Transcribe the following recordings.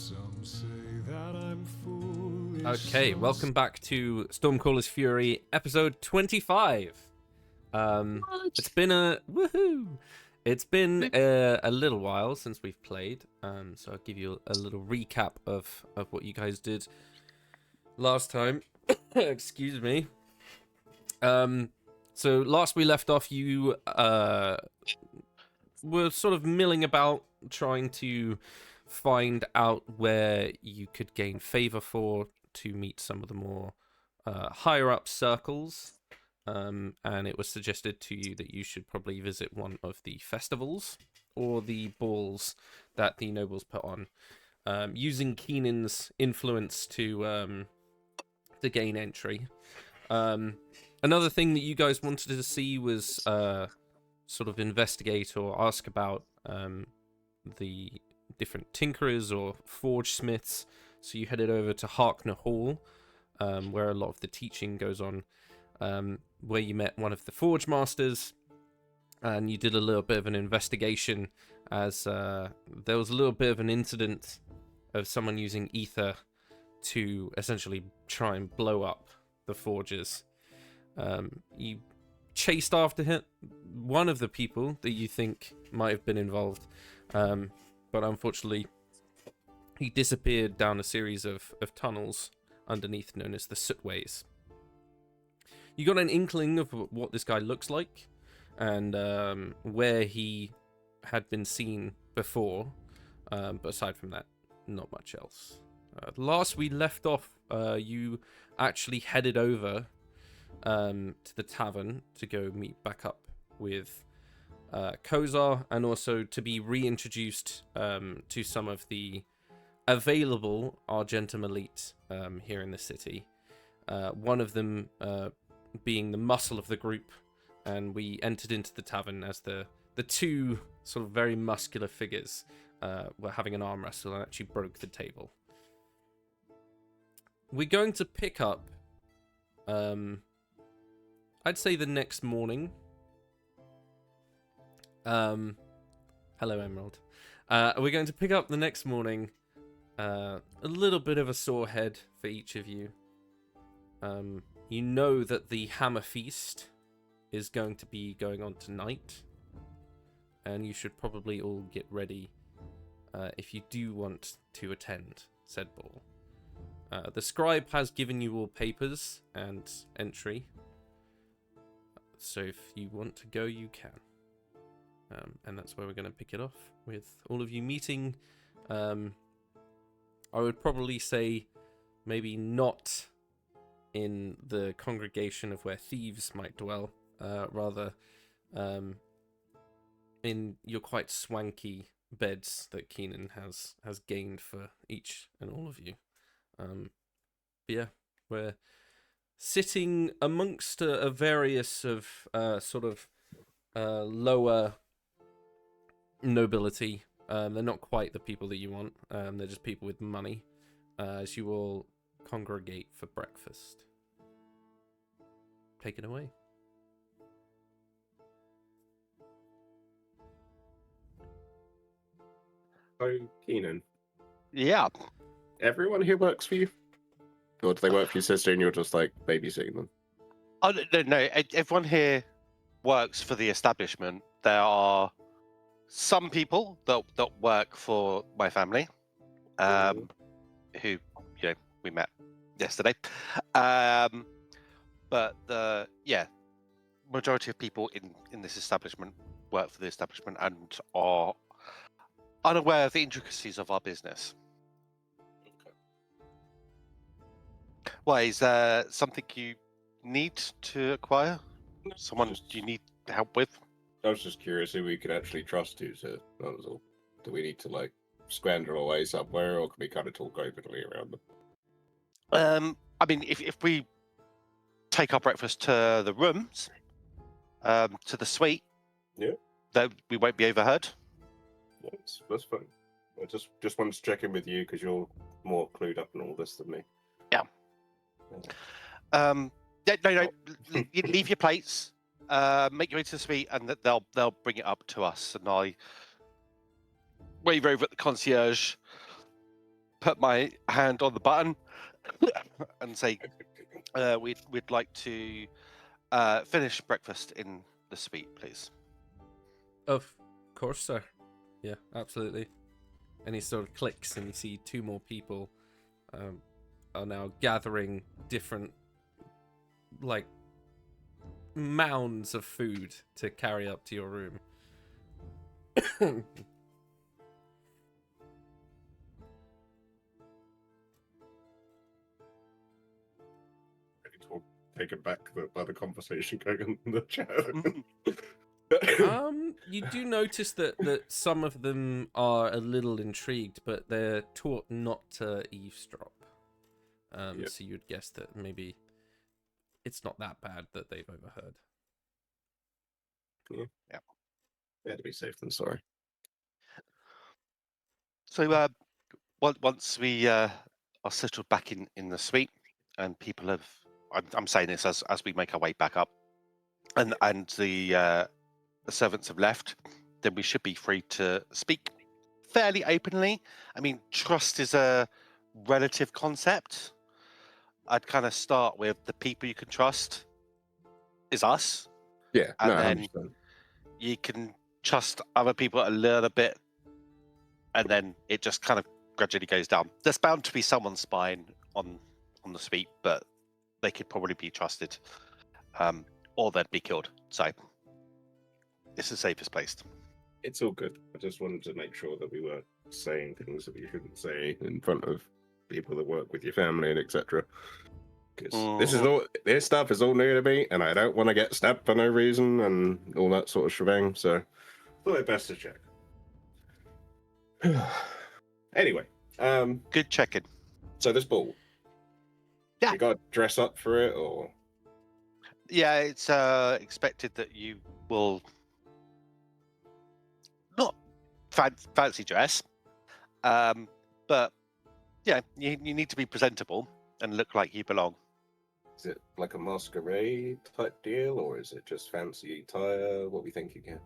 Some say that I'm foolish. Okay, welcome back to Stormcaller's Fury, episode 25. It's been a little while since we've played. So I'll give you a little recap of what you guys did last time. Excuse me. So last we left off, you were sort of milling about trying to find out where you could gain favor for to meet some of the more higher up circles, and it was suggested to you that you should probably visit one of the festivals or the balls that the nobles put on, using Keenan's influence to gain entry. Another thing that you guys wanted to see was sort of investigate or ask about the different tinkerers or forge smiths. So you headed over to Harkner Hall, where a lot of the teaching goes on, where you met one of the forge masters, and you did a little bit of an investigation as there was a little bit of an incident of someone using ether to essentially try and blow up the forges. You chased after one of the people that you think might have been involved, but unfortunately he disappeared down a series of tunnels underneath known as the Sootways. You got an inkling of what this guy looks like and where he had been seen before, but aside from that, not much else. Last we left off, you actually headed over to the tavern to go meet back up with Kozar, and also to be reintroduced to some of the available Argentum elite here in the city. One of them being the muscle of the group, and we entered into the tavern as the two sort of very muscular figures were having an arm wrestle and actually broke the table. We're going to pick up I'd say the next morning. Hello, Emerald. We're going to pick up the next morning. A little bit of a sore head for each of you. You know that the Hammer Feast is going to be going on tonight, and you should probably all get ready if you do want to attend said ball. The scribe has given you all papers and entry, so if you want to go, you can. And that's where we're going to pick it off, with all of you meeting. I would probably say maybe not in the congregation of where thieves might dwell, rather in your quite swanky beds that Keenan has gained for each and all of you. But yeah, we're sitting amongst a various of sort of lower nobility. They're not quite the people that you want. They're just people with money, as you all congregate for breakfast. Take it away. Oh, Keenan. Yeah. Everyone here works for you? Or do they work for your sister and you're just like babysitting them? Oh, no. Everyone here works for the establishment. There are some people that work for my family, who, we met yesterday. But the majority of people in this establishment work for the establishment and are unaware of the intricacies of our business. Why, is there something you need to acquire? Someone you need help with? I was just curious who we could actually trust you to. That was all. Do we need to squander away somewhere, or can we kind of talk openly around them? I mean, if we take our breakfast to the rooms, to the suite, then we won't be overheard. Yes, that's fine. I just wanted to check in with you because you're more clued up in all this than me. Yeah. No. You leave your plates. Make your way to the suite, and they'll bring it up to us. And I wave over at the concierge. put my hand on the button and say, we'd like to finish breakfast in the suite, please. Of course, sir. Yeah, absolutely. And he sort of clicks, and you see two more people are now gathering different, like, mounds of food to carry up to your room. Taken back by the conversation going on in the chat. You do notice that some of them are a little intrigued, but they're taught not to eavesdrop. Yep. So you'd guess that maybe it's not that bad that they've overheard. Yeah. Better to be safe than sorry. So once we are settled back in the suite, and people have, I'm saying this as we make our way back up, and the servants have left, then we should be free to speak fairly openly. I mean, trust is a relative concept. I'd kind of start with the people you can trust is us, Yeah, and no, then 100%. you can trust other people a little bit, and then it just kind of gradually goes down. There's bound to be someone spying on the suite, but they could probably be trusted, or they'd be killed. So it's the safest place. It's all good. I just wanted to make sure that we weren't saying things that we shouldn't say in front of people that work with your family and etc. Because this stuff is all new to me, and I don't want to get stabbed for no reason and all that sort of shebang. So, thought it best to check. Anyway, Good checking. so this ball, Yeah. you got to dress up for it, or Yeah, it's expected that you will not fancy dress, but yeah, you need to be presentable and look like you belong. is it like a masquerade type deal, or is it just fancy attire? What we thinking here?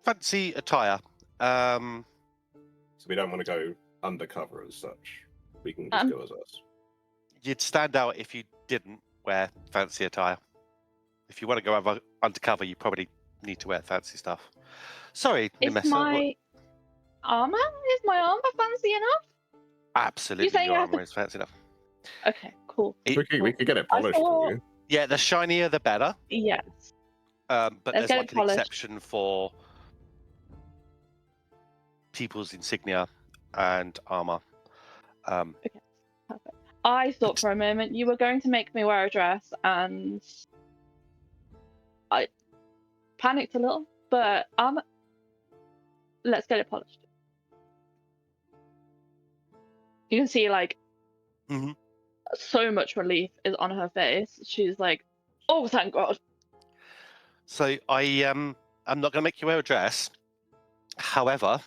Fancy attire. So we don't want to go undercover as such. We can just go as us. You'd stand out if you didn't wear fancy attire. If you want to go undercover, you probably need to wear fancy stuff. Sorry, Is Nimessa. my armor fancy enough? Absolutely, saying your I have to- armor is fancy enough. Okay, cool. We could get it I polished thought- for you. Yeah, the shinier the better. Yes. But Let's there's get like it an polished. exception for people's insignia and armor. Perfect. I thought for a moment you were going to make me wear a dress, and I panicked a little, but let's get it polished. You can see like Mhm. so much relief is on her face. She's like, "Oh, thank God." So I'm not going to make you wear a dress. However,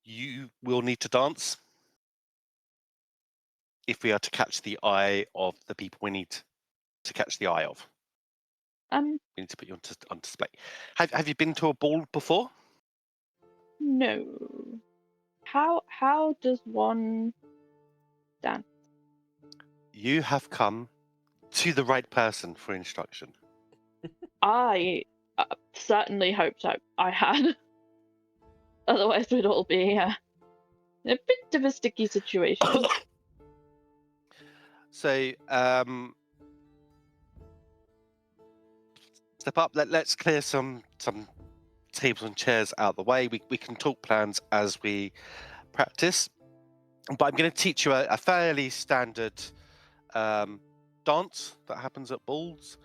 you will need to dance if we are to catch the eye of the people we need to catch the eye of. We need to put you on display. Have you been to a ball before? No. How does one dance? You have come to the right person for instruction. I certainly hoped I had. Otherwise, we'd all be a bit of a sticky situation. So step up. Let's clear some tables and chairs out of the way. We can talk plans as we practice. But I'm going to teach you a fairly standard dance that happens at balls.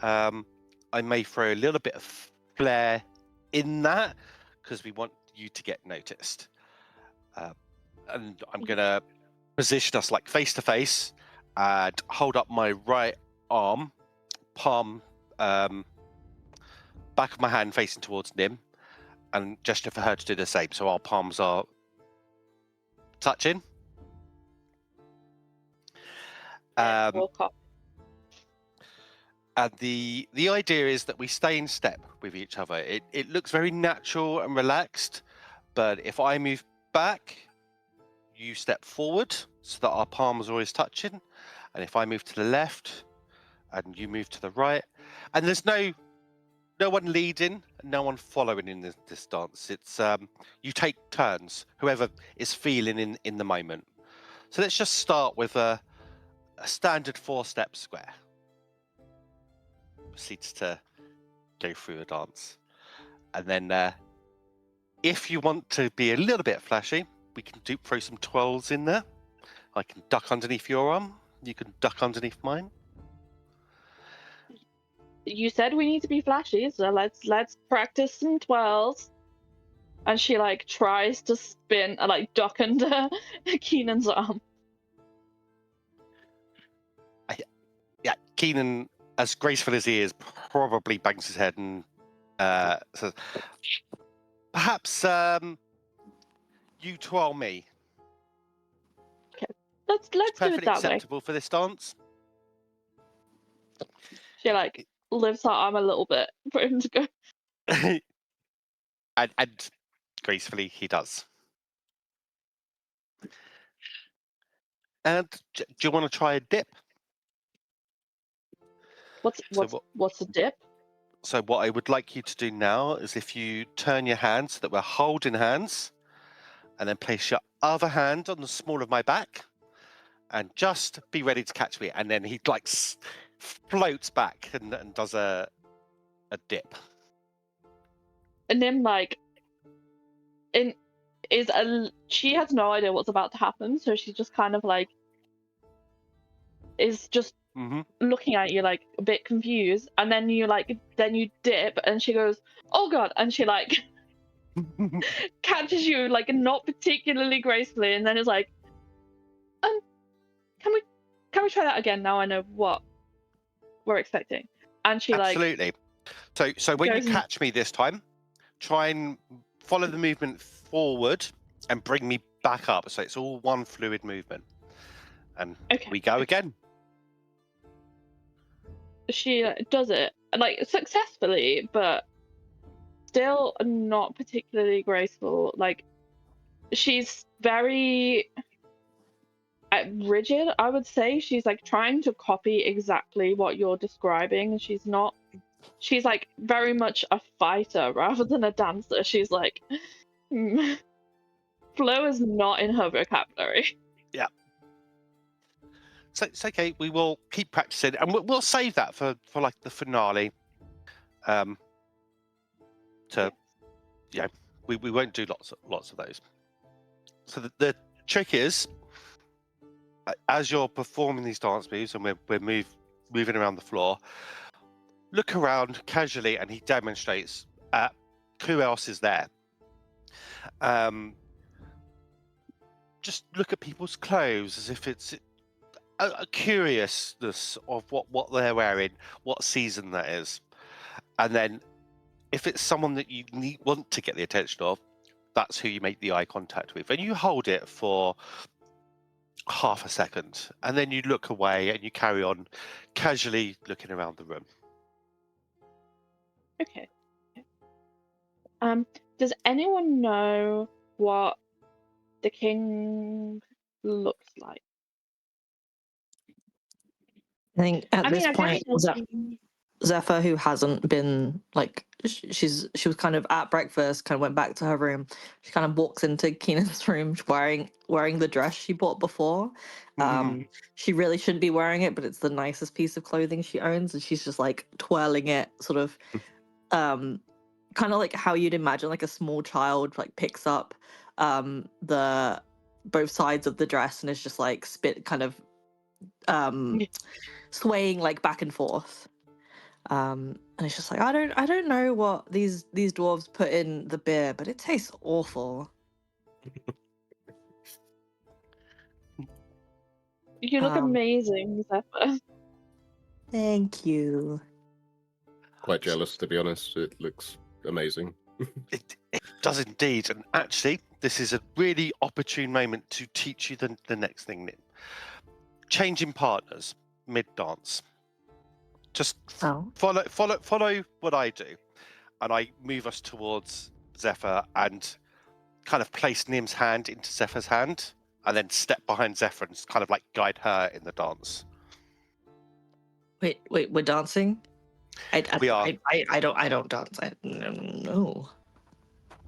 I may throw a little bit of flair in that because we want you to get noticed. And I'm going to position us like face to face and hold up my right arm, palm, back of my hand facing towards Nim, and gesture for her to do the same. So our palms are touching. Walk up. And the idea is that we stay in step with each other. It looks very natural and relaxed, but if I move back, you step forward so that our palms are always touching. And if I move to the left and you move to the right, and there's no one leading, no one following in this dance. It's you take turns, whoever is feeling in the moment. So let's just start with a standard 4-step square. Proceeds to go through a dance. And then if you want to be a little bit flashy, we can throw some twirls in there. I can duck underneath your arm. You can duck underneath mine. You said we need to be flashy, so let's practice some twirls. And she like tries to spin and like duck under Keenan's arm. Yeah, Keenan, as graceful as he is, probably bangs his head and says, "Perhaps you twirl me." Let's do it Perfectly that way. acceptable for this dance. She like lifts her arm a little bit for him to go. and gracefully he does. And do you want to try a dip? What's a dip? So what I would like you to do now is if you turn your hand so that we're holding hands, and then place your other hand on the small of my back, and just be ready to catch me. And then he like floats back and does a dip. And then like she has no idea what's about to happen, so she just kind of like is just looking at you like a bit confused, and then you dip, and she goes, "Oh God!" and she like catches you like not particularly gracefully, and then is like, can we try that again? Now I know what we're expecting. And she absolutely. So when you catch me this time, try and follow the movement forward and bring me back up, so it's all one fluid movement. And we go again. She does it like successfully, but still not particularly graceful. Like she's very rigid, I would say. She's like trying to copy exactly what you're describing. She's like very much a fighter rather than a dancer. She's like flow is not in her vocabulary. Yeah. So it's okay. We will keep practicing, and we'll save that for like the finale. We won't do lots of those. So the trick is, as you're performing these dance moves and we're moving around the floor, look around casually, and he demonstrates who else is there. Just look at people's clothes as if it's a curiousness of what they're wearing, what season that is. And then if it's someone that you want to get the attention of, that's who you make the eye contact with. And you hold it for half a second, and then you look away and you carry on casually looking around the room. Okay. Does anyone know what the king looks like? I think at this point, Zephyr, who hasn't been like, she was kind of at breakfast, kind of went back to her room. She kind of walks into Keenan's room wearing the dress she bought before. She really shouldn't be wearing it, but it's the nicest piece of clothing she owns, and she's just like twirling it, sort of, kind of like how you'd imagine like a small child like picks up the both sides of the dress and is just like swaying like back and forth. And it's just like, I don't know what these dwarves put in the beer, but it tastes awful. You look amazing, Zephyr. Thank you. Quite jealous, to be honest. It looks amazing. It does indeed. And actually, this is a really opportune moment to teach you the next thing, Nick. Changing partners mid-dance. Just follow what I do, and I move us towards Zephyr, and kind of place Nim's hand into Zephyr's hand, and then step behind Zephyr and kind of like guide her in the dance. Wait, we're dancing? We are. I don't dance. No.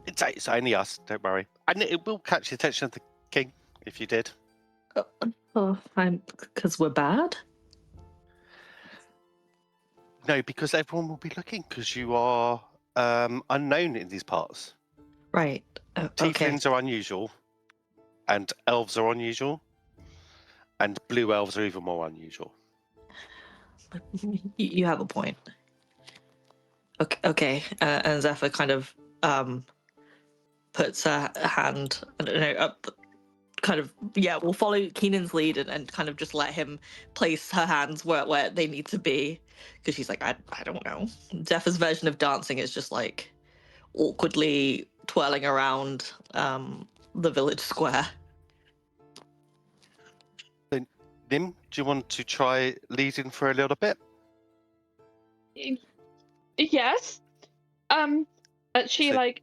It's only us, don't worry. And it will catch the attention of the king if you did. Because we're bad? No, because everyone will be looking, because you are unknown in these parts. Right. Okay. Tieflings are unusual, and elves are unusual, and blue elves are even more unusual. You have a point. Okay. And Zephyr kind of puts her hand, I don't know, up, kind of, we'll follow Keenan's lead and kind of just let him place her hands where they need to be, because she's like, I don't know. Zephyr's version of dancing is just like awkwardly twirling around the village square. Nim, do you want to try leading for a little bit? Yes. She like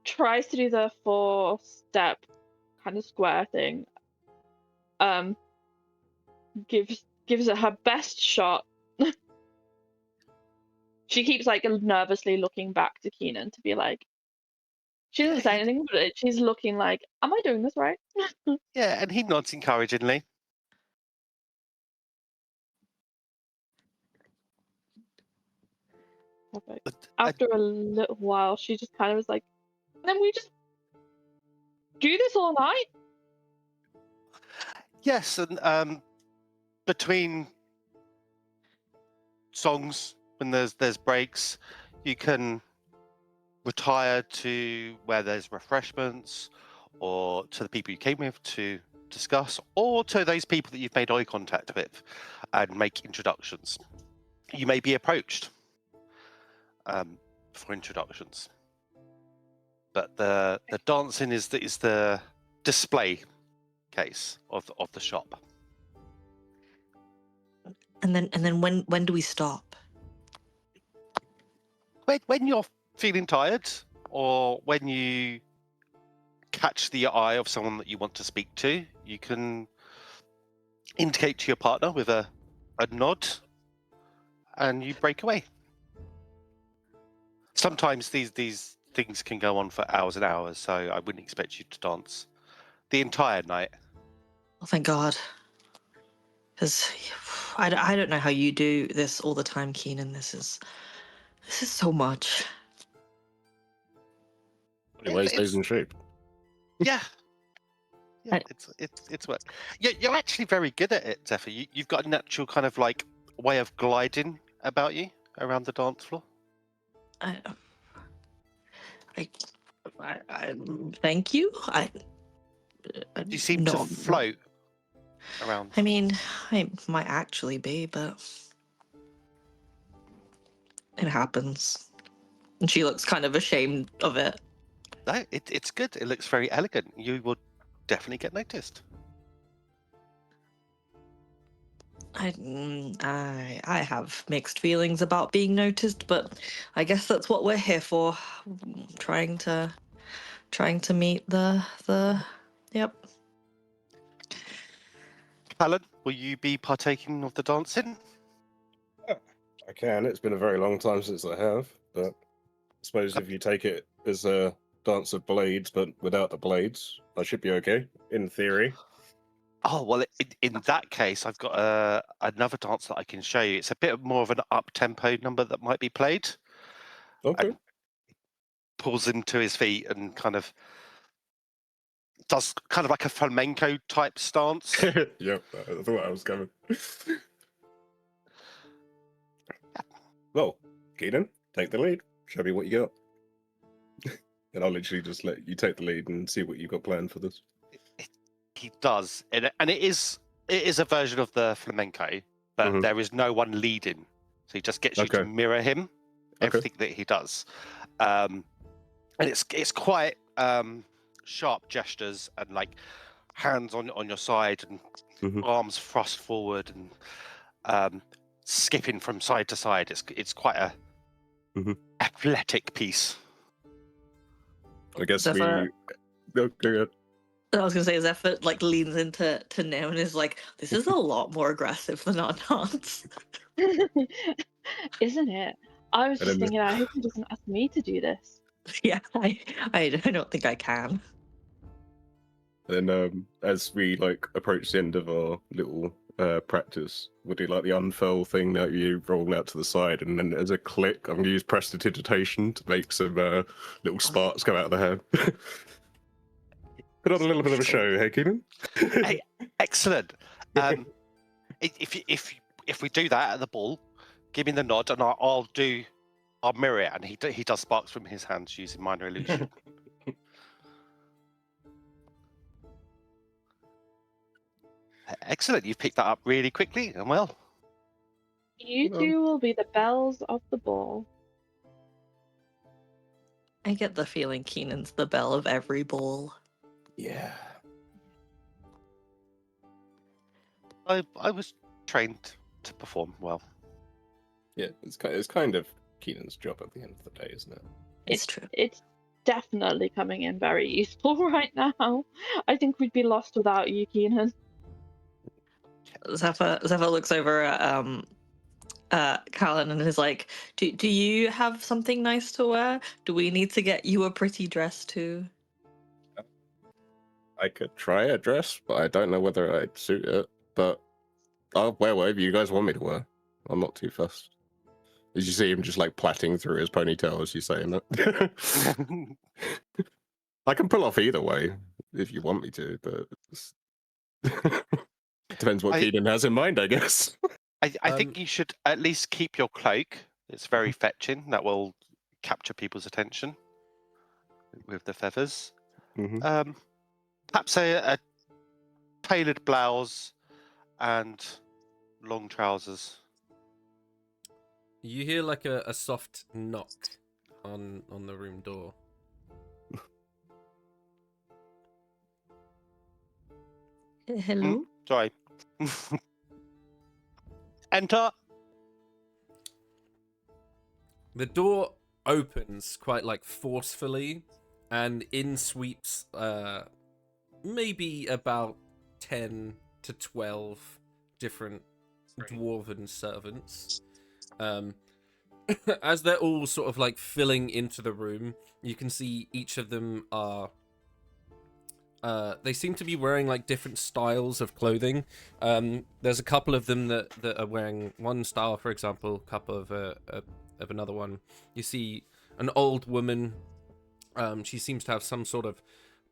tries to do the 4-step kind of square thing. Gives it her best shot. She keeps like nervously looking back to Keenan to be like, she doesn't say anything, but she's looking like, am I doing this right? Yeah, and he nods encouragingly. Perfect. After a little while, she just kind of was like, then we just do this all night? Yes, and between songs, when there's breaks, you can retire to where there's refreshments, or to the people you came with to discuss, or to those people that you've made eye contact with and make introductions. You may be approached for introductions, but the dancing is the display case of the shop. And then when do we stop? When you're feeling tired, or when you catch the eye of someone that you want to speak to, you can indicate to your partner with a nod, and you break away. Sometimes these things can go on for hours and hours, so I wouldn't expect you to dance the entire night. Oh, thank God. Because I don't know how you do this all the time, Keenan. This is so much. Anyway, stays in shape. Yeah. It's work. Yeah, you're actually very good at it, Zephyr. You've got a natural kind of like way of gliding about you around the dance floor. I thank you. You seem to float around. I mean, I might actually be, but it happens. And she looks kind of ashamed of it. No, it's good. It looks very elegant. You will definitely get noticed. I have mixed feelings about being noticed, but I guess that's what we're here for. Trying to meet the yep. Alan, will you be partaking of the dancing? I can. It's been a very long time since I have, but I suppose if you take it as a dance of blades, but without the blades, I should be okay, in theory. Oh, well, in that case, I've got another dance that I can show you. It's a bit more of an up-tempo number that might be played. Okay. And pulls him to his feet and kind of does kind of like a flamenco type stance. Yep, I thought I was coming. Well, Keaton, take the lead. Show me what you got. And I'll literally just let you take the lead and see what you've got planned for this. He does, and it is a version of the flamenco, but there is no one leading, so he just gets you to mirror him, everything that he does, and it's quite sharp gestures and like hands on your side and arms thrust forward and skipping from side to side. It's quite a athletic piece. I guess Zephyr, No, go ahead. I was gonna say Zephyr like leans into Nim and is like, "This is a lot more aggressive than our dance." Isn't it? I was And just then thinking, I hope he doesn't ask me to do this. Yeah, I don't think I can. As we like approach the end of our little practice, we'll do like the unfurl thing that you roll out to the side, and then as a click, I'm gonna use prestidigitation to make some little sparks come out of the hand. Put on a little bit of a show, hey Keenan? Hey, excellent. If we do that at the ball, give me the nod, and I'll mirror it, and he does sparks from his hands using minor illusion. Excellent. You've picked that up really quickly and well. You two will be the bells of the ball. I get the feeling Keenan's the belle of every ball. Yeah. I was trained to perform well. Yeah, it's kind of Keenan's job at the end of the day, isn't it? It's true. It's definitely coming in very useful right now. I think we'd be lost without you, Keenan. Zephyr looks over at Callan and is like, do you have something nice to wear? Do we need to get you a pretty dress too? I could try a dress, but I don't know whether I'd suit it. But I'll wear whatever you guys want me to wear. I'm not too fussed. As you see him just like plaiting through his ponytail as you saying that. I can pull off either way if you want me to, but depends what Keenan has in mind, I guess. I think you should at least keep your cloak. It's very fetching. That will capture people's attention with the feathers. Mm-hmm. Perhaps a tailored blouse and long trousers. You hear like a soft knock on the room door. Hello? Sorry. Enter. The door opens quite like forcefully, and in sweeps maybe about 10 to 12 different dwarven servants. As they're all sort of like filling into the room, you can see each of them are they seem to be wearing like different styles of clothing. There's a couple of them that are wearing one style, for example, a couple of another one. You see an old woman. She seems to have some sort of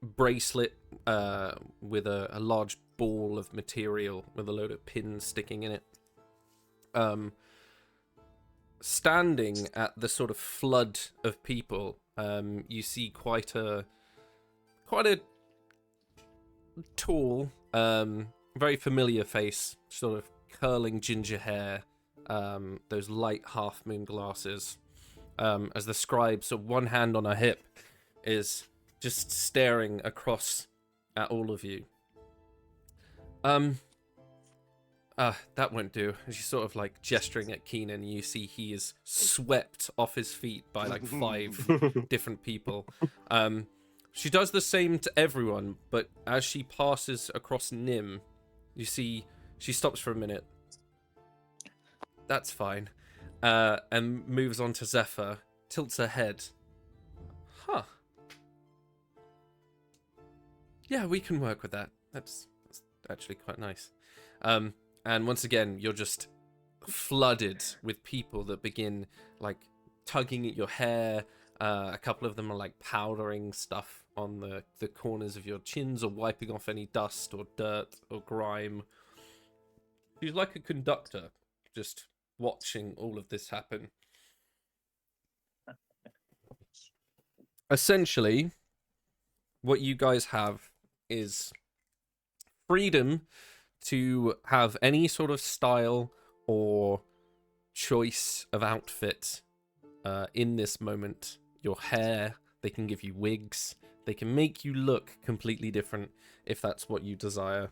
bracelet with a large ball of material with a load of pins sticking in it. Standing at the sort of flood of people, you see quite a tall, very familiar face, sort of curling ginger hair, those light half moon glasses, as the scribe, so one hand on her hip, is just staring across at all of you. That won't do. She's sort of like gesturing at Keenan. You see he is swept off his feet by like 5 different people. She does the same to everyone, but as she passes across Nim, you see she stops for a minute. That's fine. And moves on to Zephyr, tilts her head. Huh. Yeah, we can work with that. That's actually quite nice. And once again, you're just flooded with people that begin like tugging at your hair. A couple of them are like powdering stuff on the corners of your chins or wiping off any dust or dirt or grime. She's like a conductor, just watching all of this happen. Essentially, what you guys have is freedom to have any sort of style or choice of outfit in this moment. Your hair, they can give you wigs, they can make you look completely different if that's what you desire.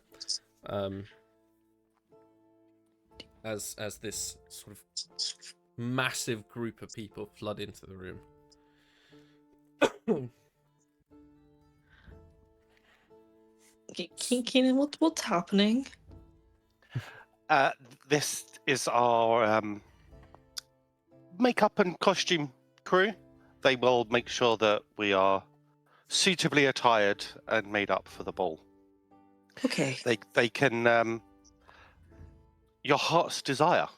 As this sort of massive group of people flood into the room. Keenan, what's happening? This is our makeup and costume crew. They will make sure that we are suitably attired and made up for the ball. Okay. They can your heart's desire.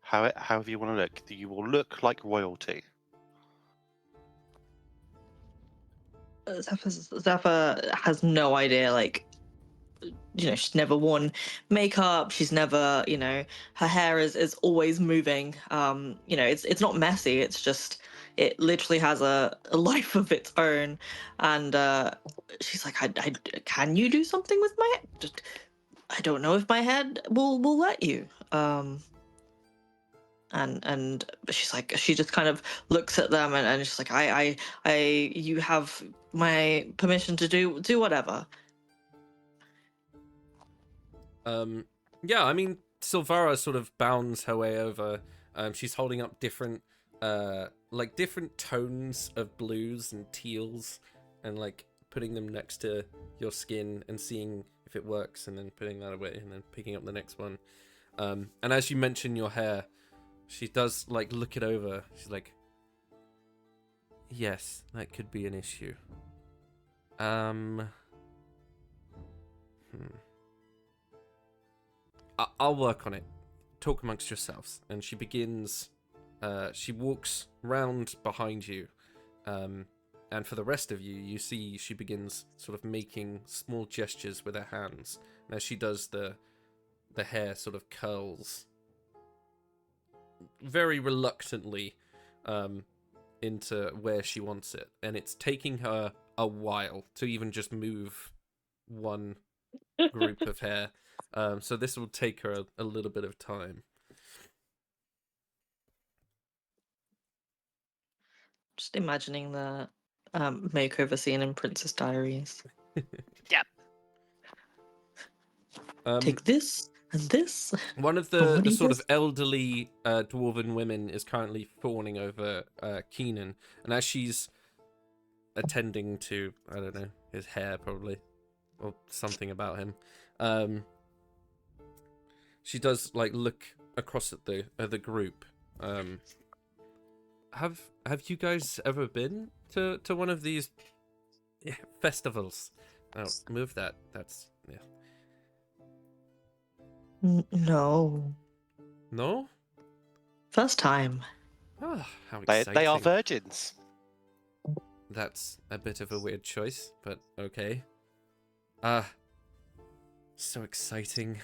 However you want to look, you will look like royalty. Zephyr has no idea, like, she's never worn makeup, she's never, her hair is always moving. It's not messy, it's just, it literally has a life of its own. And she's like, can you do something with my head? Just, I don't know if my head will let you. And she's like, she just kind of looks at them and she's like, you have my permission to do whatever. Yeah, I mean, Silvara sort of bounds her way over. She's holding up different tones of blues and teals, and like putting them next to your skin and seeing if it works, and then putting that away, and then picking up the next one. And as you mention your hair, she does like look it over. She's like, yes, that could be an issue. I'll work on it. Talk amongst yourselves. And she begins, she walks round behind you. And for the rest of you, you see she begins sort of making small gestures with her hands. And as she does, the hair sort of curls very reluctantly into where she wants it. And it's taking her a while to even just move one group of hair. So this will take her a little bit of time. Just imagining the makeover scene in Princess Diaries. Yep. Take this and this. One of the sort of elderly dwarven women is currently fawning over Keenan, and as she's attending to, I don't know, his hair probably, or something about him, she does like look across at the group. Have you guys ever been to one of these festivals? Oh, move that. That's yeah. No. No? First time. Oh, how exciting. They are virgins. That's a bit of a weird choice, but okay. So exciting.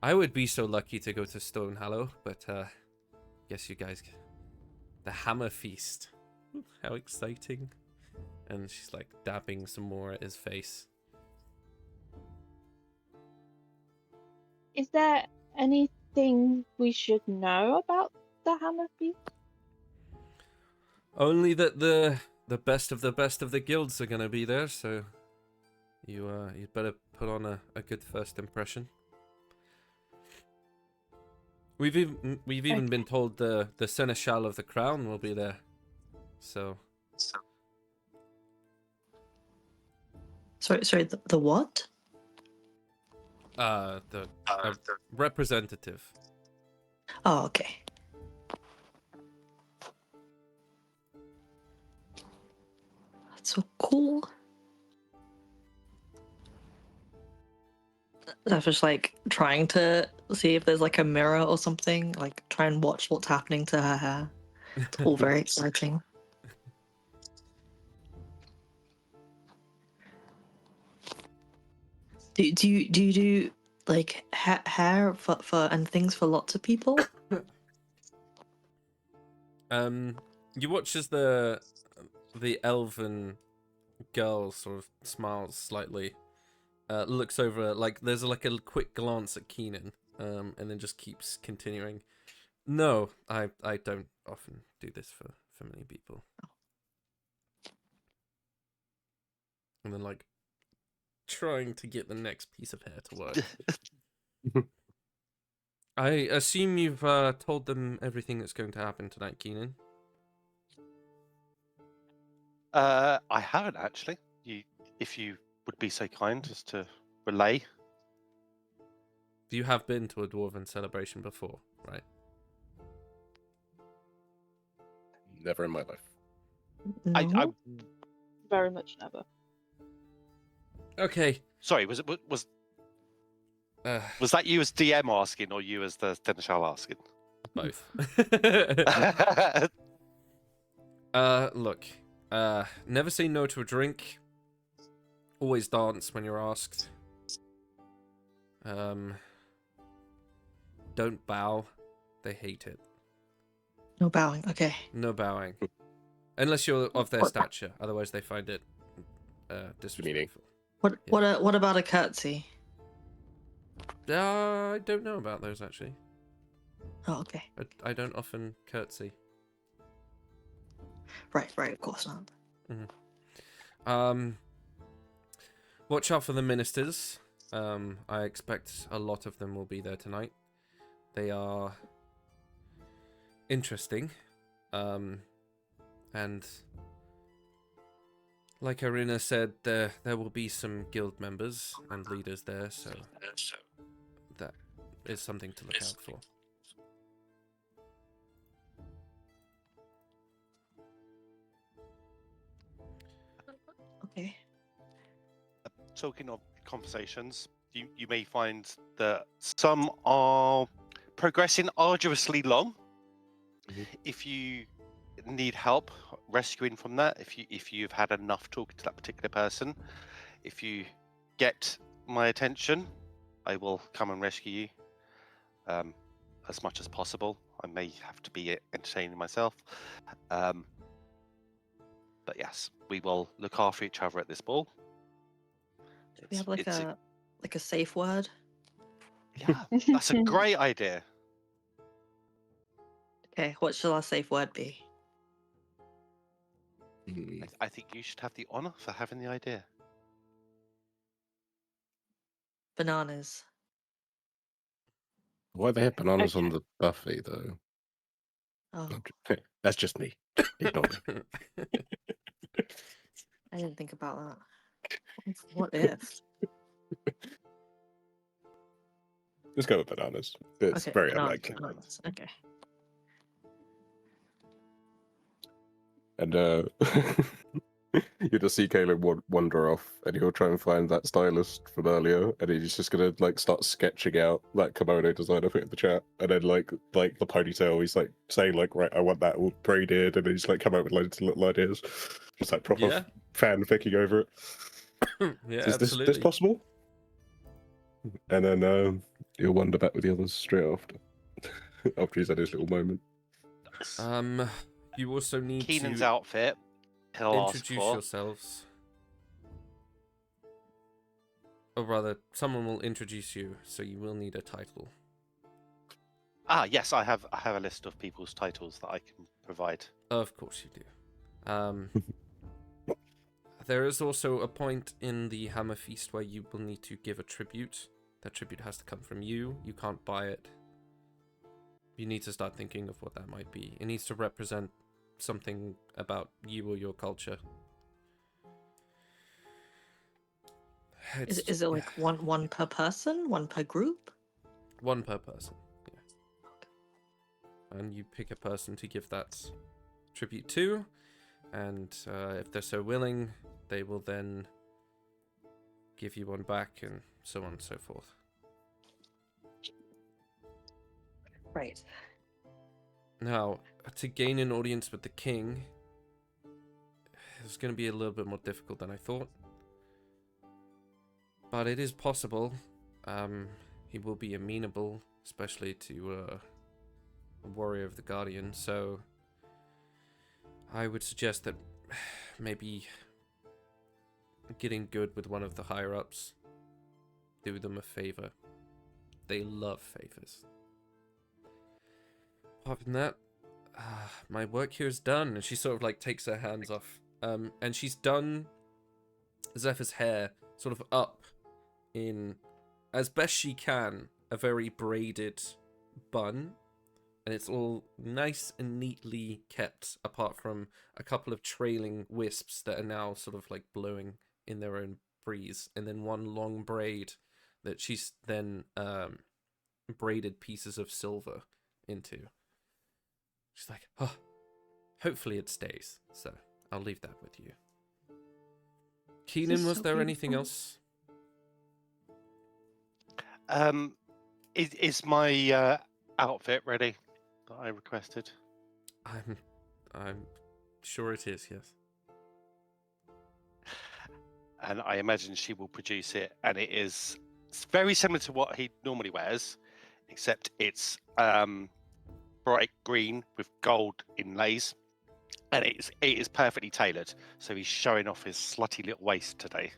I would be so lucky to go to Stonehallow, but guess you guys... The Hammer Feast. How exciting. And she's like dabbing some more at his face. Is there anything we should know about the Hammer Feast? Only that the best of the guilds are gonna be there, so you'd better put on a good first impression. We've even been told the Seneschal of the Crown will be there, so. Sorry, the what? The representative. Oh, okay. That's so cool. I'm just like trying to see if there's like a mirror or something, like try and watch what's happening to her hair. It's all very exciting. Do you do like hair for and things for lots of people? You watch as the elven girl sort of smiles slightly, looks over, like there's like a quick glance at Keenan, and then just keeps continuing. No, I don't often do this for many people. And then like trying to get the next piece of hair to work. I assume you've told them everything that's going to happen tonight, Keenan. I haven't actually. if you would be so kind as to relay. You have been to a dwarven celebration before, right? Never in my life. No. I Very much never. Okay. sorry. Was that you as DM asking, or you as the Seneschal asking? Both. Look. Never say no to a drink. Always dance when you're asked. Don't bow. They hate it. No bowing. Okay. No bowing. Unless you're of their stature. Otherwise they find it disrespectful. What about a curtsy? I don't know about those, actually. Oh, okay. I don't often curtsy. Right, of course not. Watch out for the ministers. I expect a lot of them will be there tonight. They are interesting. And like Arina said, there will be some guild members and leaders there, so that is something to look out for. Okay. Talking of conversations, you may find that some are progressing arduously long. If you need help rescuing from that, if you've had enough talking to that particular person, if you get my attention, I will come and rescue you as much as possible. I may have to be entertaining myself, but yes, we will look after each other at this ball. We have like a safe word. Yeah, that's a great idea. Okay, what shall our safe word be? I think you should have the honor for having the idea. Bananas. Why they have bananas on the buffet though? Oh, That's just me. Ignore me. I didn't think about that. What if? Let's go with bananas. It's Okay, very bananas, unlikely. bananas. Okay. And you just see Caleb wander off, and he'll try and find that stylist from earlier, and he's just gonna like start sketching out that kimono design I put in the chat, and then like the ponytail, he's like saying like, right, I want that all braided, and then he's like come out with loads of little ideas, just like proper fanficking over it. Yeah, Is this possible? And then he'll wander back with the others straight after. After he's had his little moment. You also need Keenan's to outfit. He'll introduce yourselves. Or rather, someone will introduce you, so you will need a title. Yes, I have a list of people's titles that I can provide. Of course you do. There is also a point in the Hammer Feast where you will need to give a tribute. That tribute has to come from you. You can't buy it. You need to start thinking of what that might be. It needs to represent something about you or your culture. Is it like one per person? One per group? One per person, yeah. And you pick a person to give that tribute to, and if they're so willing, they will then give you one back, and so on and so forth. Right. Now, to gain an audience with the king is going to be a little bit more difficult than I thought. But it is possible. He will be amenable, especially to a warrior of the Guardian, so I would suggest that maybe getting good with one of the higher-ups, do them a favor. They love favors. Apart from that, my work here is done. And she sort of like takes her hands off. And she's done Zephyr's hair sort of up in, as best she can, a very braided bun. And it's all nice and neatly kept, apart from a couple of trailing wisps that are now sort of like blowing in their own breeze, and then one long braid that she's then braided pieces of silver into. She's like, oh, hopefully it stays. So I'll leave that with you. Keenan, was there anything else? Is my outfit ready that I requested? I'm sure it is, yes. And I imagine she will produce it, and it's very similar to what he normally wears, except it's bright green with gold inlays, and it is perfectly tailored. So he's showing off his slutty little waist today.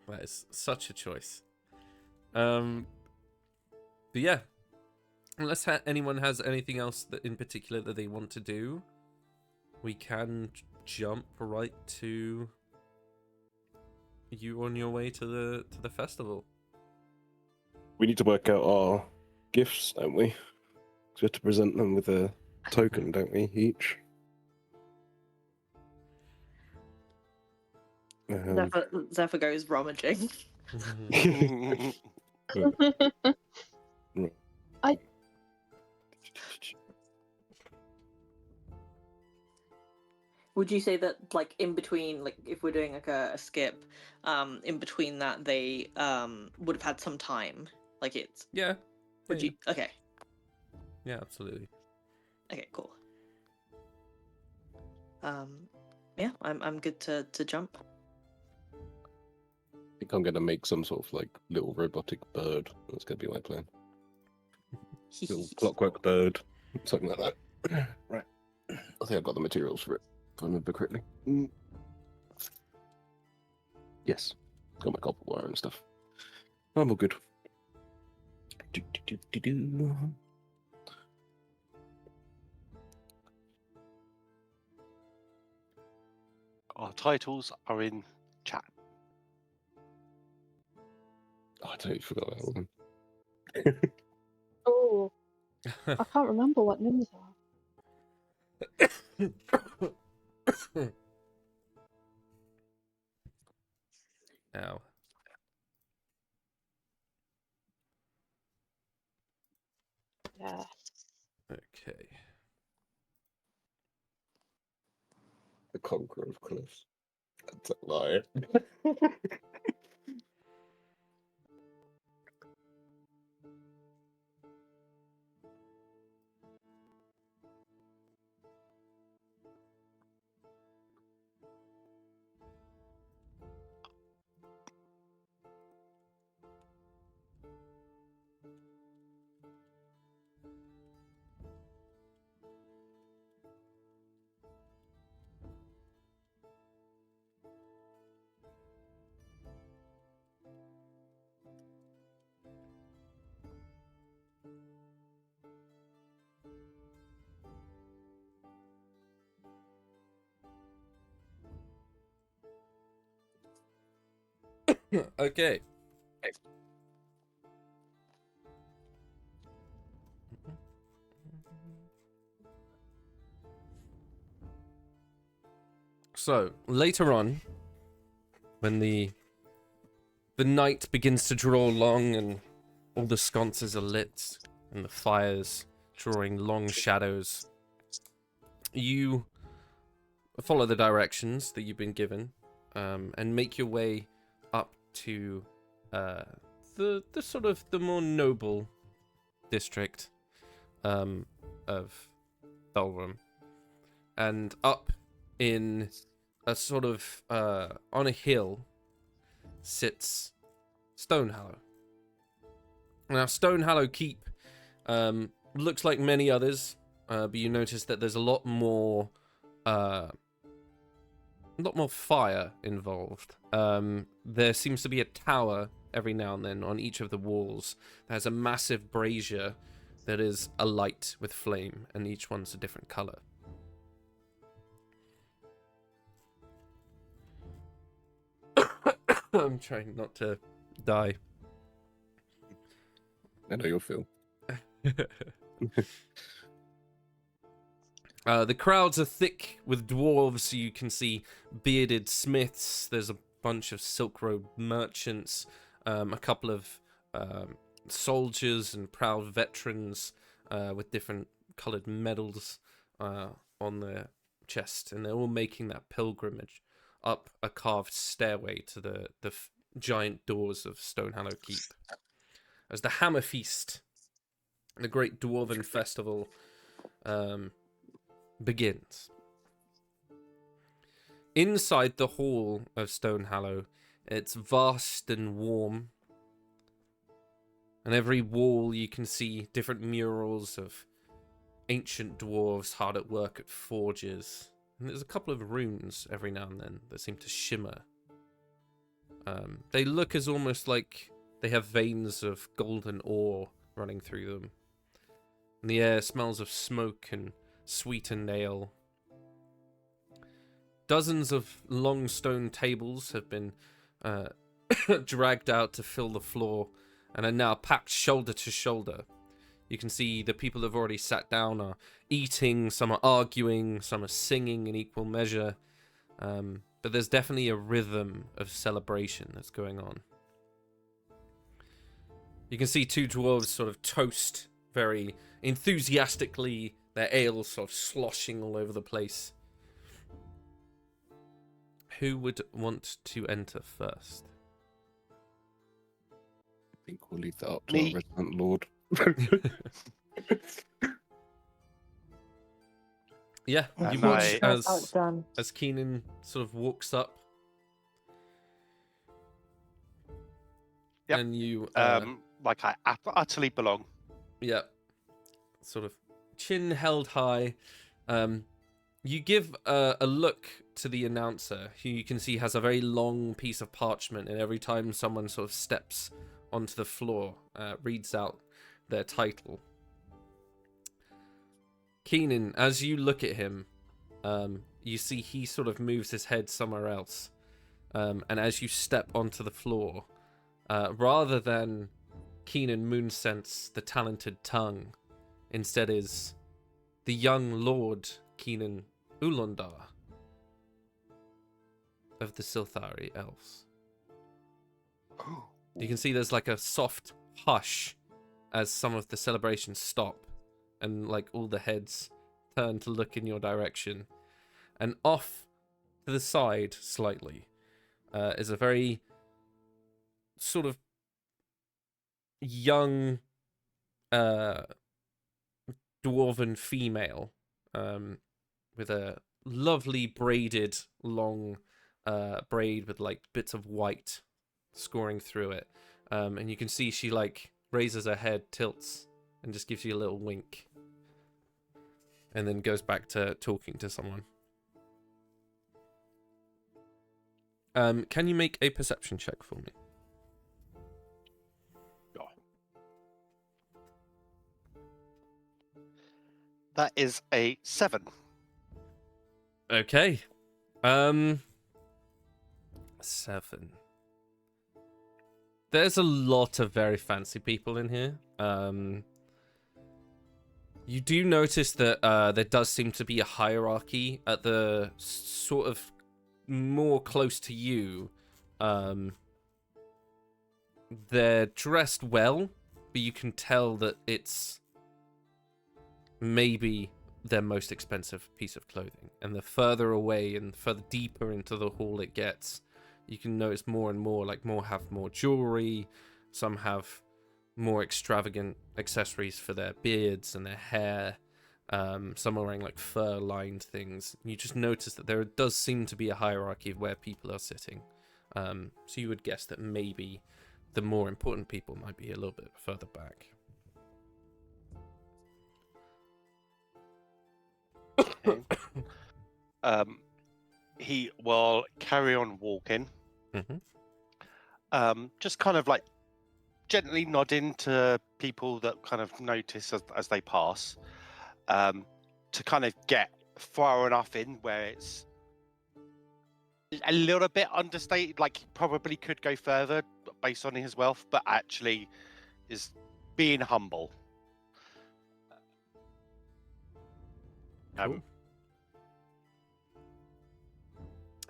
That is such a choice. But yeah, unless anyone has anything else that in particular that they want to do, we can jump right to you on your way to the festival. We need to work out our gifts, don't we? 'Cause we have to present them with a token, don't we, each? Zephyr goes rummaging. Would you say that, like, in between, like, if we're doing like a skip, in between that they would have had some time, like it's Yeah. Would you? Okay. Yeah, absolutely. Okay, cool. Yeah, I'm good to jump. I think I'm gonna make some sort of like little robotic bird. That's gonna be my plan. Little clockwork bird, something like that. Right. I think I've got the materials for it, if I remember correctly. Yes. Got my copper wire and stuff. I'm all good. Our titles are in chat. Oh, I totally forgot that one. Oh, I can't remember what names are. Ow. Yeah. Okay. The Conqueror of Cliffs. That's a lie. Okay. So, later on, when the night begins to draw long and all the sconces are lit and the fires drawing long shadows, you follow the directions that you've been given and make your way up to the sort of the more noble district of Belrum, and up in a sort of on a hill sits Stonehallow. Now, Stonehallow Keep looks like many others, but you notice that there's a lot more fire involved. There seems to be a tower every now and then on each of the walls that has a massive brazier that is alight with flame, and each one's a different color. I'm trying not to die. I know you'll feel. The crowds are thick with dwarves, so you can see bearded smiths. There's a bunch of silk-robed merchants, a couple of soldiers and proud veterans with different coloured medals on their chest, and they're all making that pilgrimage up a carved stairway to the giant doors of Stonehallow Keep. As the Hammer Feast, the great dwarven festival, begins. Inside the hall of Stonehallow, it's vast and warm. And every wall you can see different murals of ancient dwarves hard at work at forges. And there's a couple of runes every now and then that seem to shimmer. They look as almost like they have veins of golden ore running through them. And the air smells of smoke and sweetened ale. Dozens of long stone tables have been dragged out to fill the floor and are now packed shoulder to shoulder. You can see the people who have already sat down are eating, some are arguing, some are singing in equal measure. But there's definitely a rhythm of celebration that's going on. You can see two dwarves sort of toast very enthusiastically, their ale sort of sloshing all over the place. Who would want to enter first? I think we'll leave that up to Me. our resident lord. Yeah, And you watch I- as Keenan sort of walks up. Yep. And you Like I utterly belong. yeah, sort of chin held high. You give a look to the announcer, who you can see has a very long piece of parchment, and every time someone sort of steps onto the floor, reads out their title. Keenan, as you look at him, you see he sort of moves his head somewhere else. And as you step onto the floor, rather than Keenan Moonsense, the talented tongue, instead is the young Lord Keenan Ulundar of the Silthari Elves. You can see there's like a soft hush as some of the celebrations stop and like all the heads turn to look in your direction. And off to the side slightly is a very sort of young dwarven female with a lovely braided long braid with like bits of white scoring through it, and you can see she like raises her head, tilts, and just gives you a little wink, and then goes back to talking to someone. Can you make a perception check for me? That is a 7. Okay. 7. There's a lot of very fancy people in here. You do notice that there does seem to be a hierarchy at the sort of more close to you. They're dressed well, but you can tell that it's maybe their most expensive piece of clothing. And the further away and further deeper into the hall it gets, you can notice more and more, like more have more jewelry, some have more extravagant accessories for their beards and their hair, some are wearing like fur-lined things. You just notice that there does seem to be a hierarchy of where people are sitting. So you would guess that maybe the more important people might be a little bit further back. Okay. He will carry on walking. Mm-hmm. Just kind of like gently nodding to people that kind of notice as they pass, to kind of get far enough in where it's a little bit understated, like he probably could go further based on his wealth, but actually is being humble. Cool.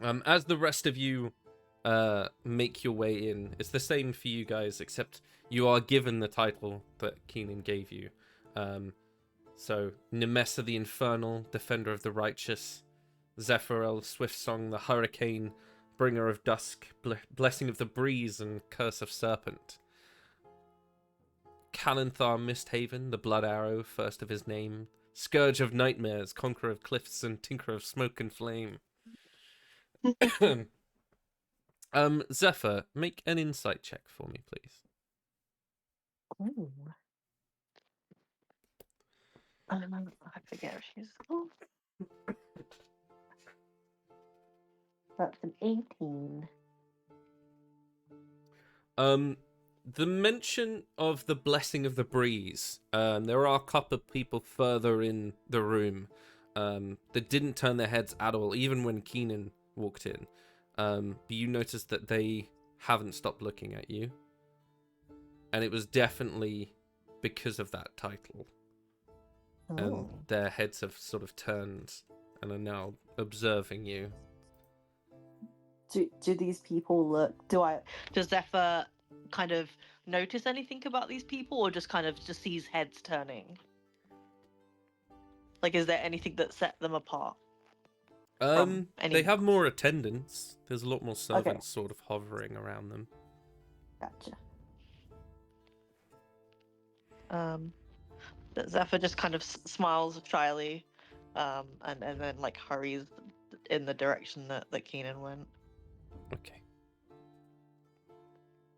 As the rest of you make your way in, it's the same for you guys, except you are given the title that Keenan gave you. So, Nemessa the Infernal, Defender of the Righteous, Zephyr Swiftsong the Hurricane, Bringer of Dusk, Blessing of the Breeze, and Curse of Serpent. Kalanthar Misthaven, the Blood Arrow, first of his name, Scourge of Nightmares, Conqueror of Cliffs, and Tinker of Smoke and Flame. Zephyr, make an insight check for me, please. Ooh. I forget if she's. Oh. That's an 18. The mention of the Blessing of the Breeze, there are a couple of people further in the room that didn't turn their heads at all, even when Keenan walked in. But you noticed that they haven't stopped looking at you. And it was definitely because of that title. Oh. And their heads have sort of turned and are now observing you. Do these people look? Does Zephyr kind of notice anything about these people, or just kind of just sees heads turning? Like, is there anything that set them apart? They have more attendants. There's a lot more servants sort of hovering around them. Gotcha. Zephyr just kind of smiles shyly, and then like hurries in the direction that Keenan went. Okay.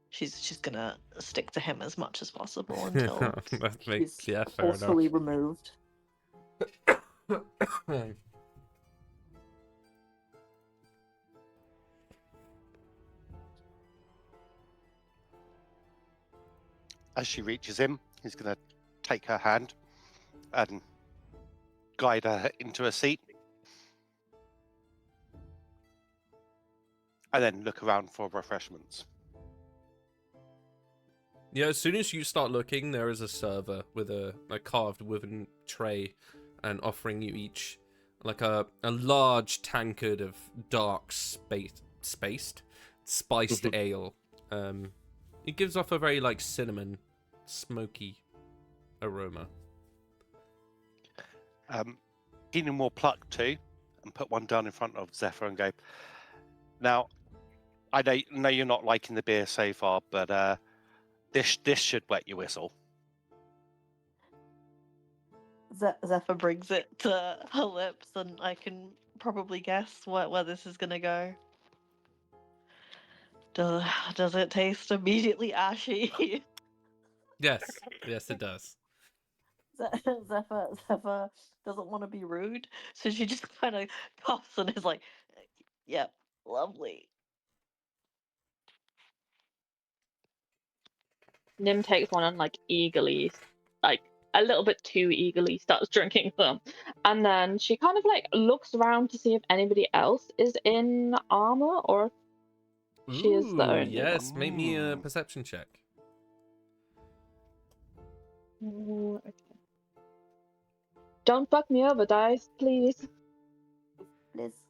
She's gonna stick to him as much as possible until she's fair forcefully enough. removed. As she reaches him, he's going to take her hand and guide her into a seat. And then look around for refreshments. Yeah, as soon as you start looking, there is a server with a carved wooden tray and offering you each like a large tankard of dark spiced ale. It gives off a very like cinnamon, smoky aroma. Keenan will pluck two and put one down in front of Zephyr and go, now, I know you're not liking the beer so far, but this should wet your whistle. Zephyr brings it to her lips, and I can probably guess where this is gonna go. Does it taste immediately ashy? Yes, it does. Zephyr doesn't want to be rude, so she just kind of coughs and is like, "Yep, lovely." Nim takes one and like eagerly, like a little bit too eagerly, starts drinking them, and then she kind of like looks around to see if anybody else is in armor or if she is the only yes, one. make me a perception check. Ooh, okay. Don't fuck me over, dice, please. Please.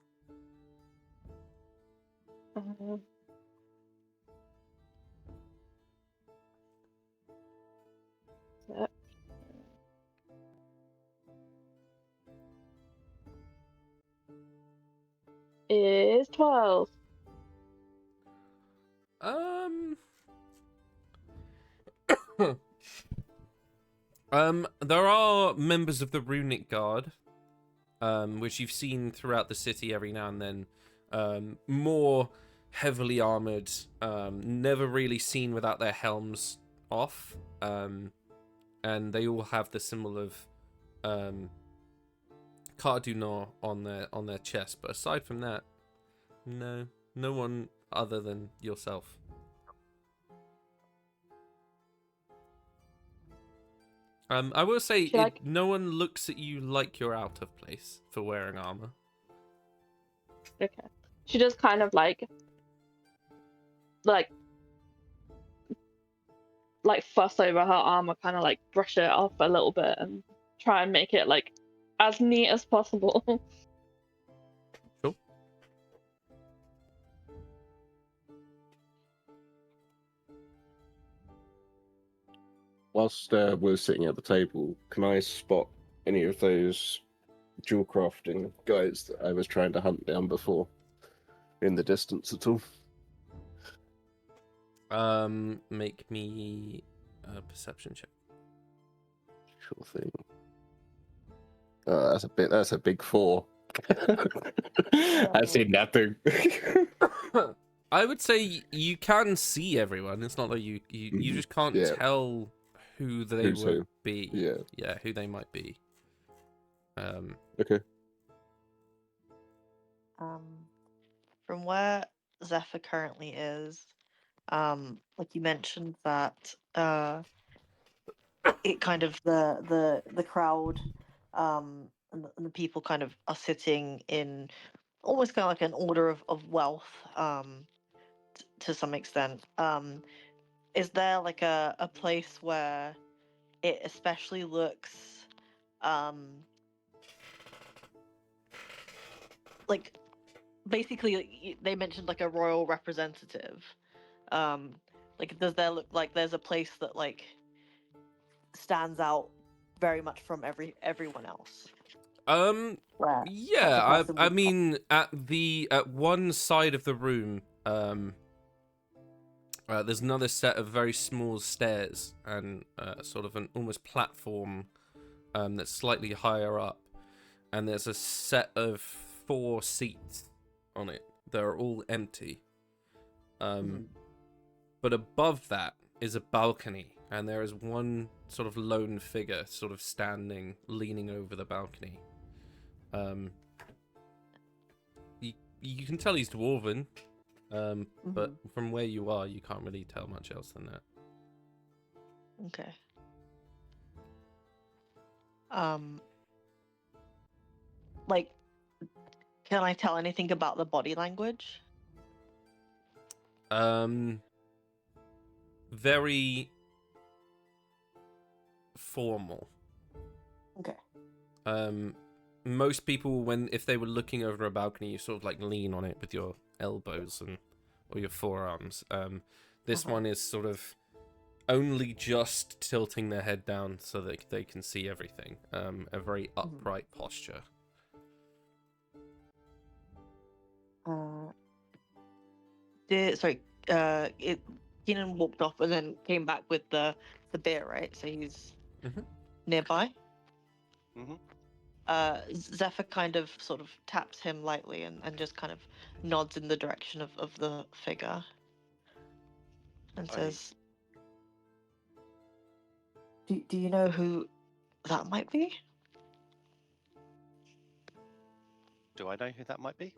Is 12. There are members of the Runic Guard, which you've seen throughout the city every now and then. More heavily armored, never really seen without their helms off. And they all have the symbol of Cardunor on their chest. But aside from that, no one other than yourself. I will say, no one looks at you like you're out of place for wearing armor. Okay. She just kind of like fuss over her armor, kind of like brush it off a little bit and try and make it like as neat as possible. Cool. whilst we're sitting at the table, can I spot any of those jewel crafting guys that I was trying to hunt down before in the distance at all? Make me a perception check. Sure thing. That's a big 4. I see nothing. I would say you can see everyone. It's not that you just can't tell who they would be. Yeah, who they might be. Okay. From where Zephyr currently is, like you mentioned that it kind of the crowd and the people kind of are sitting in almost kind of like an order of wealth to some extent. Is there like a place where it especially looks like basically they mentioned like a royal representative? Like does there look like there's a place that like stands out very much from everyone else? Where yeah, I mean at one side of the room there's another set of very small stairs and sort of an almost platform that's slightly higher up, and there's a set of 4 seats on it. They're all empty. But above that is a balcony, and there is one sort of lone figure sort of standing, leaning over the balcony. You can tell he's dwarven, but from where you are, you can't really tell much else than that. Okay. Like, can I tell anything about the body language? Very formal. Okay. Most people, if they were looking over a balcony, you sort of like lean on it with your elbows or your forearms. This one is sort of only just tilting their head down so that they can see everything. A very upright posture. Keenan walked off and then came back with the beer, right? So he's nearby. Zephyr kind of sort of taps him lightly and just kind of nods in the direction of the figure and says, do you know who that might be? Do I know who that might be?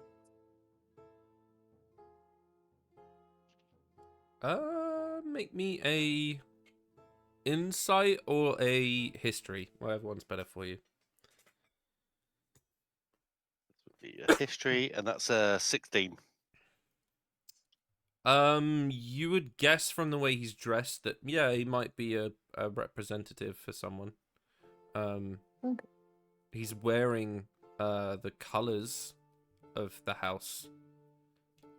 Make me a insight or a history, whatever one's better for you. This would be a history, and that's a 16. You would guess from the way he's dressed that he might be a representative for someone. Okay. He's wearing the colors of the house,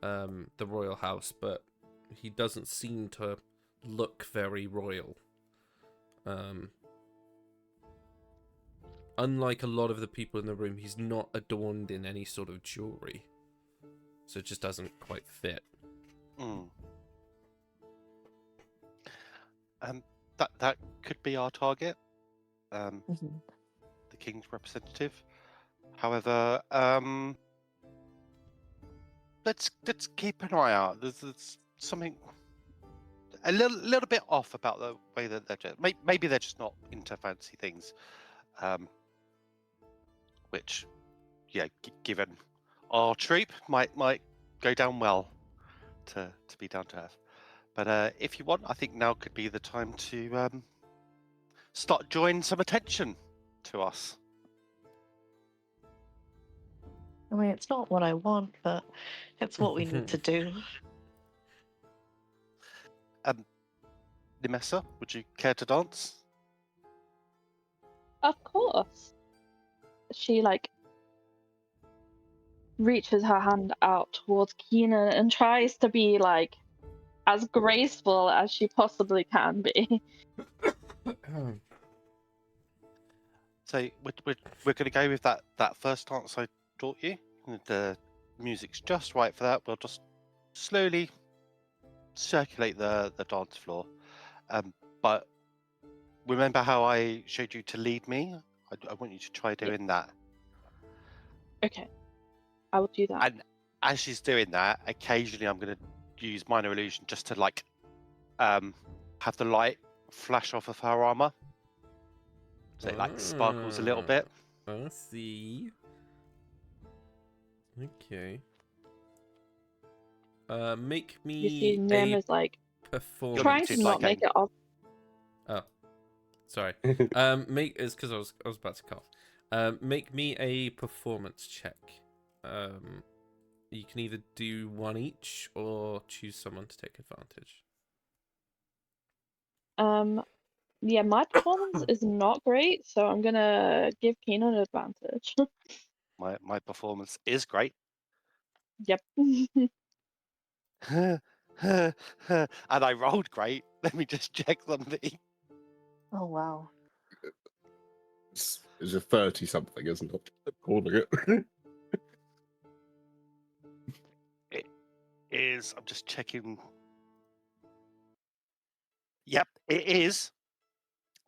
the royal house, but he doesn't seem to look very royal. Unlike a lot of the people in the room, he's not adorned in any sort of jewelry, so it just doesn't quite fit. That could be our target, the king's representative. However, let's keep an eye out. There's something a little bit off about the way that they're just, maybe they're just not into fancy things, which, given our troop, might go down well to be down to earth. But if you want, I think now could be the time to start drawing some attention to us. I mean, it's not what I want, but it's what we need to do. Nimessa, would you care to dance? Of course. She reaches her hand out towards Keenan and tries to be as graceful as she possibly can be. So we're going to go with that first dance I taught you. The music's just right for that. We'll just slowly circulate the dance floor. But remember how I showed you to lead me? I want you to try doing that. Okay, I will do that. And as she's doing that, occasionally I'm going to use minor illusion just to have the light flash off of her armor, so it like sparkles a little bit. I see. Okay. Make me You see, Nim is like performance. trying to not make it off. Oh, sorry. It's because I was about to cough. Make me a performance check. You can either do one each or choose someone to take advantage. Yeah, my performance is not great, so I'm gonna give Keenan an advantage. My performance is great. Yep. And I rolled great. Let me just check something. Oh wow. It's a 30 something, isn't it? Calling it. It is. I'm just checking. Yep, it is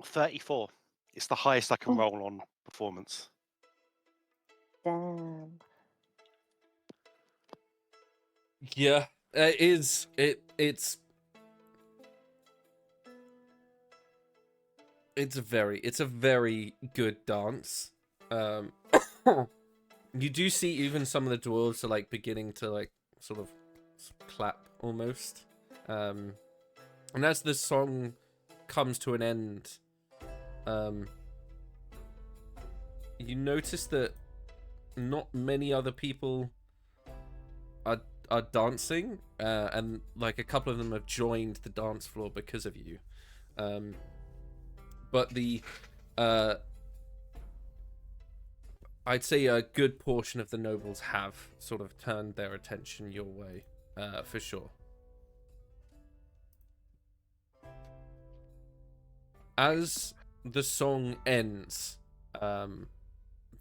34. It's the highest I can roll on performance. Damn. Yeah, it is. It's a very good dance. You do see even some of the dwarves are like beginning to like sort of clap almost. And as the song comes to an end, you notice that not many other people are dancing, and like a couple of them have joined the dance floor because of you. But the I'd say a good portion of the nobles have sort of turned their attention your way, for sure. As the song ends,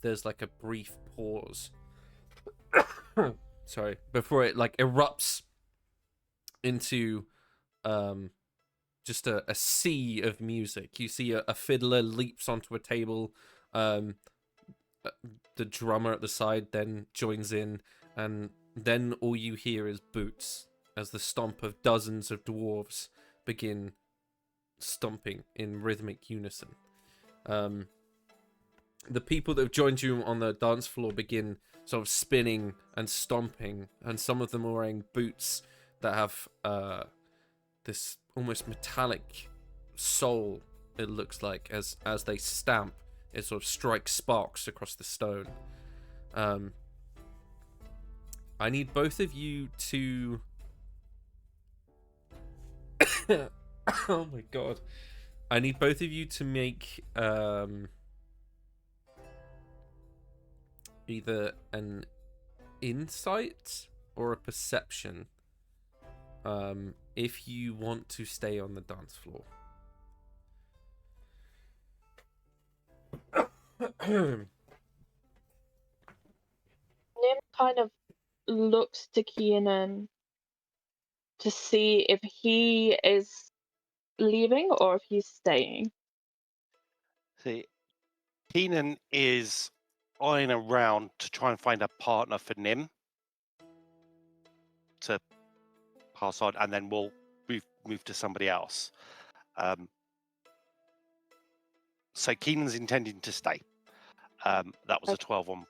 there's like a brief pause. Sorry, before it like erupts into just a sea of music. You see a fiddler leaps onto a table. The drummer at the side then joins in, and then all you hear is boots as the stomp of dozens of dwarves begin stomping in rhythmic unison. The people that have joined you on the dance floor begin sort of spinning and stomping, and some of them are wearing boots that have this almost metallic sole, it looks like, as they stamp. It sort of strikes sparks across the stone. I need both of you to... Oh my god. I need both of you to make either an insight or a perception if you want to stay on the dance floor. Nim kind of looks to Keenan to see if he is leaving or if he's staying. See, Keenan is eyeing around to try and find a partner for Nim to pass on, and then we'll move to somebody else. So Keenan's intending to stay. That was a 12 on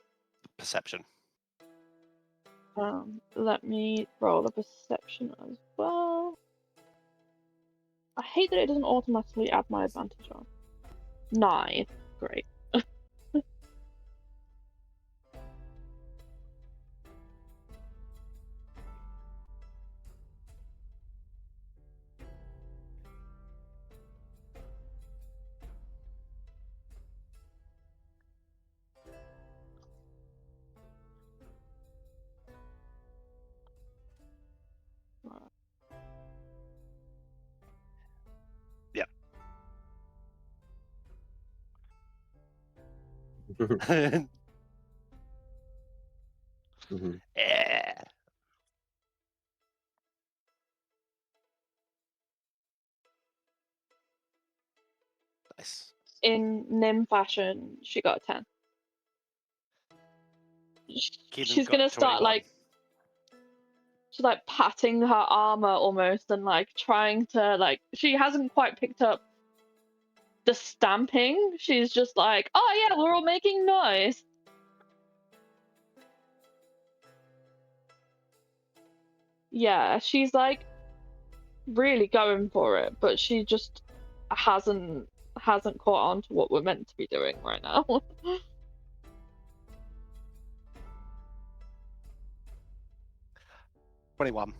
perception. Let me roll a perception as well. I hate that it doesn't automatically add my advantage on. 9. Great. Yeah. Yeah. Nice. In Nim fashion, she got a 10. Keenan She's got gonna start 21. she's like patting her armor almost and like trying to like she hasn't quite picked up the stamping. She's just like, oh yeah, we're all making noise. Yeah, she's like really going for it, but she just hasn't caught on to what we're meant to be doing right now. 21.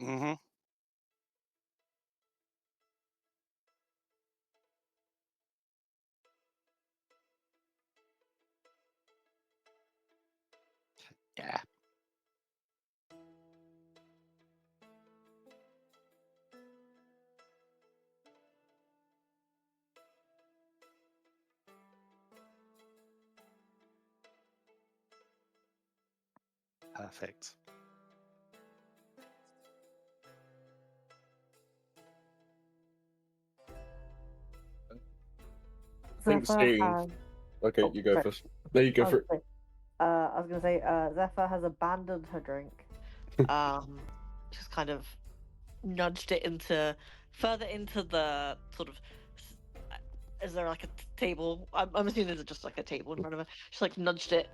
Mm-hmm. Yeah. Perfect. think Zephyr Steve. has. Okay, Oh, you go sorry. first. No, you go for it. I was gonna say, Zephyr has abandoned her drink. Just kind of nudged it into further into the sort of. Is there like a table? I'm assuming there's just like a table in front of her. She's like nudged it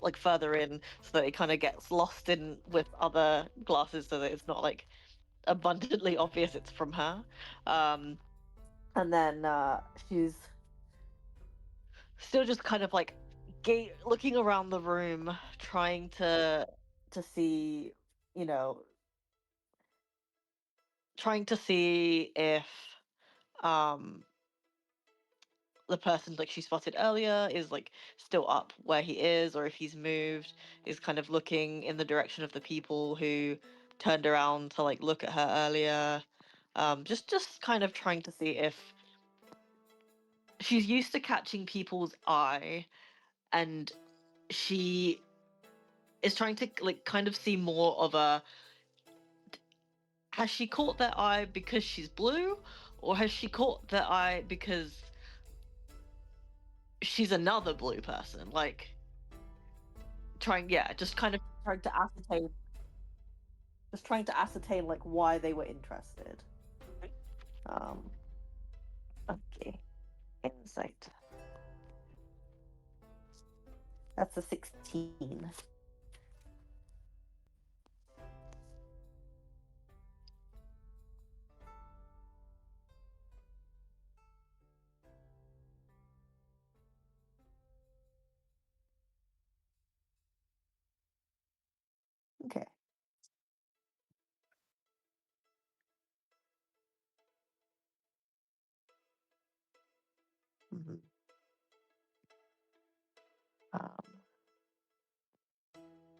like further in so that it kind of gets lost in with other glasses so that it's not like abundantly obvious it's from her. And then she's still just kind of like looking around the room, trying to see, you know, trying to see if um the person like she spotted earlier is like still up where he is, or if he's moved, is kind of looking in the direction of the people who turned around to like look at her earlier. Just kind of trying to see if she's used to catching people's eye, and she is trying to like kind of see more of a, has she caught their eye because she's blue, or has she caught their eye because she's another blue person? Like just kind of trying to ascertain, like why they were interested. Okay, insight. That's a 16. Okay. Mm-hmm.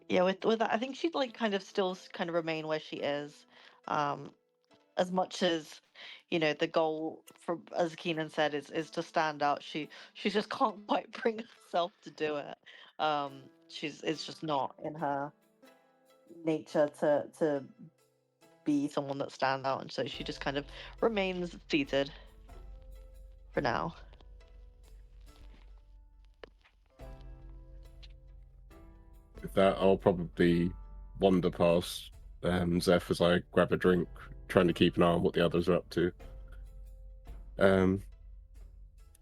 Yeah, with that, I think she'd like kind of still kind of remain where she is, as much as, you know, the goal, for as Keenan said, is to stand out. She just can't quite bring herself to do it. It's just not in her nature to be someone that stands out, and so she just kind of remains seated for now. With that, I'll probably wander past Zeph as I grab a drink, trying to keep an eye on what the others are up to.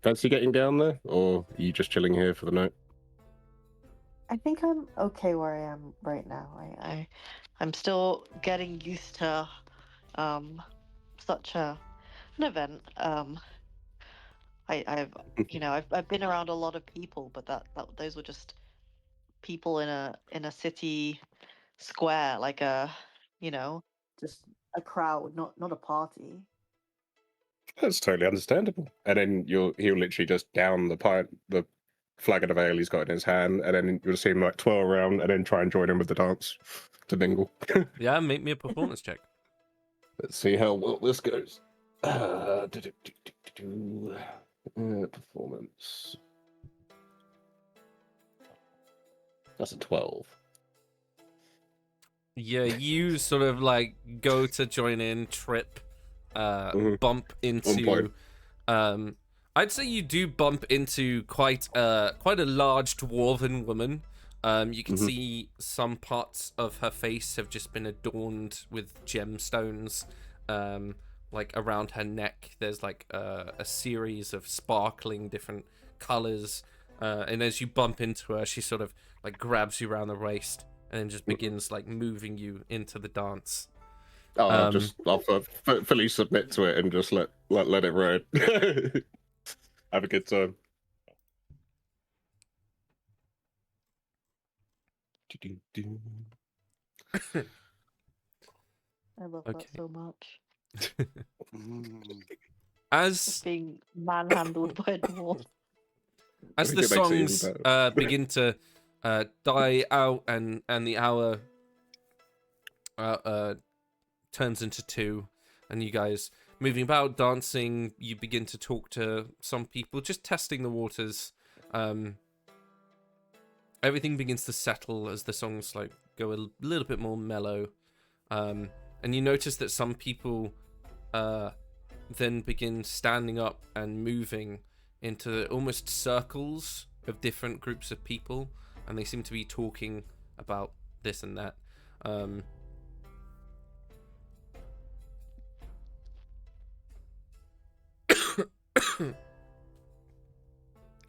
Fancy getting down there, or are you just chilling here for the night? I think I'm okay where I am right now. I'm still getting used to such an event. I've been around a lot of people, but that those were just people in a city square, like a, Just a crowd, not a party. That's totally understandable. And then he'll literally just down the flagon of ale he's got in his hand, and then you'll see him like twirl around and then try and join in with the dance to mingle. Yeah, make me a performance check. Let's see how well this goes. Performance. That's a 12. Yeah, you sort of like go to join in, trip, bump into. I'd say you do bump into quite a large dwarven woman. You can see some parts of her face have just been adorned with gemstones. Like around her neck, there's like a series of sparkling different colors. And as you bump into her, she sort of like grabs you around the waist and then just begins like moving you into the dance. I'll fully submit to it and just let it ride. Have a good time. I love that so much. As being manhandled by a dwarf. As the songs begin to die out and the hour turns into 2, and you guys moving about, dancing, you begin to talk to some people, just testing the waters. Everything begins to settle as the songs like go a little bit more mellow. And you notice that some people then begin standing up and moving into almost circles of different groups of people, and they seem to be talking about this and that. Oh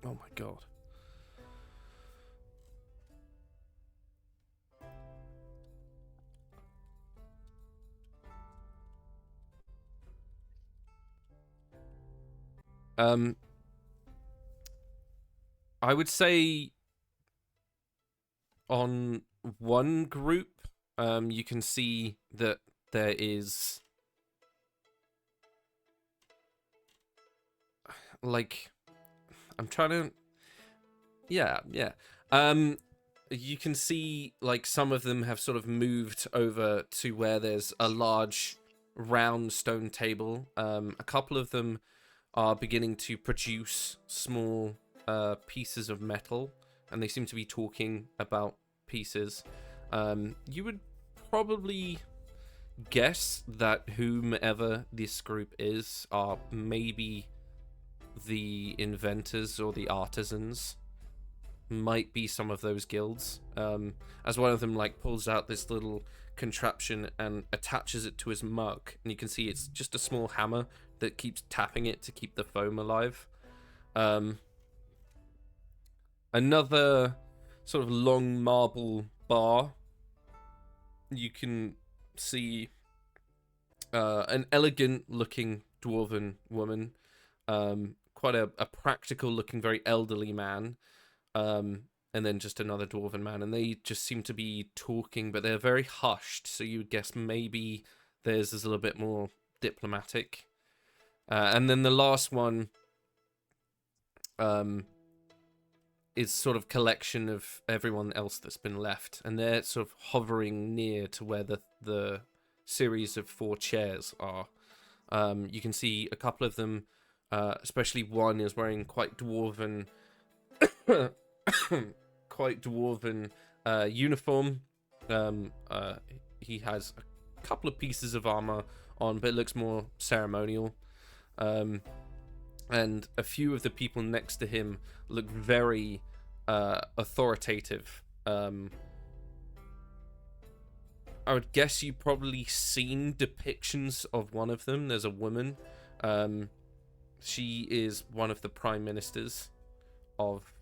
my god. I would say on one group, you can see that there is like, I'm trying to, yeah. You can see like some of them have sort of moved over to where there's a large round stone table. A couple of them are beginning to produce small pieces of metal, and they seem to be talking about pieces. You would probably guess that whomever this group is are maybe the inventors or the artisans. Might be some of those guilds. As one of them like pulls out this little contraption and attaches it to his mug, and you can see it's just a small hammer that keeps tapping it to keep the foam alive. Another sort of long marble bar. You can see an elegant looking dwarven woman, quite a practical looking, very elderly man, and then just another dwarven man, and they just seem to be talking, but they're very hushed, so you would guess maybe theirs is a little bit more diplomatic. And then the last one is sort of collection of everyone else that's been left, and they're sort of hovering near to where the series of 4 chairs are. You can see a couple of them, especially one is wearing quite dwarven uniform. He has a couple of pieces of armor on, but it looks more ceremonial. And a few of the people next to him look very authoritative. I would guess you've probably seen depictions of one of them. There's a woman. She is one of the prime ministers of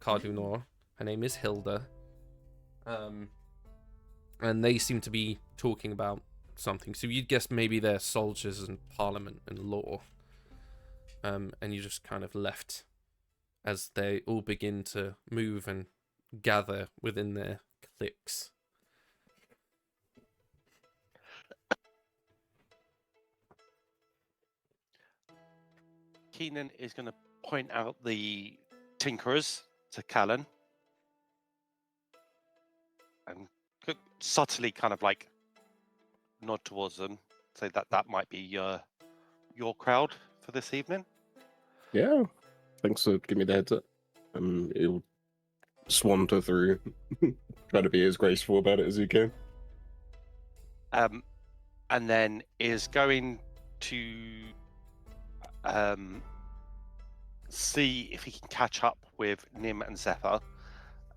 Cardunor. Her name is Hilda. And they seem to be talking about something. So you'd guess maybe they're soldiers and parliament and law. And you just kind of left as they all begin to move and gather within their cliques. Keenan is going to point out the tinkerers to Callan and subtly kind of like nod towards them, say that might be your crowd for this evening. Yeah, thanks for giving me the heads up. He'll swanter through, try to be as graceful about it as you can. And then is going to see if he can catch up with Nim and Zephyr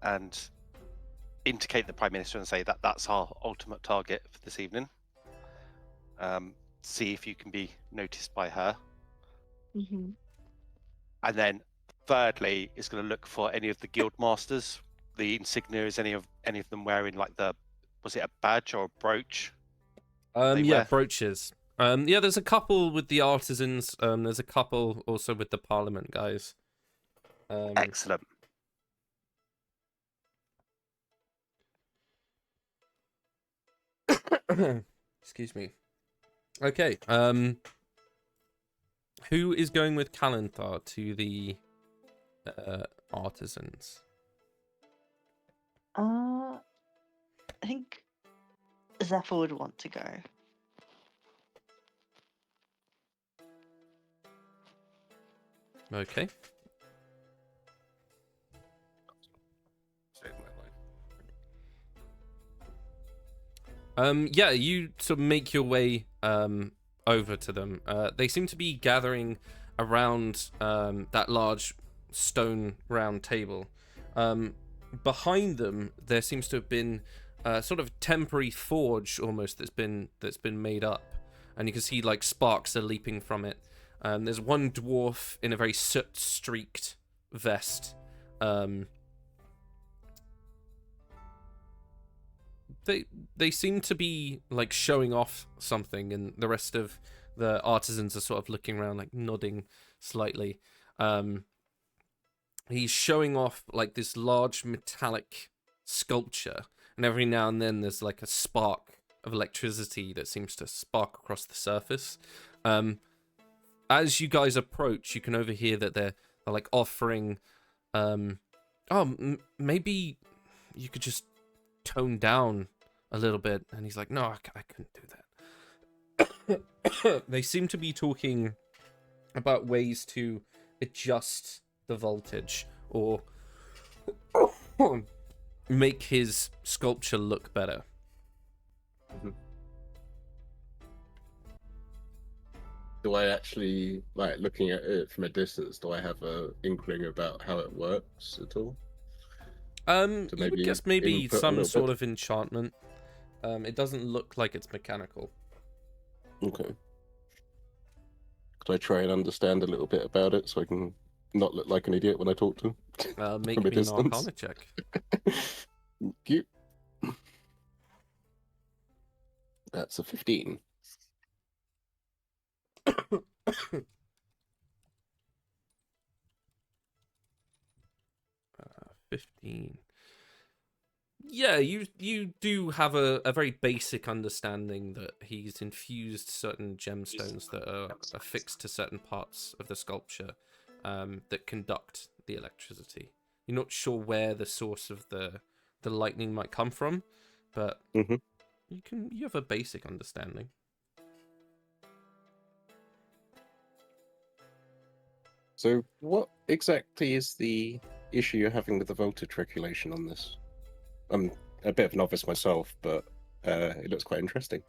and indicate the Prime Minister and say that that's our ultimate target for this evening. See if you can be noticed by her. Mm-hmm. And then thirdly is going to look for any of the guild masters, the insignia. Is any of them wearing like was it a badge or a brooch? Yeah, brooches. Yeah, there's a couple with the artisans. There's a couple also with the Parliament guys. Excellent. Excuse me. Okay. Who is going with Kalanthar to the artisans? I think Zephyr would want to go. Okay. Save my life. Yeah, you sort of make your way over to them. They seem to be gathering around that large stone round table. Behind them, there seems to have been sort of temporary forge almost that's been made up, and you can see like sparks are leaping from it. There's one dwarf in a very soot-streaked vest. They seem to be like showing off something, and the rest of the artisans are sort of looking around, like nodding slightly. He's showing off like this large metallic sculpture, and every now and then there's like a spark of electricity that seems to spark across the surface. As you guys approach, you can overhear that they're like offering, maybe you could just tone down a little bit. And he's like, no, I couldn't do that. They seem to be talking about ways to adjust the voltage or make his sculpture look better. Mm-hmm. Do I actually, like, looking at it from a distance, do I have a inkling about how it works at all? You would guess maybe some sort of enchantment. It doesn't look like it's mechanical. Okay. Could I try and understand a little bit about it so I can not look like an idiot when I talk to him? Make from a me an distance? Arcana check. Thank you. That's a 15. 15. Yeah, you do have a very basic understanding that he's infused certain gemstones that are affixed to certain parts of the sculpture that conduct the electricity. You're not sure where the source of the lightning might come from, but Mhm. you have a basic understanding. So what exactly is the issue you're having with the voltage regulation on this? I'm a bit of a novice myself, but it looks quite interesting.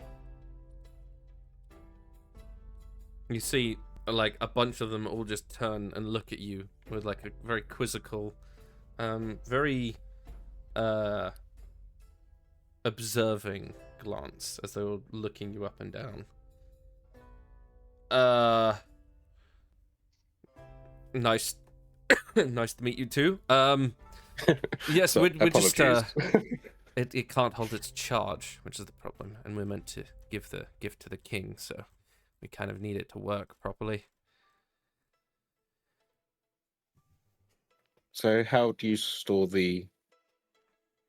You see, like, a bunch of them all just turn and look at you with, like, a very quizzical, very, observing glance as they're all looking you up and down. Nice, nice to meet you too. Yes, So, we're just, apologies. it can't hold its charge, which is the problem, and we're meant to give the gift to the king, so we kind of need it to work properly. So how do you store the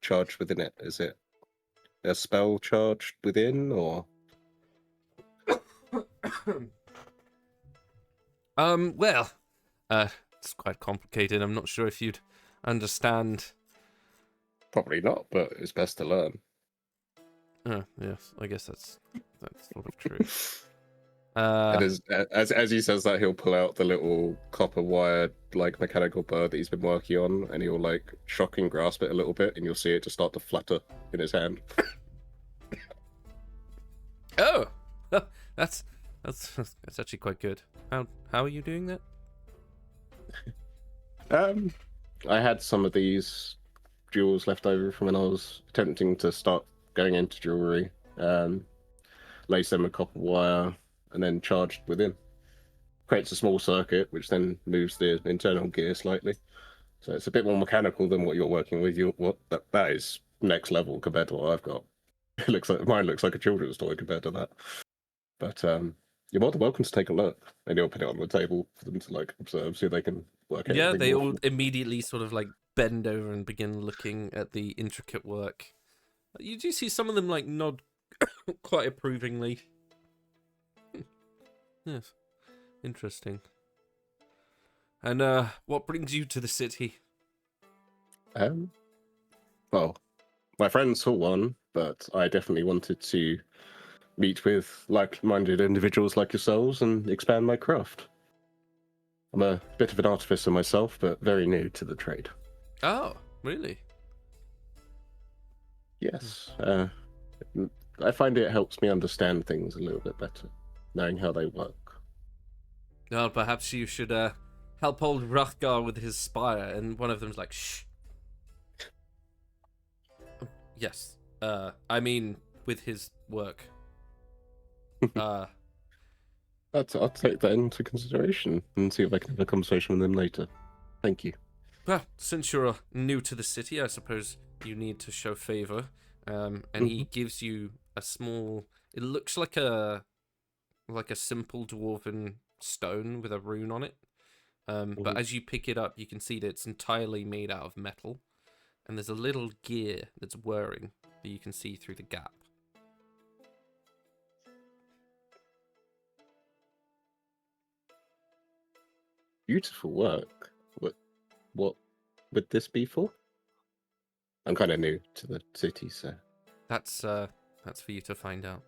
charged within it? Is it a spell charged within, or? Well, it's quite complicated. I'm not sure if you'd understand. Probably not, but it's best to learn. Oh, yes, I guess that's sort of true. And as he says that, he'll pull out the little copper wire, like, mechanical bird that he's been working on, and he'll, like, shock and grasp it a little bit, and you'll see it just start to flutter in his hand. Oh, that's actually quite good. How are you doing that? I had some of these jewels left over from when I was attempting to start going into jewelry. Lace them with copper wire, and then charged within. Creates a small circuit, which then moves the internal gear slightly. So it's a bit more mechanical than what you're working with. That is next level compared to what I've got. Mine looks like a children's toy compared to that. But you're more than welcome to take a look, and you'll put it on the table for them to like observe, so they can work out. Yeah, they all immediately sort of like bend over and begin looking at the intricate work. You do see some of them like nod quite approvingly. Yes, interesting. And what brings you to the city? Well, my friends saw one, but I definitely wanted to meet with like-minded individuals like yourselves and expand my craft. I'm a bit of an artificer myself, but very new to the trade. Oh, really? Yes. I find it helps me understand things a little bit better, knowing how they work. Well, perhaps you should help old Hrothgar with his spire. And one of them's like, shh. Yes. I mean, with his work. I'll take that into consideration and see if I can have a conversation with them later. Thank you. Well, since you're new to the city, I suppose you need to show favor. And he gives you a small. It looks like a simple dwarven stone with a rune on it. But as you pick it up, you can see that it's entirely made out of metal, and there's a little gear that's whirring that you can see through the gap. Beautiful work. What would this be for? I'm kind of new to the city, so. That's for you to find out.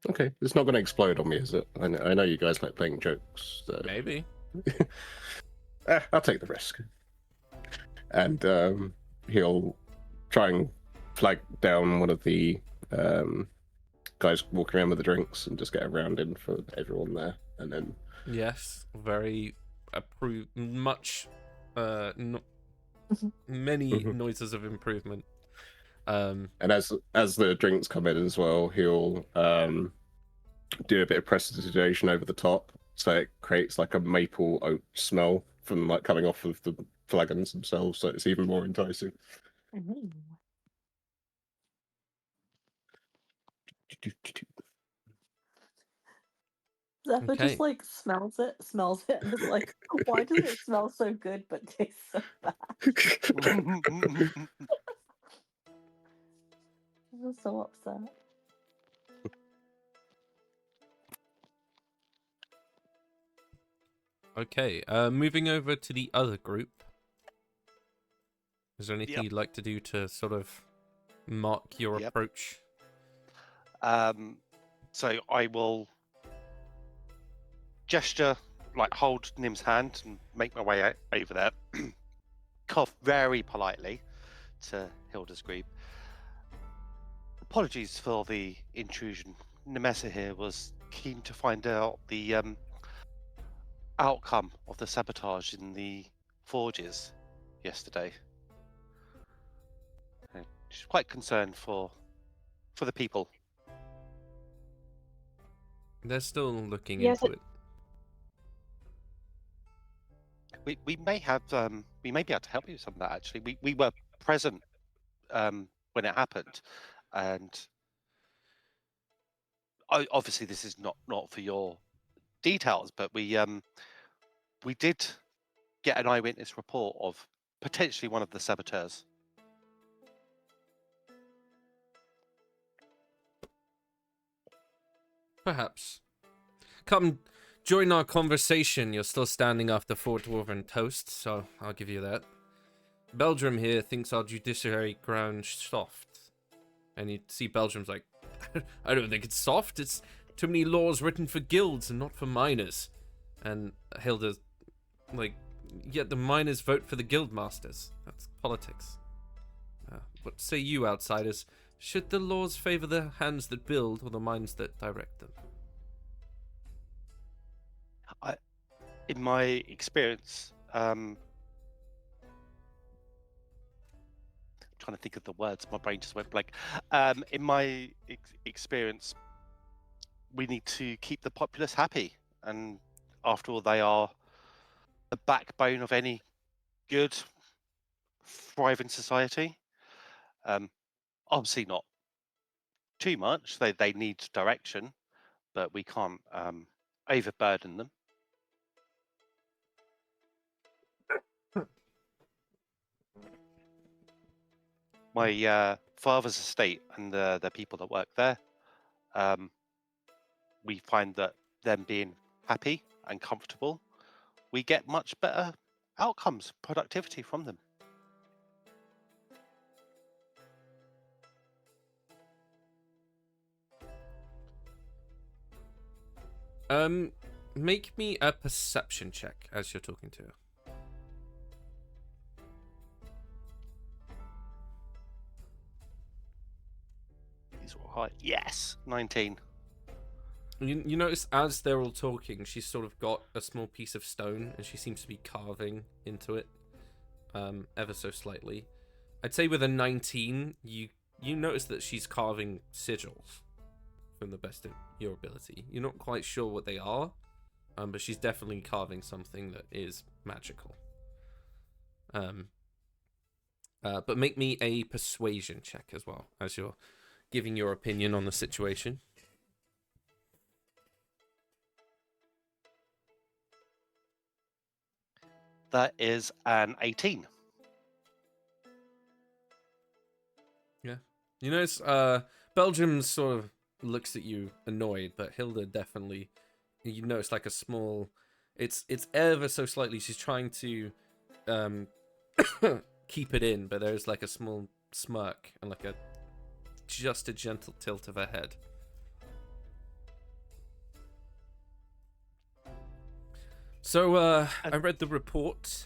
Okay, it's not going to explode on me, is it? I know you guys like playing jokes. So... Maybe. I'll take the risk. And he'll try and flag down one of the guys walking around with the drinks and just get a round in for everyone there, and then. Yes, very much. Many noises of improvement. And as the drinks come in as well, he'll do a bit of prestidigitation over the top, so it creates like a maple oak smell from like coming off of the flagons themselves, so it's even more enticing. Zephyr Okay. just like smells it, and is like, why does it smell so good but taste so bad? I'm so upset. Okay, moving over to the other group. Is there anything Yep. you'd like to do to sort of mark your Yep. approach? So I will gesture, like hold Nim's hand and make my way over there. Cough very politely to Hilda's group. Apologies for the intrusion. Nemessa here was keen to find out the outcome of the sabotage in the forges yesterday. She's quite concerned for the people. They're still looking Yes, into it. We may have we may be able to help you with some of that actually. We were present when it happened, and obviously this is not for your details, but we did get an eyewitness report of potentially one of the saboteurs. Perhaps. Come join our conversation. You're still standing after 4 dwarven toasts, so I'll give you that. Belgium here thinks our judiciary ground soft. And you see Belgium's like, I don't think it's soft. It's too many laws written for guilds and not for miners. And Hilda's like, yet the miners vote for the guild masters. That's politics. What say you, outsiders? Should the laws favor the hands that build or the minds that direct them? In my experience, trying to think of the words, my brain just went blank. In my experience, we need to keep the populace happy, and after all, they are the backbone of any good, thriving society. Obviously not too much. They need direction, but we can't overburden them. My father's estate and the people that work there, we find that them being happy and comfortable, we get much better outcomes, productivity from them. Make me a perception check as you're talking to her. These were high. Yes, 19. You notice as they're all talking, she's sort of got a small piece of stone and she seems to be carving into it, ever so slightly. I'd say with a 19, you notice that she's carving sigils from the best of your ability. You're not quite sure what they are, but she's definitely carving something that is magical. But make me a persuasion check as well, as you're giving your opinion on the situation. That is an 18. Yeah. You notice, Belgium sort of looks at you annoyed, but Hilda definitely, you notice like a small, it's ever so slightly, she's trying to keep it in, but there's like a small smirk and like just a gentle tilt of her head. So I read the report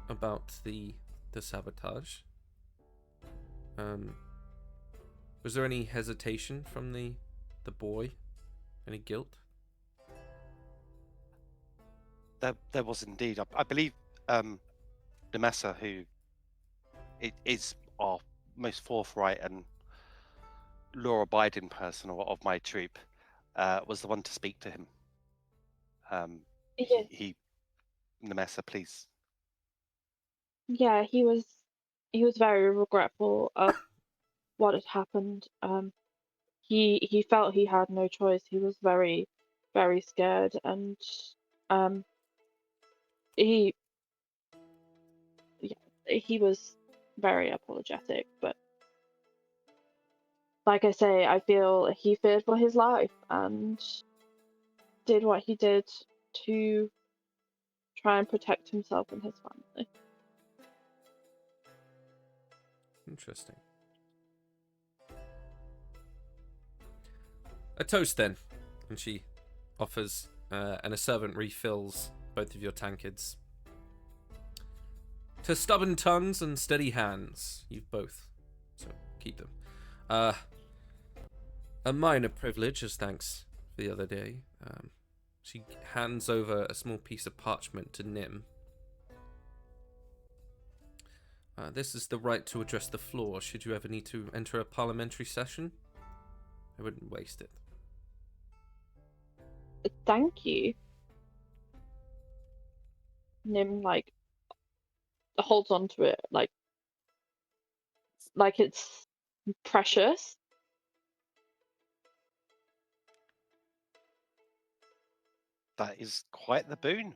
about the sabotage. Was there any hesitation from the boy? Any guilt? There was indeed. I believe Nemessa, who is our most forthright and law-abiding person of my troop, was the one to speak to him. Yeah. Nemessa, please. Yeah, he was very regretful of what had happened. He felt he had no choice. He was very, very scared, and he was very apologetic. But like I say, I feel he feared for his life and did what he did to try and protect himself and his family. Interesting. A toast then. And she offers, and a servant refills both of your tankards. To stubborn tongues and steady hands, you've both, so keep them. A minor privilege as thanks for the other day. She hands over a small piece of parchment to Nim. This is the right to address the floor should you ever need to enter a parliamentary session. I wouldn't waste it. Thank you. Nim holds on to it like it's precious. That is quite the boon.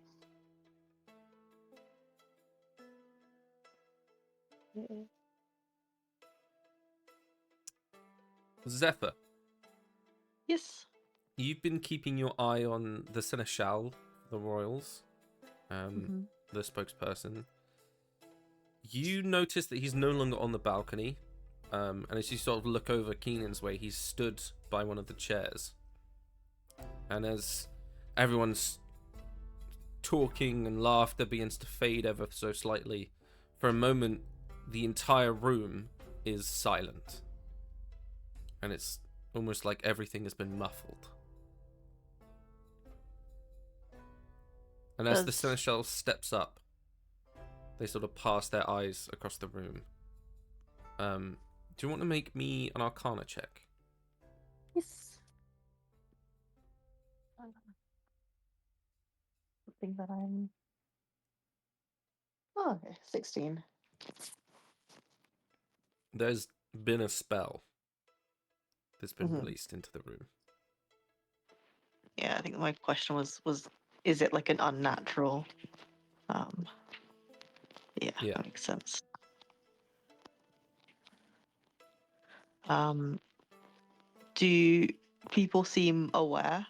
Zephyr, Yes. you've been keeping your eye on the Seneschal, the royals, the spokesperson. You notice that he's no longer on the balcony, and as you sort of look over Keenan's way, he's stood by one of the chairs. And as everyone's talking and laughter begins to fade ever so slightly, for a moment, the entire room is silent. And it's almost like everything has been muffled. And as the Seneschal steps up, they sort of pass their eyes across the room. Do you want to make me an Arcana check? Yes. I think that I'm... Oh, okay. 16. There's been a spell that's been released into the room. Yeah, I think my question was is it like an unnatural? Yeah, that makes sense. Do people seem aware?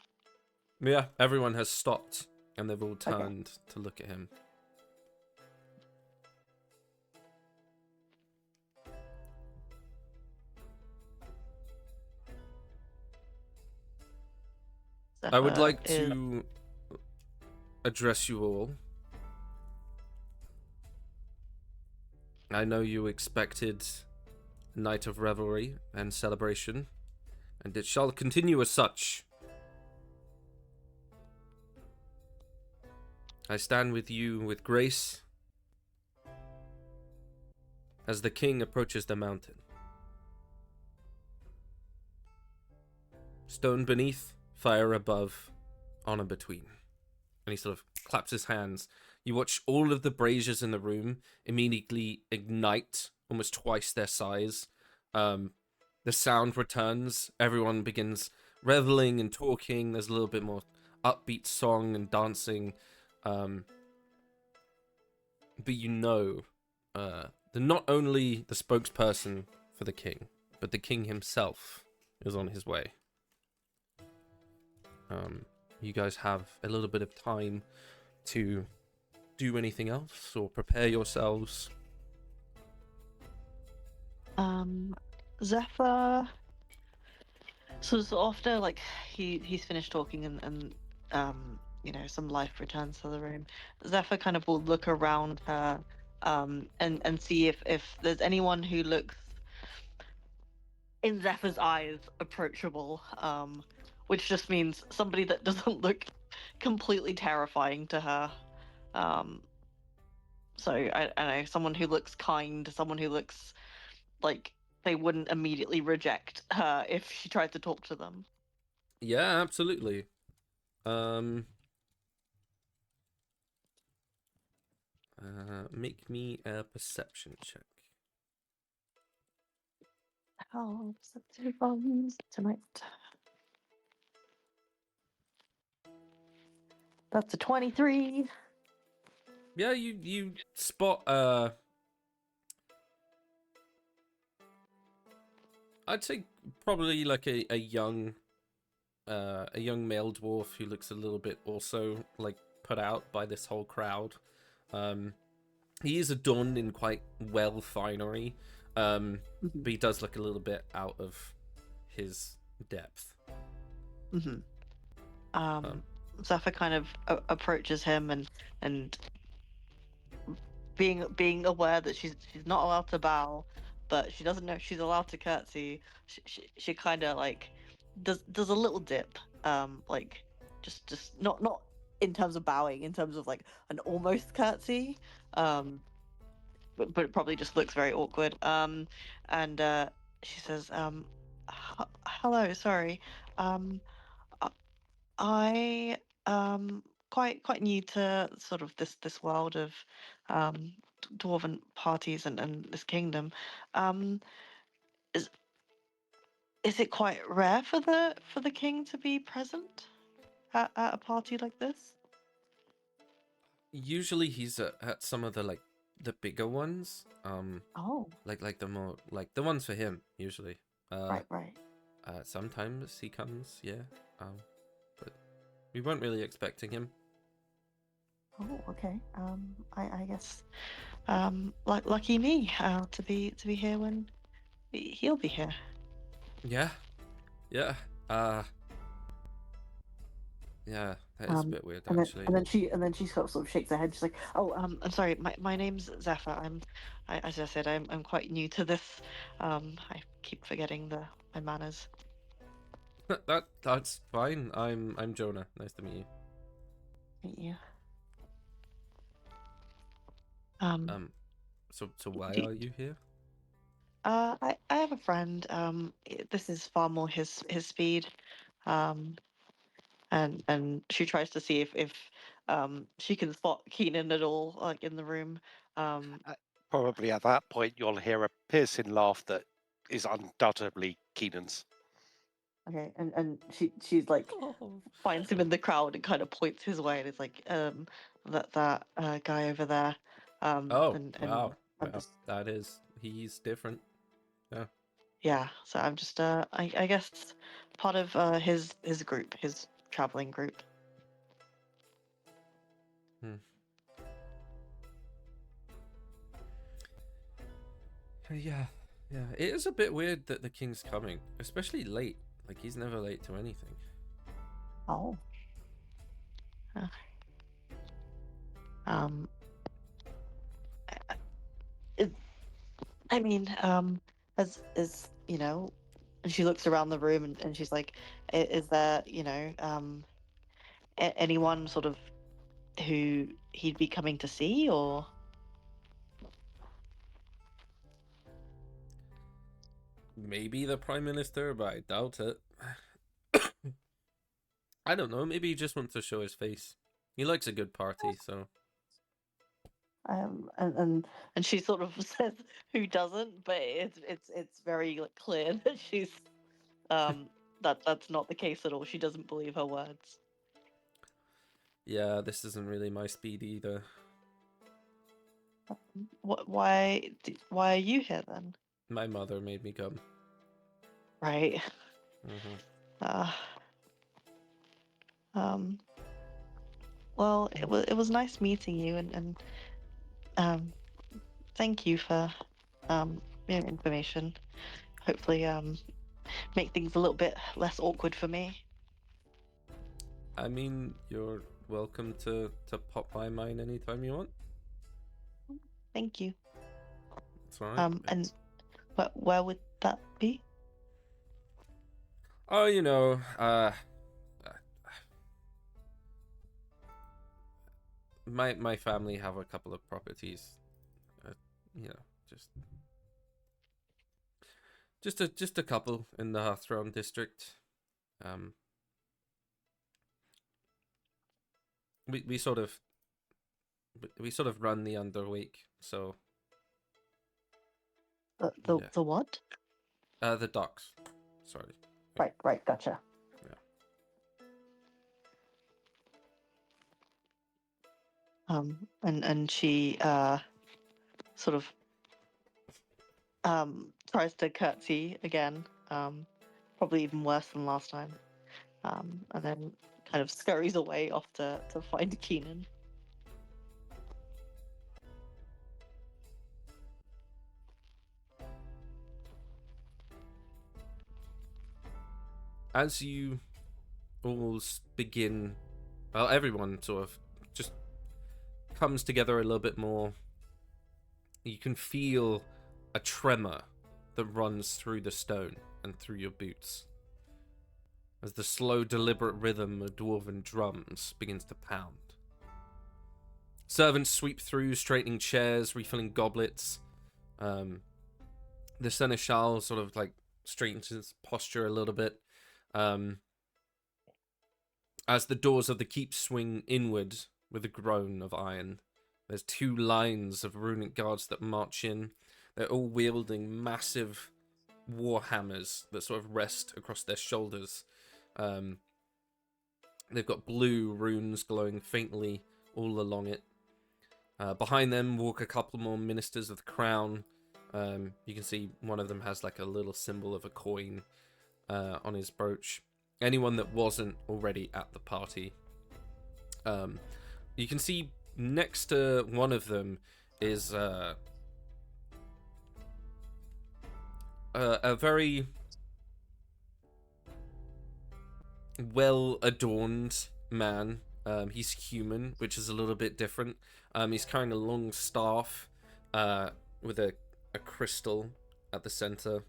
Yeah, everyone has stopped and they've all turned to look at him. I would like to address you all. I know you expected a night of revelry and celebration, and it shall continue as such. I stand with you with grace as the king approaches the mountain. Stone beneath, fire above, honor between. And he sort of claps his hands. You watch all of the braziers in the room immediately ignite, almost twice their size. The sound returns. Everyone begins reveling and talking. There's a little bit more upbeat song and dancing. But you know that not only the spokesperson for the king, but the king himself is on his way. You guys have a little bit of time to do anything else or prepare yourselves. Zephyr. So after like he's finished talking and some life returns to the room, Zephyr kind of will look around her and see if there's anyone who looks in Zephyr's eyes approachable, which just means somebody that doesn't look completely terrifying to her. So I know, someone who looks kind, someone who looks like they wouldn't immediately reject her if she tried to talk to them. Yeah, absolutely. Make me a perception check. How perceptive ones tonight. That's a 23. Yeah, you spot I'd say probably like a young male dwarf who looks a little bit also like put out by this whole crowd. He is adorned in quite well finery, but he does look a little bit out of his depth. Zephyr kind of approaches him and being aware that she's not allowed to bow, but she doesn't know if she's allowed to curtsy. She kind of like does a little dip, like just not in terms of bowing, in terms of like an almost curtsy, but it probably just looks very awkward. And she says, "Hello, sorry, I quite new to sort of this world of dwarven parties and this kingdom. Is it quite rare for the king to be present at a party like this?" Usually he's at some of the like the bigger ones. Oh, Like the more like the ones for him usually. right. Sometimes he comes, yeah. But we weren't really expecting him. Oh, okay. I guess, lucky me, to be here when he'll be here. Yeah. Yeah. Yeah, that is a bit weird actually. And then she sort of shakes her head. She's like, "Oh, I'm sorry. My name's Zephyr. As I said, I'm quite new to this. I keep forgetting my manners." That's fine. I'm Jonah. Nice to meet you. Meet you. So why do- are you here? I have a friend. This is far more his speed. And she tries to see if she can spot Keenan at all, like in the room. Probably at that point, you'll hear a piercing laugh that is undoubtedly Keenan's. Okay, and she's like finds him in the crowd and kind of points his way, and it's like that guy over there. Oh, and wow. I'm Well, he's different. Yeah. Yeah, so I'm just I guess part of his group, his traveling group. Yeah. It is a bit weird that the king's coming, especially late. Like, he's never late to anything. Oh. I mean, as you know, and she looks around the room and she's like, is there, anyone sort of who he'd be coming to see, or? Maybe the Prime Minister, but I doubt it. I don't know. Maybe he just wants to show his face. He likes a good party, so. And she sort of says who doesn't, but it's very like clear that she's that's not the case at all. She doesn't believe her words. Yeah, this isn't really my speed either. Why are you here then? My mother made me come. Right. Well, it was nice meeting you, and thank you for your information. Hopefully make things a little bit less awkward for me. I mean, you're welcome to pop by mine anytime you want. Thank you. That's all right. And where would that be? Oh, my family have a couple of properties. Just a couple in the Hearthrone district. We sort of run the Underwake, so the what? the docks. Sorry. Right, gotcha. Yeah. And she sort of tries to curtsy again, probably even worse than last time, and then kind of scurries away off to find Keenan. As you all begin, well, everyone sort of just comes together a little bit more. You can feel a tremor that runs through the stone and through your boots as the slow, deliberate rhythm of dwarven drums begins to pound. Servants sweep through, straightening chairs, refilling goblets. The seneschal sort of like straightens his posture a little bit. As the doors of the keep swing inward with a groan of iron, there's two lines of runic guards that march in. They're all wielding massive war hammers that sort of rest across their shoulders. They've got blue runes glowing faintly all along it. Behind them walk a couple more ministers of the crown. You can see one of them has like a little symbol of a coin on his brooch. Anyone that wasn't already at the party. You can see next to one of them is a very well-adorned man. He's human, which is a little bit different. He's carrying a long staff with a crystal at the center.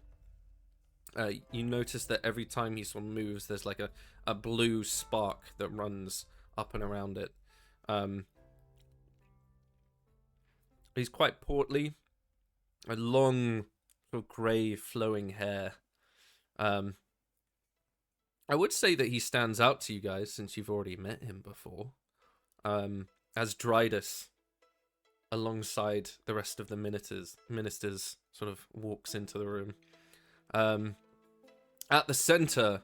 You notice that every time he sort of moves, there's like a blue spark that runs up and around it. He's quite portly, a long, sort of grey flowing hair. I would say that he stands out to you guys since you've already met him before. As Drydas, alongside the rest of the ministers sort of walks into the room. At the center,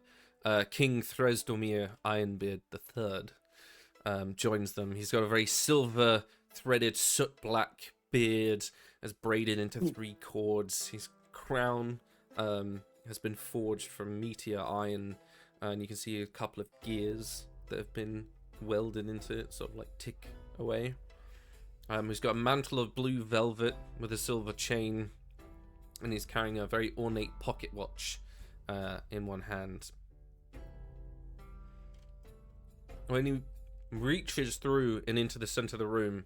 King Thresdomir Ironbeard III joins them. He's got a very silver-threaded, soot-black beard, as braided into 3 cords. His crown has been forged from meteor iron, and you can see a couple of gears that have been welded into it, sort of like tick away. He's got a mantle of blue velvet with a silver chain, and he's carrying a very ornate pocket watch in one hand. When he reaches through and into the center of the room,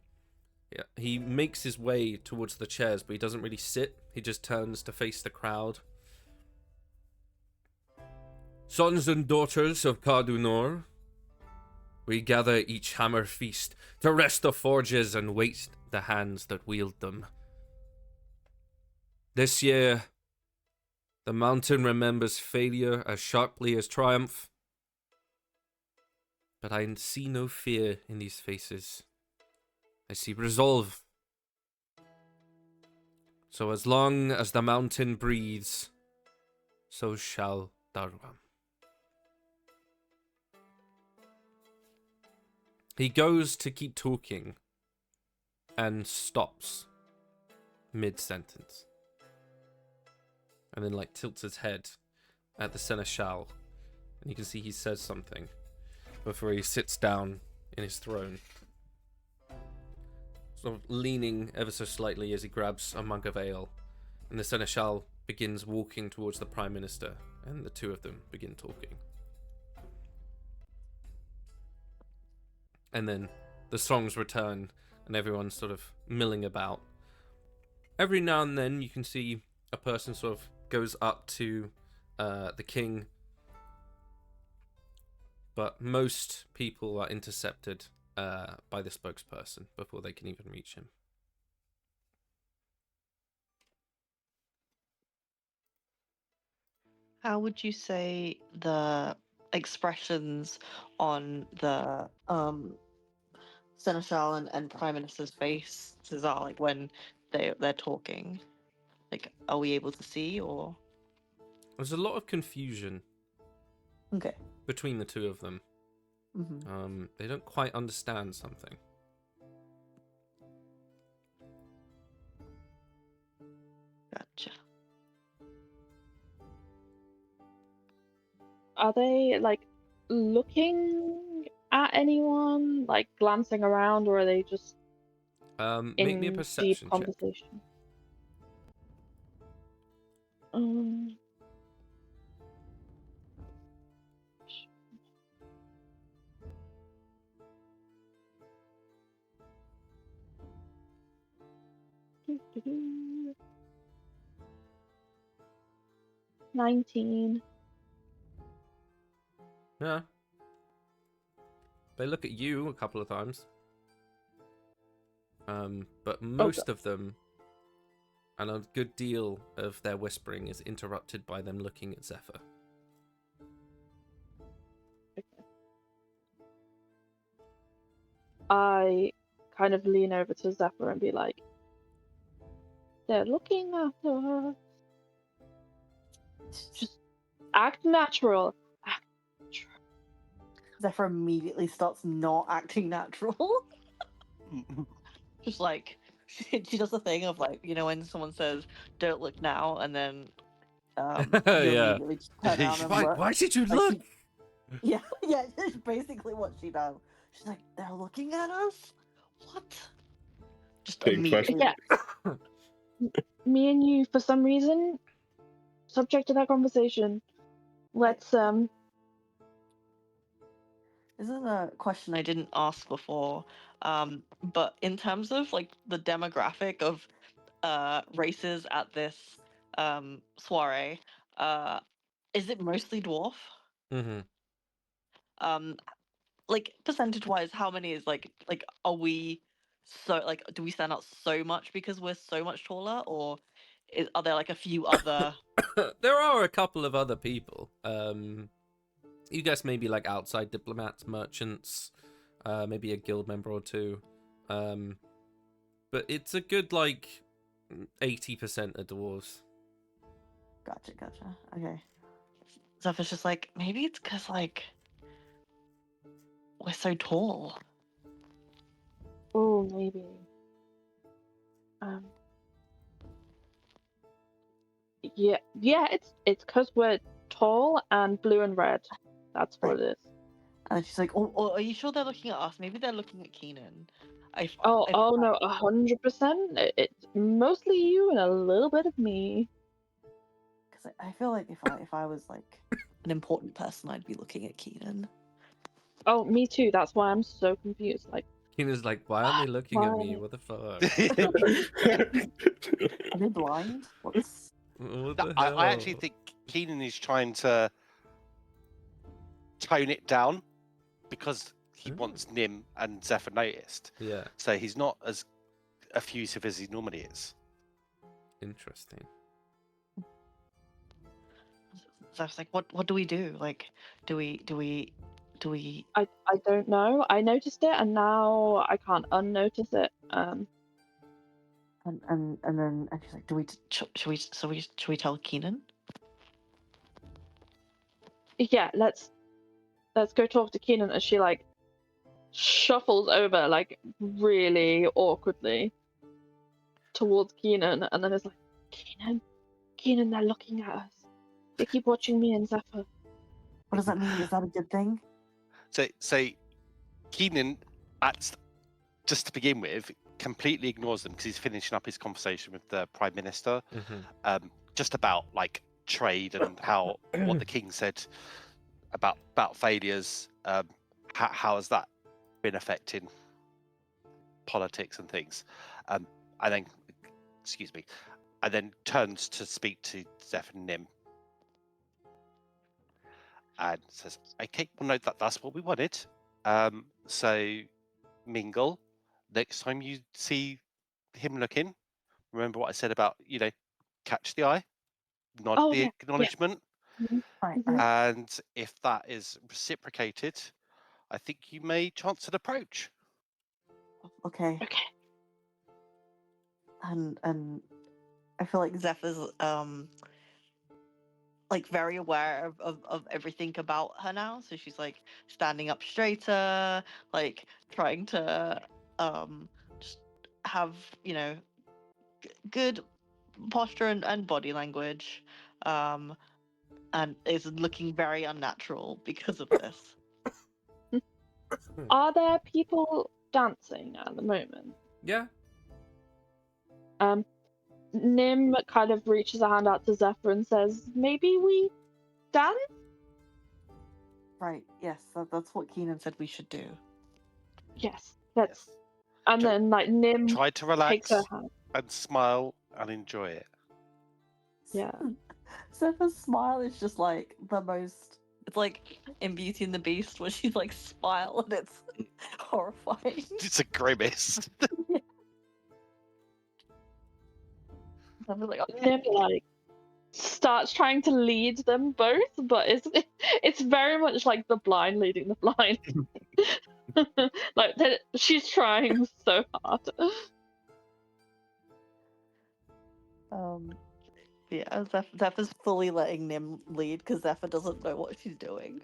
he makes his way towards the chairs, but he doesn't really sit. He just turns to face the crowd. Sons and daughters of Cardunor, we gather each hammer feast to rest the forges and wait the hands that wield them. This year, the mountain remembers failure as sharply as triumph. But I see no fear in these faces. I see resolve. So as long as the mountain breathes, so shall Darwam. He goes to keep talking and stops mid-sentence. And then like tilts his head at the seneschal, and you can see he says something before he sits down in his throne, sort of leaning ever so slightly as he grabs a mug of ale, and the seneschal begins walking towards the prime minister, and the two of them begin talking. And then the songs return, and everyone's sort of milling about. Every now and then you can see a person sort of goes up to the king, but most people are intercepted by the spokesperson before they can even reach him. How would you say the expressions on the seneschal and prime minister's faces are like when they're talking? Like, are we able to see, or? There's a lot of confusion Okay. between the two of them. Mm-hmm. They don't quite understand something. Gotcha. Are they like looking at anyone, like glancing around, or are they just Make me a in perception deep check. conversation? Doo-doo-doo. 19. Yeah. They look at you a couple of times. But most of them, and a good deal of their whispering, is interrupted by them looking at Zephyr. I kind of lean over to Zephyr and be like, they're looking at us. Just act natural. Act natural. Zephyr immediately starts not acting natural. just like she does the thing of like, when someone says "Don't look now," and then you Yeah. immediately just turn around and look. Why did you Like, look? Yeah, that's basically what she does. She's like, "They're looking at us. What?" Just Big flash. immediately. Yeah. Me and you, for some reason, subject to that conversation. Let's This is a question I didn't ask before, but in terms of like the demographic of races at this soiree, is it mostly dwarf? Mm-hmm. Like percentage-wise, how many is like are we so like do we stand out so much because we're so much taller, or are there like a few other? There are a couple of other people. You guess maybe like outside diplomats, merchants, maybe a guild member or two. But it's a good like 80% of dwarves. Gotcha. Okay. Zephyr's just like, maybe it's because like we're so tall. Oh, maybe. Yeah, it's because we're tall and blue and red. That's what it is. And she's like, oh, are you sure they're looking at us? Maybe they're looking at Keenan. No, 100%. It's mostly you and a little bit of me. Because I feel like if I was like an important person, I'd be looking at Keenan. Oh, me too. That's why I'm so confused. Like, Keenan's like, why aren't they looking at me? What the fuck? Are they blind? What's... What the I hell? actually think Keenan is trying to tone it down because he wants Nim and Zephyr noticed. Yeah. So he's not as effusive as he normally is. Interesting. So I was like, what do we do? Like, do we? I don't know. I noticed it, and now I can't unnotice it. And then she's like, should we tell Keenan? Yeah, let's go talk to Keenan as she like shuffles over like really awkwardly towards Keenan, and then it's like, Keenan, they're looking at us. They keep watching me and Zephyr. What does that mean? Is that a good thing? So Keenan, just to begin with, completely ignores them because he's finishing up his conversation with the Prime Minister, just about like trade and how what the King said about failures. How has that been affecting politics and things? And then turns to speak to Zeph and Nim and says, "Okay, well, no, that's what we wanted. So mingle. Next time you see him looking, remember what I said about catch the eye, nod the acknowledgement, Right. and if that is reciprocated, I think you may chance an approach." Okay. And I feel like Zephyr's like very aware of everything about her now, so she's like standing up straighter, like trying to just have good posture and body language, and is looking very unnatural because of this. Are there people dancing at the moment? Yeah. Nim kind of reaches a hand out to Zephyr and says, "Maybe we dance?" Right. Yes, that's what Keenan said we should do. Yes, let's. And Try- then like Nim Try to relax takes her hand. and smile and enjoy it. Yeah. Zephyr's smile is just like the most. It's like in Beauty and the Beast where she's like smile and it's horrifying. It's a grimace. Zephyr's like, Nim like starts trying to lead them both, but it's very much like the blind leading the blind. Like she's trying so hard. Yeah, Zephyr's fully letting Nim lead because Zephyr doesn't know what she's doing.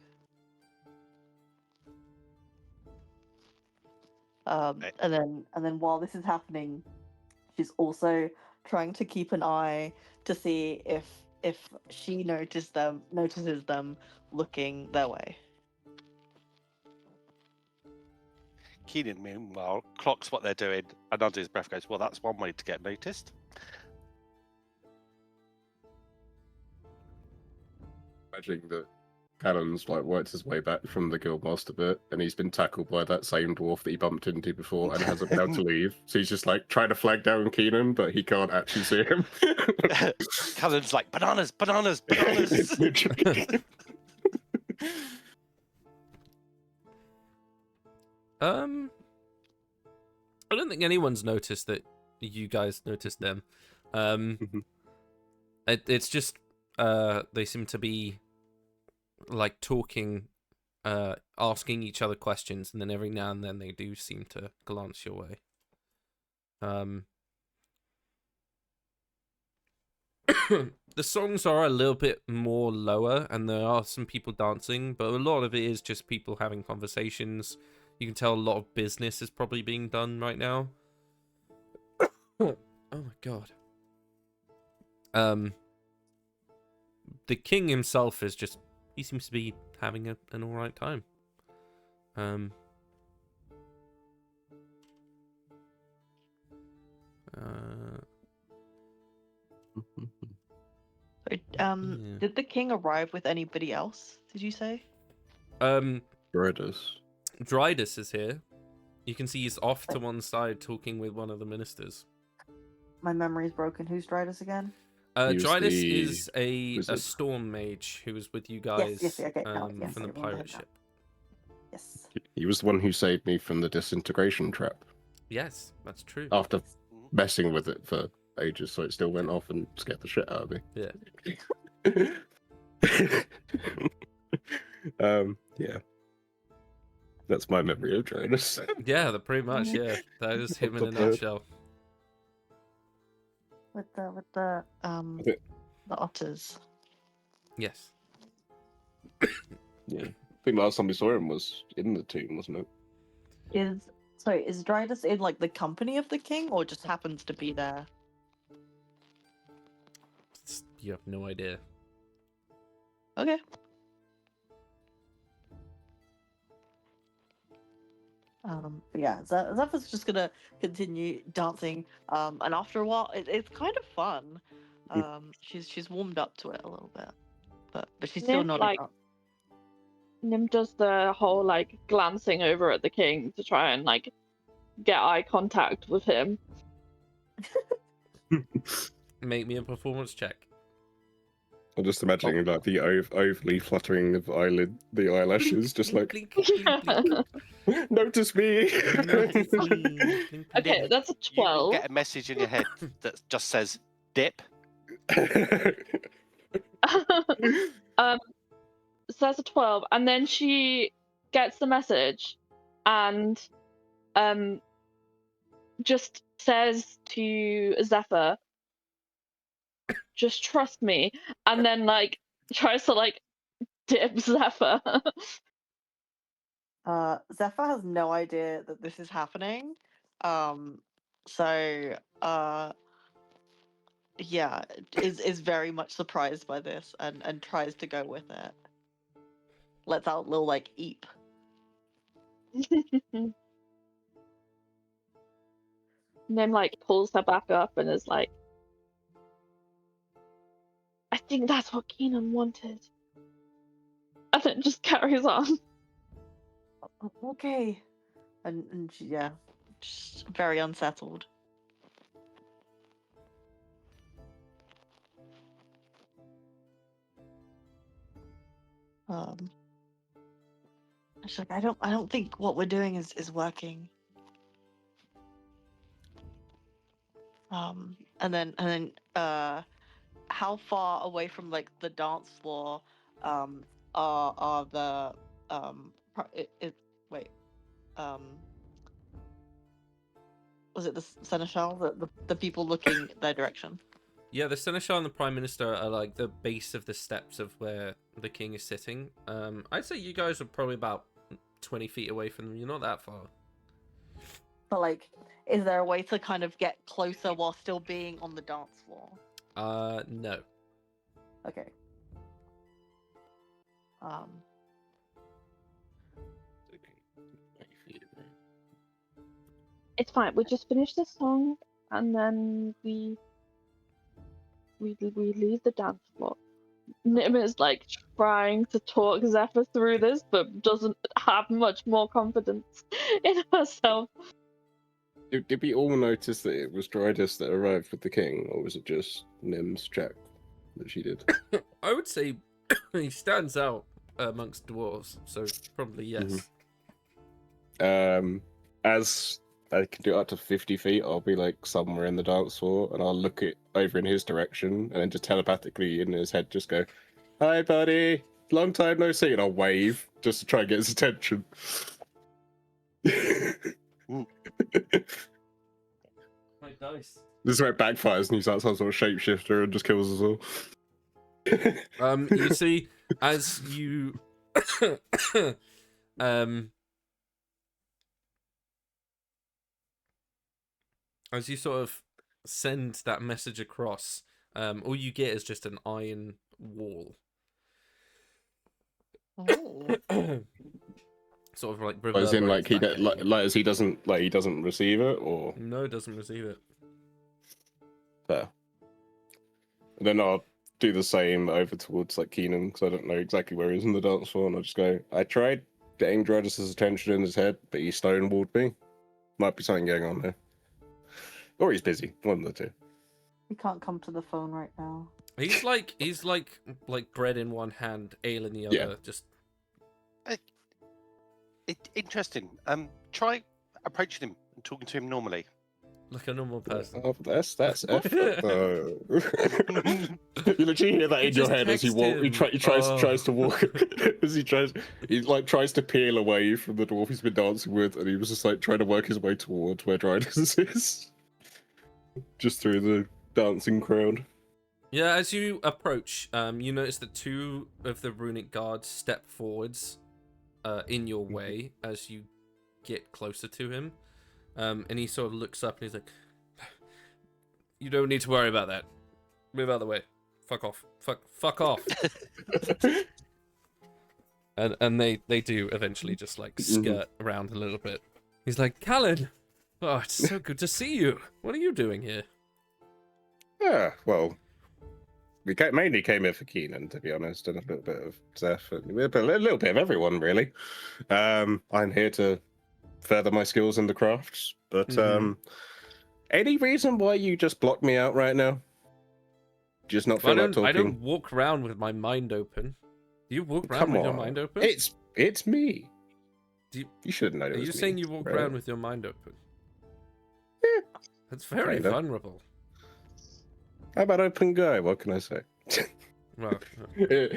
And then while this is happening, she's also trying to keep an eye to see if she notices them looking their way. Keenan, meanwhile, clocks what they're doing and under his breath goes, well, that's one way to get noticed. Imagining that Callum's like worked his way back from the guildmaster bit, and he's been tackled by that same dwarf that he bumped into before, and hasn't been able to leave. So he's just like trying to flag down Keenan, but he can't actually see him. Callum's like, bananas, bananas, bananas. I don't think anyone's noticed that you guys noticed them. It's just they seem to be like talking, asking each other questions, and then every now and then they do seem to glance your way. The songs are a little bit more lower, and there are some people dancing, but a lot of it is just people having conversations. You can tell a lot of business is probably being done right now. Oh my god. The king himself is just, he seems to be having an alright time. Did the king arrive with anybody else? Did you say? Dridus. Dridus is here. You can see he's off to one side talking with one of the ministers. My memory's broken. Who's Dridus again? Dridus is a storm mage who was with you guys yes, okay, from the pirate ship. Yes. He was the one who saved me from the disintegration trap. Yes, that's true. After messing with it for ages, so it still went off and scared the shit out of me. Yeah. Yeah. That's my memory of Dridus. Yeah, pretty much, yeah. That is him in a nutshell. With the otters. Yes. Yeah. I think last time we saw him was in the tomb, wasn't it? Is Dridus in like the company of the king, or just happens to be there? You have no idea. Okay. Yeah, Zephyr's just gonna continue dancing. And after a while, it's kind of fun. She's warmed up to it a little bit, but she's still not like. Nim does the whole like glancing over at the king to try and like get eye contact with him. Make me a performance check. I'm just imagining like the overly fluttering of the eyelashes, just like notice me. Okay, that's a 12. You get a message in your head that just says dip. So that's a 12, and then she gets the message and just says to Zephyr, just trust me, and then like tries to like dip Zephyr. Zephyr has no idea that this is happening. Yeah, is very much surprised by this and tries to go with it. Lets out a little like eep. Nim like pulls her back up and is like, I think that's what Keenan wanted. And then just carries on. Okay. And she, yeah, just very unsettled. She's like, I don't think what we're doing is working. And then how far away from like the dance floor are the was it the seneschal, the people looking their direction? Yeah, the seneschal and the prime minister are like the base of the steps of where the king is sitting. I'd say you guys are probably about 20 feet away from them. You're not that far. But like, is there a way to kind of get closer while still being on the dance floor? No. Okay. It's fine. We just finish the song and then we leave the dance floor. Nim is like trying to talk Zephyr through this, but doesn't have much more confidence in herself. Did we all notice that it was Drydas that arrived with the king, or was it just Nim's check that she did? I would say he stands out amongst dwarves, so probably yes. As I can do up to 50 feet, I'll be like somewhere in the dance floor, and I'll look it over in his direction, and then just telepathically in his head just go, "Hi, buddy, long time no see," and I'll wave just to try and get his attention. My dice. This is where it backfires, and he's like some sort of shapeshifter and just kills us all. You see, as you as you sort of send that message across, all you get is just an iron wall. Sort of like As in, like reverberates he doesn't receive it, or no, doesn't receive it. fair. And then I'll do the same over towards like Keenan, because I don't know exactly where he is in the dance floor, and I'll just go, "I tried getting Drydas' attention in his head, but he stonewalled me. Might be something going on there, or he's busy. One of the two." He can't come to the phone right now. He's like bread in one hand, ale in the other. Yeah. Just Interesting. Try approaching him and talking to him normally. like a normal person. Oh, that's effort, though. You literally hear that in your just head as he text tries to walk, as he tries to peel away from the dwarf he's been dancing with, and he was just like trying to work his way towards where Drydas is, just through the dancing crowd. Yeah, as you approach, you notice that two of the runic guards step forwards in your way as you get closer to him. And he sort of looks up and he's like, "You don't need to worry about that. Move out of the way. Fuck off. Fuck off." and they do eventually just like skirt around a little bit. He's like, "Callan, oh, it's so good to see you. What are you doing here?" Yeah, well, we mainly came here for Keenan, to be honest, and a little bit of Zeph, and a little bit of everyone, really. I'm here to further my skills in the crafts, but any reason why you just blocked me out right now? Just not feel like talking? I don't walk around with my mind open. Do you walk around with your mind open? It's me. You should know. Are you saying you walk around with your mind open? Yeah. That's very vulnerable. How about open guy? What can I say? Well,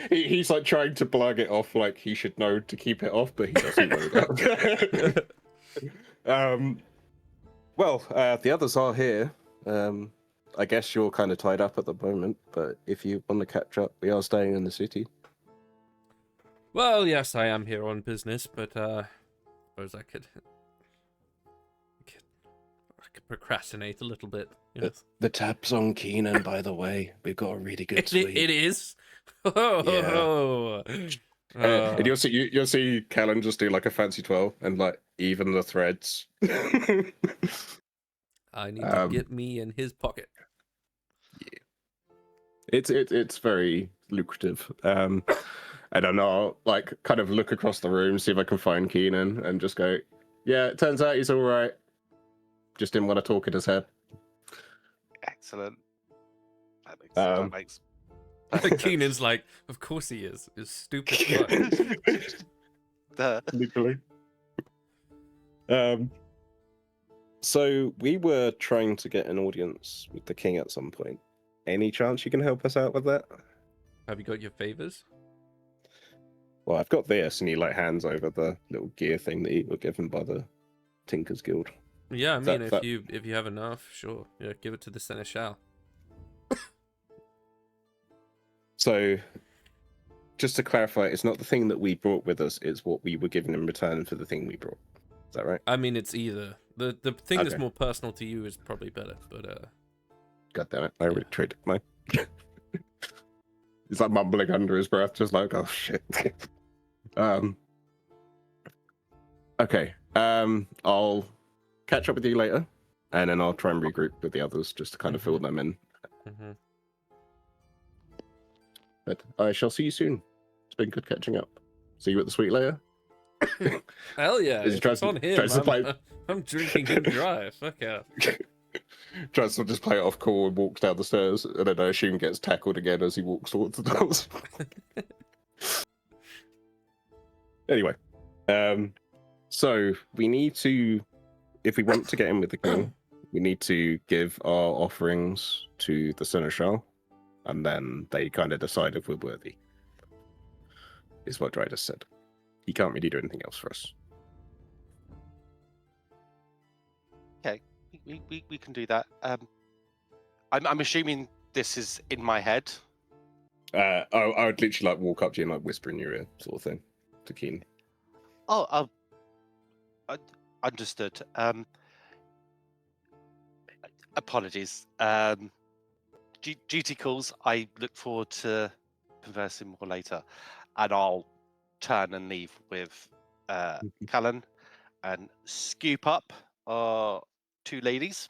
he's like trying to plug it off like he should know to keep it off, but he doesn't know that. Well, the others are here. I guess you're kind of tied up at the moment, but if you want to catch up, we are staying in the city. well, yes, I am here on business, but I suppose I could procrastinate a little bit. Yes. The tap's on Keenan, by the way. We've got a really good suite. It is. Oh. And you'll see Callan just do like a fancy 12 and like even the threads. I need to get me in his pocket. Yeah, it's very lucrative. And then I'll like kind of look across the room, see if I can find Keenan, and just go, "Yeah, it turns out he's all right. Just didn't want to talk in his head." Excellent. That makes Keenan's like, "Of course he is. It's stupid." Literally. So we were trying to get an audience with the king at some point. Any chance you can help us out with that? Have you got your favors? Well, I've got this, and he like hands over the little gear thing that you were given by the Tinkers Guild. Yeah, I mean, if you have enough, sure. Yeah, give it to the Seneschal. So, just to clarify, it's not the thing that we brought with us; it's what we were given in return for the thing we brought. Is that right? I mean, it's either. The thing that's Okay. more personal to you is probably better, but God damn it! I already traded mine. He's like mumbling under his breath, just like, oh shit. Okay. I'll catch up with you later, and then I'll try and regroup with the others just to kind of fill them in. But I shall see you soon. It's been good catching up. See you at the suite later. Hell yeah! Is he If it's on him. I'm drinking and drive. Fuck yeah. Tries to just play it off cool and walks down the stairs, and then I assume gets tackled again as he walks towards the doors. Anyway, so we need to, if we want to get in with the king, we need to give our offerings to the seneschal, and then they kind of decide if we're worthy. Is what Dry just said. He can't really do anything else for us. Okay, we can do that. I'm assuming this is in my head. I would literally like walk up to you and like whisper in your ear, sort of thing, to Keen. Oh, understood. Apologies. Duty calls. I look forward to conversing more later, and I'll turn and leave with Callan and scoop up our two ladies.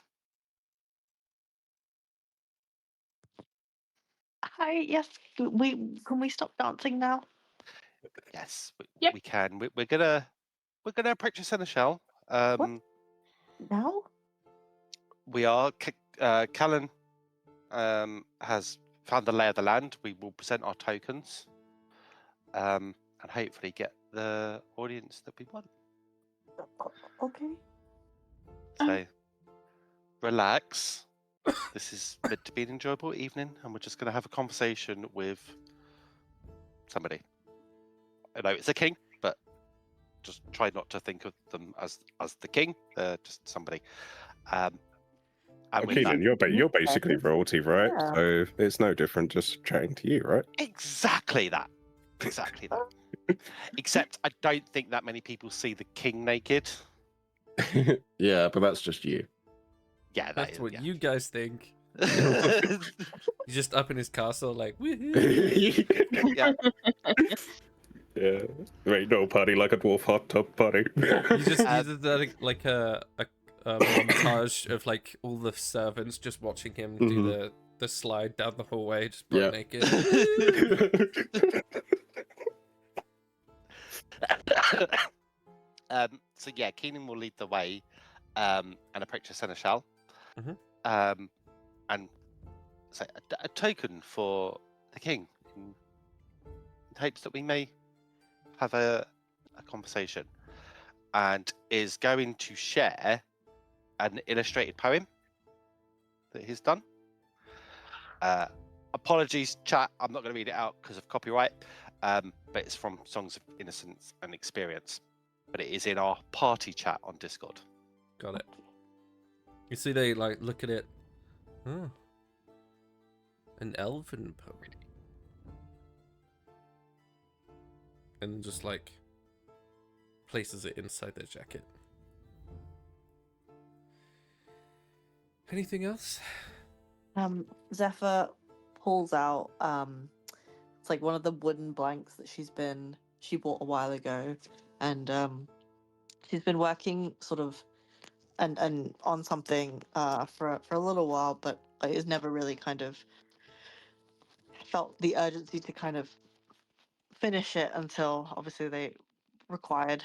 Hi, yes. Can we stop dancing now? Yes, Yep. we can. We're gonna approach the seneschal. What? Now? We are. Callan has found the lay of the land. We will present our tokens, and hopefully get the audience that we want. Okay. So, relax. This is meant to be an enjoyable evening, and we're just going to have a conversation with somebody. I know it's a king, but just try not to think of them as the king. Just somebody. And with Keenan, that, you're basically royalty, right? Yeah. So it's no different just chatting to you, right? exactly that. Exactly that. Except I don't think that many people see the king naked. Yeah, but that's just you. Yeah, That's what yeah. you guys think. He's just up in his castle, like, woohoo. Yeah. Yeah. There ain't no party like a dwarf hot tub party. You just like a montage of like all the servants just watching him do the slide down the hallway, just butt naked. So yeah, Keenan will lead the way and approach the seneschal. And say a token for the king in hopes that we may have a conversation, and is going to share an illustrated poem that he's done. Apologies, chat, I'm not going to read it out because of copyright, but it's from Songs of Innocence and Experience, but it is in our party chat on Discord. Got it. You see, they like look at it. Oh, an elven poem, and just like places it inside their jacket. Anything else? Zephyr pulls out it's like one of the wooden blanks that she bought a while ago, and she's been working sort of and on something for a little while, but it's never really kind of felt the urgency to kind of finish it until obviously they required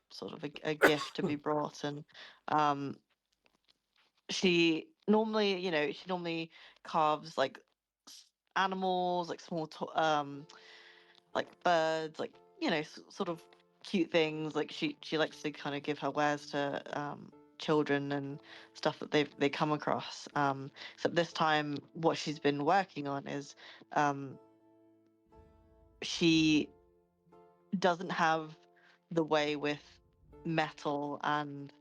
sort of a gift to be brought, and she normally carves like animals, like small like birds, like sort of cute things. Like she likes to kind of give her wares to children and stuff that they come across. Except this time, what she's been working on is she doesn't have the way with metal and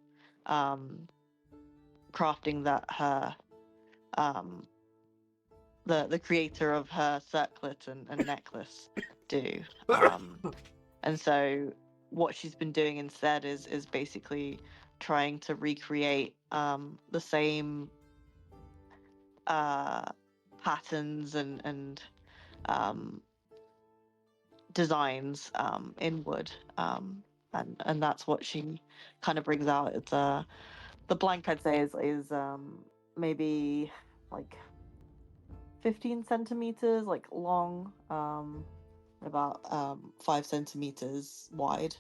crafting that her the creator of her circlet and necklace do. And so what she's been doing instead is basically trying to recreate the same patterns and designs in wood, and that's what she kind of brings out. It's the blank, I'd say, is maybe like 15 centimeters like long, about 5 centimeters wide.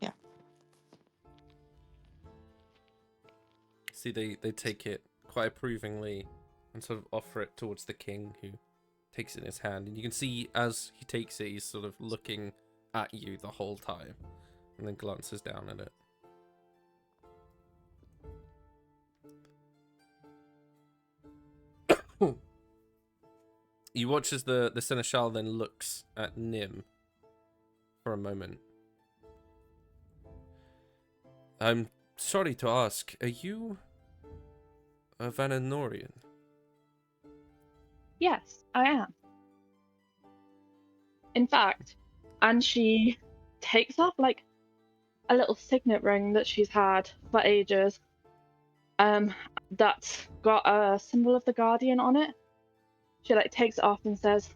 Yeah. See, they take it quite approvingly and sort of offer it towards the king, who takes it in his hand. And you can see as he takes it, he's sort of looking at you the whole time, and then glances down at it. You watch as the seneschal then looks at Nim for a moment. I'm sorry to ask, are you a Vananorian? Yes, I am. In fact, and she takes off like a little signet ring that she's had for ages. That's got a symbol of the Guardian on it. She like takes it off and says,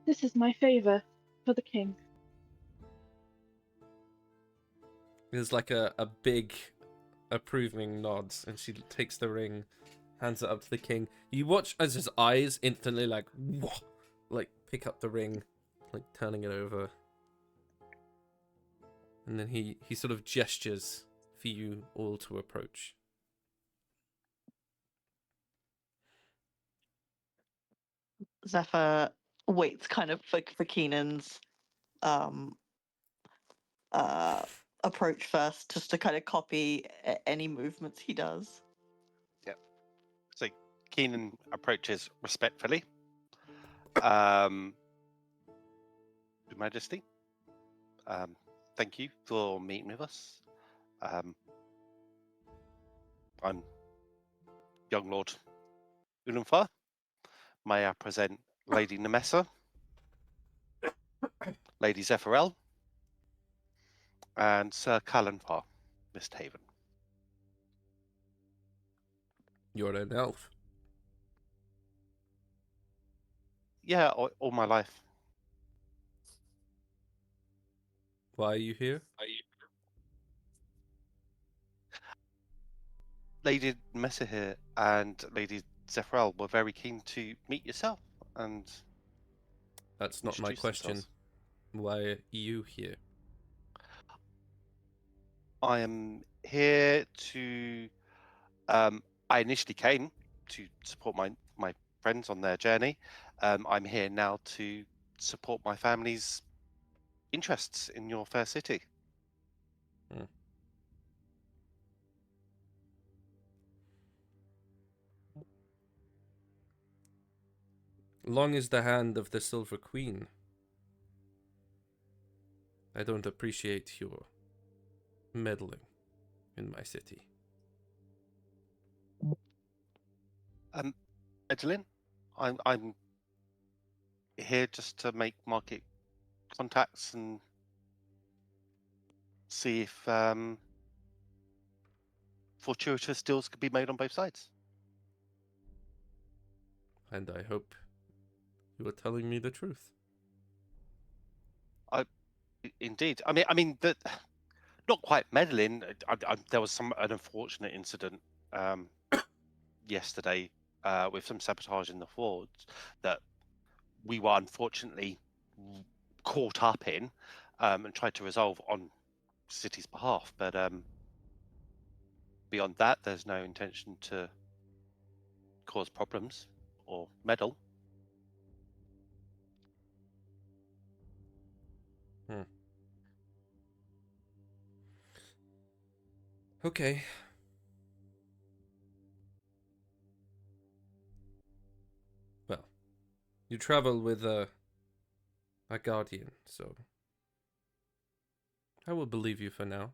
"This is my favor for the king." There's like a big approving nods, and she takes the ring, hands it up to the king. You watch as his eyes instantly like, whoa, like pick up the ring, like turning it over. And then he sort of gestures for you all to approach. Zephyr waits kind of for Keenan's approach first, just to kind of copy any movements he does. Yep. So Keenan approaches respectfully. Your Majesty, thank you for meeting with us. I'm young Lord Ulanfar. May I present Lady Nemessa, Lady Zephyrel, and Sir Callanfar, Miss Taven. You're an elf. Yeah, all my life. Why are you here? Lady Nemessa here and Lady Zephyrel were very keen to meet yourself and That's not my introduce question. themselves. Why are you here? I am here to. I initially came to support my friends on their journey. I'm here now to support my family's interests in your fair city. Long is the hand of the Silver Queen. I don't appreciate your meddling in my city. Edeline, I'm here just to make market contacts and see if fortuitous deals could be made on both sides. And I hope you are telling me the truth. Indeed, I mean that. Not quite meddling. There was an unfortunate incident yesterday with some sabotage in the forge that we were unfortunately caught up in and tried to resolve on city's behalf. But beyond that, there's no intention to cause problems or meddle. Okay. Well, you travel with a guardian, so I will believe you for now.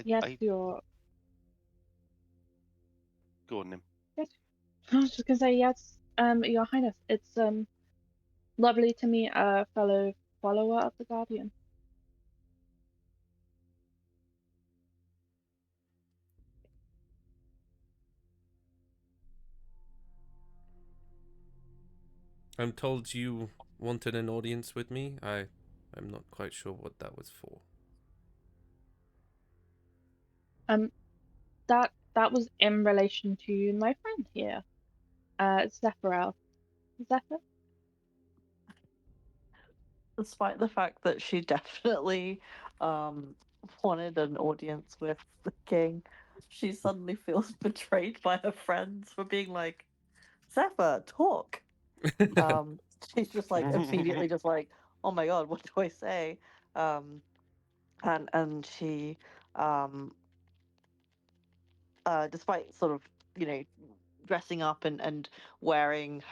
Yes, you're. Go on, Nim. Yes. I was just gonna say yes, Your Highness. It's lovely to meet a fellow follower of the Guardian. I'm told you wanted an audience with me. I'm not quite sure what that was for. That was in relation to my friend here, Zephyr. Zephyr? Despite the fact that she definitely wanted an audience with the king, she suddenly feels betrayed by her friends for being like, Zephyr, talk. She's just like immediately just like, oh my god, what do I say? And she despite sort of, you know, dressing up and wearing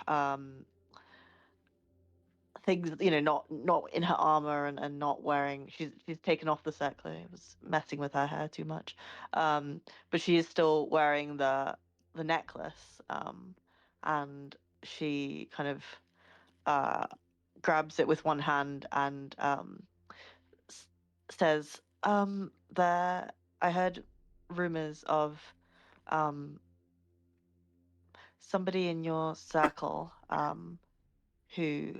things, you know, not in her armor and not wearing, she's taken off the circlet. It was messing with her hair too much, but she is still wearing the necklace, and she kind of grabs it with one hand and says, there, I heard rumors of somebody in your circle who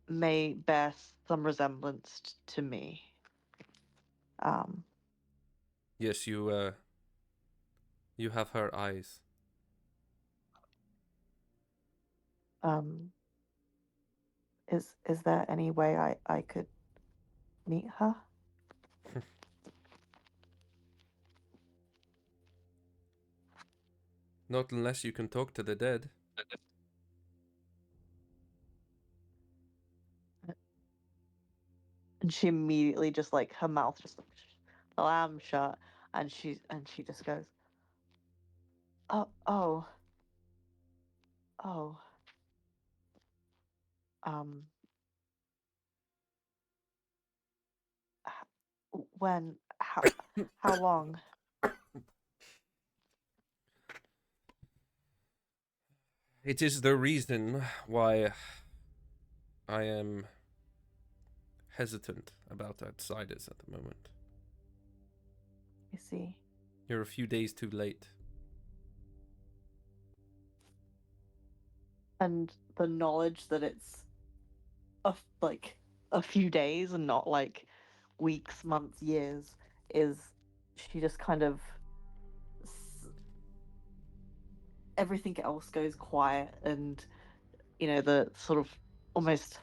may bear some resemblance to me. Yes, you have her eyes. Is there any way I could meet her? Not unless you can talk to the dead. And she immediately just like her mouth just slams shut, and she just goes, oh oh oh um when how long? It is the reason why I am hesitant about outsiders at the moment. You see. You're a few days too late. And the knowledge that it's like a few days and not like weeks, months, years is, she just kind of, everything else goes quiet, and you know, the sort of almost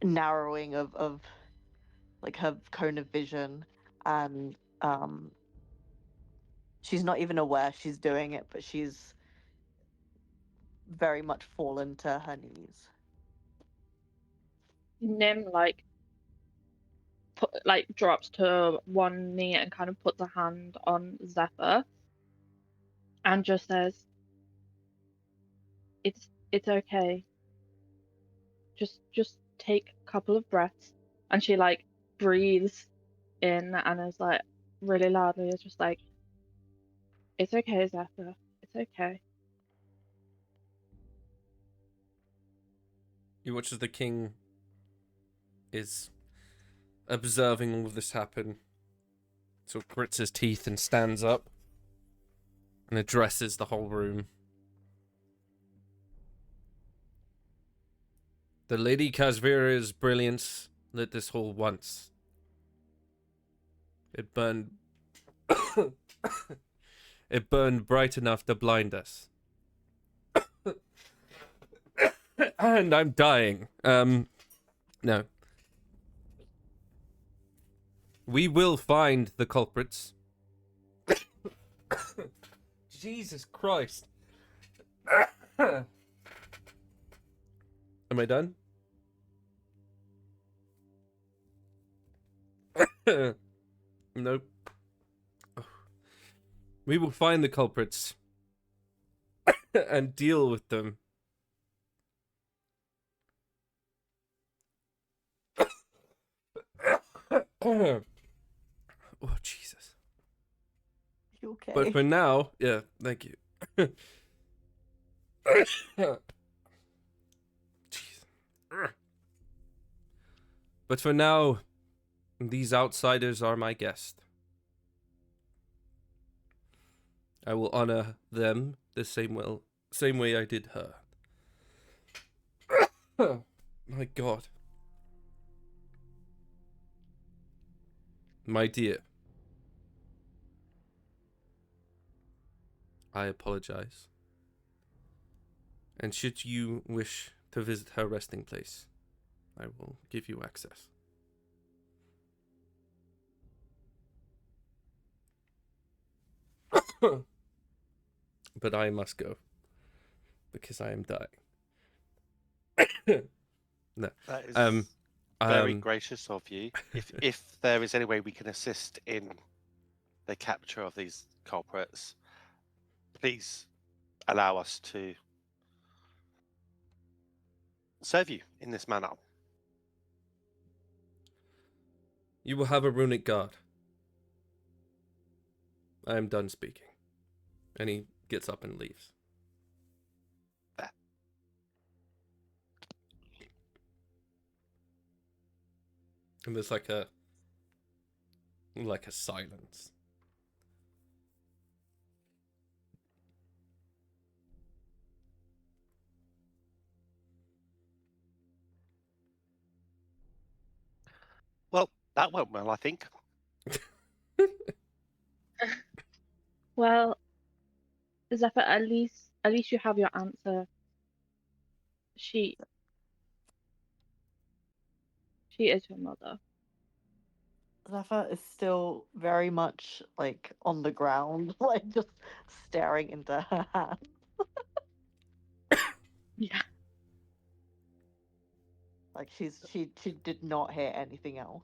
narrowing of like her cone of vision, and she's not even aware she's doing it, but she's very much fallen to her knees. Nim drops to one knee and kind of puts a hand on Zephyr and just says, it's okay. Just take a couple of breaths. And she like breathes in and is like really loudly, it's just like, it's okay, Zephyr. It's okay. You watch as the king is observing all of this happen. So grits his teeth and stands up and addresses the whole room. The Lady Kasvira's brilliance lit this hall once. It burned it burned bright enough to blind us. And I'm dying. No. We will find the culprits. Jesus Christ. Am I done? Nope. We will find the culprits and deal with them. Okay. But for now, yeah, thank you. Jeez. But for now, these outsiders are my guest. I will honor them the same way I did her. My God. My dear. I apologize. And should you wish to visit her resting place, I will give you access. But I must go because I am dying. No. That is Um, very gracious of you. If there is any way we can assist in the capture of these culprits, please allow us to serve you in this manner. You will have a runic guard. I am done speaking. And he gets up and leaves. There. And there's like a silence. Well, that went well, I think. Well, Zephyr, at least you have your answer. She is your mother. Zephyr is still very much like on the ground, like just staring into her hand. Yeah. Like she did not hear anything else.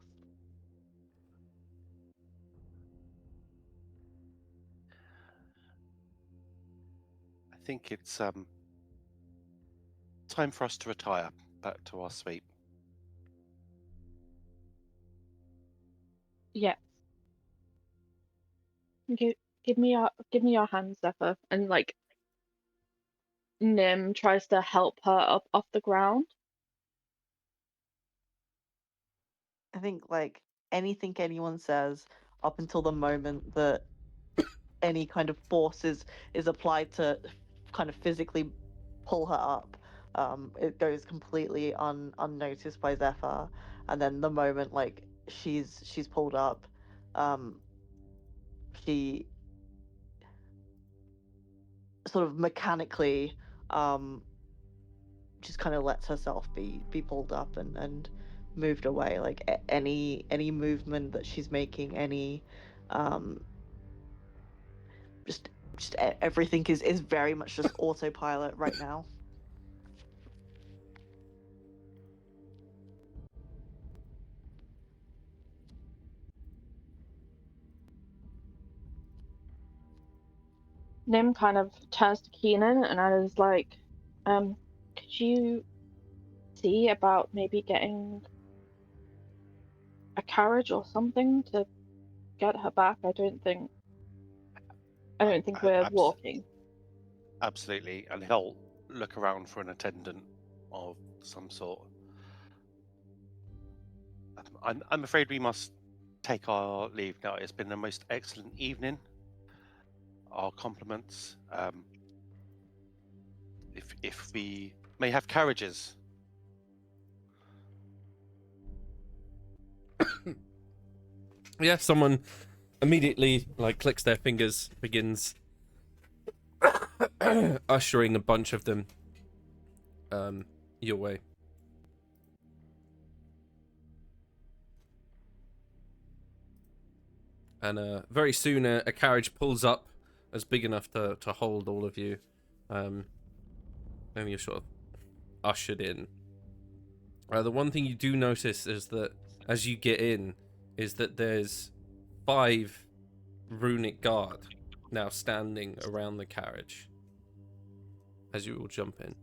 I think it's time for us to retire back to our suite. Yeah. Give me your hand, Zephyr, and like Nim tries to help her up off the ground. I think like anything anyone says up until the moment that any kind of force is applied to kind of physically pull her up, it goes completely unnoticed by Zephyr, and then the moment like she's pulled up, she sort of mechanically just kind of lets herself be pulled up and moved away. Like any movement that she's making, any just everything is very much just autopilot right now. Nim kind of turns to Keenan and I was like, could you see about maybe getting a carriage or something to get her back? I don't think we're walking. Absolutely, and he'll look around for an attendant of some sort. I'm afraid we must take our leave now. It's been the most excellent evening. Our compliments. If we may have carriages. Yeah, someone immediately like clicks their fingers, begins ushering a bunch of them your way. And very soon a carriage pulls up as big enough to hold all of you. And you're sort of ushered in. The one thing you do notice is that as you get in, is that there's 5 runic guard now standing around the carriage as you all jump in.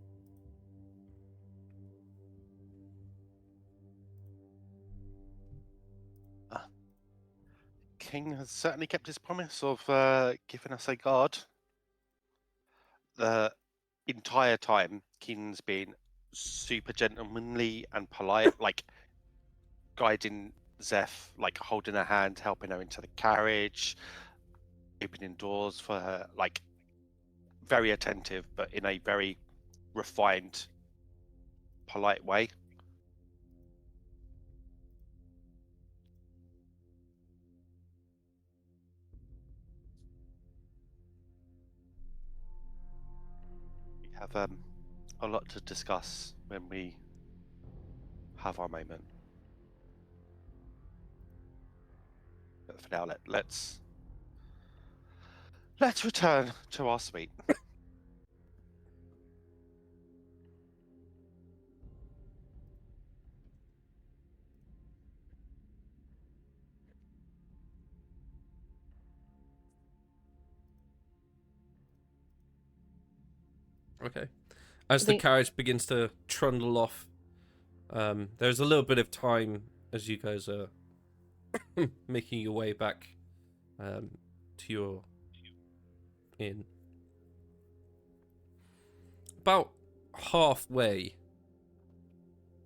king has certainly kept his promise of giving us a guard. The entire time, Keenan's been super gentlemanly and polite, like guiding Zeph, like holding her hand, helping her into the carriage, opening doors for her, like very attentive, but in a very refined, polite way. We have a lot to discuss when we have our moment. But for now, let's return to our suite. Okay. As the carriage begins to trundle off, there's a little bit of time as you guys are making your way back to your inn. About halfway,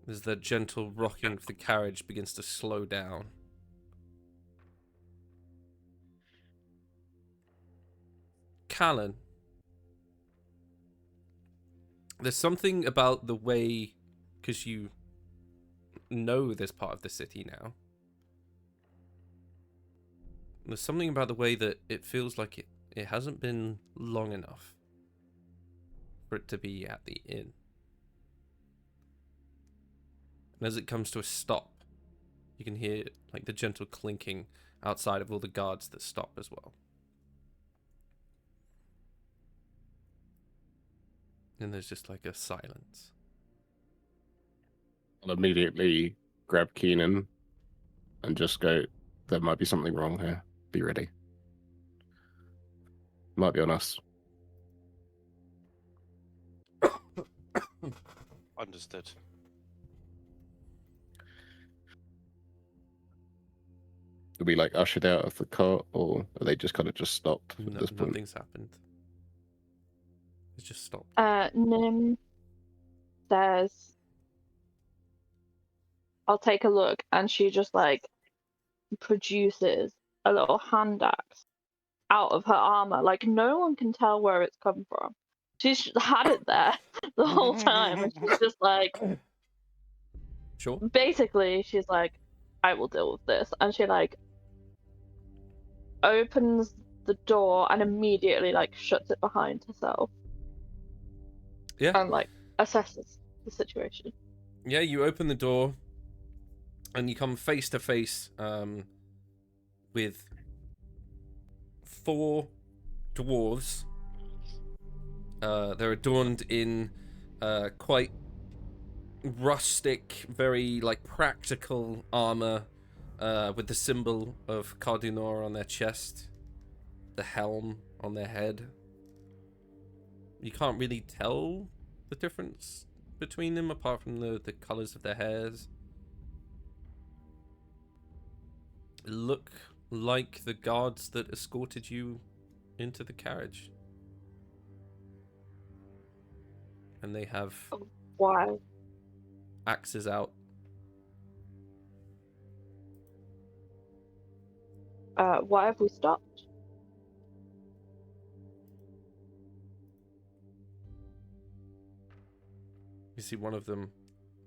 as the gentle rocking of the carriage begins to slow down, Callan, there's something about the way, because you know this part of the city now, there's something about the way that it feels like it hasn't been long enough for it to be at the inn. And as it comes to a stop, you can hear like the gentle clinking outside of all the guards that stop as well. And there's just like a silence. I'll immediately grab Keenan and just go, there might be something wrong here. Be ready. Might be on us. Understood. Are we like ushered out of the cart, or are they just kind of just stopped at this point? Nothing's happened. It's just stopped. Nim says, I'll take a look, and she just like produces a little hand axe out of her armor. Like no one can tell where it's come from. She's just had it there the whole time, and she's just like, Sure. basically, she's like, I will deal with this, and she like opens the door and immediately like shuts it behind herself. Yeah. And like assesses the situation. Yeah, you open the door and you come face to face with 4 dwarves. They're adorned in quite rustic, very like practical armor with the symbol of Cardinor on their chest, the helm on their head. You can't really tell the difference between them apart from the colors of their hairs. Look like the guards that escorted you into the carriage. And they have Why? axes out. Why have we stopped? You see one of them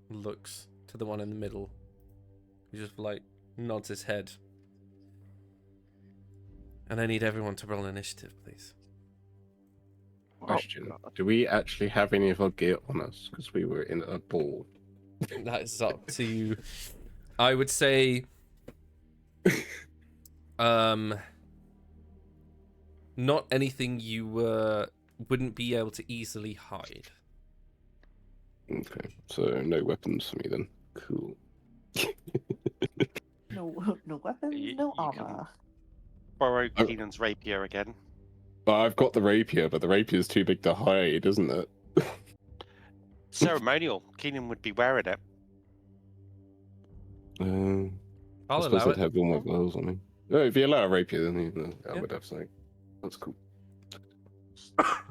looks to the one in the middle. He just like nods his head. And I need everyone to roll initiative, please. Question. Do we actually have any of our gear on us? Because we were in a ball. That is up to you. I would say not anything you wouldn't be able to easily hide. Okay, so no weapons for me then. Cool. No weapons, no You can- armor. Borrow Keenan's rapier again. Well, I've got the rapier, but the rapier's too big to hide, isn't it? Ceremonial. Keenan would be wearing it. I I'll suppose allow I'd it. have all my gloves on me. Oh, if you allow a rapier, then I Yeah. would have something. That's cool. I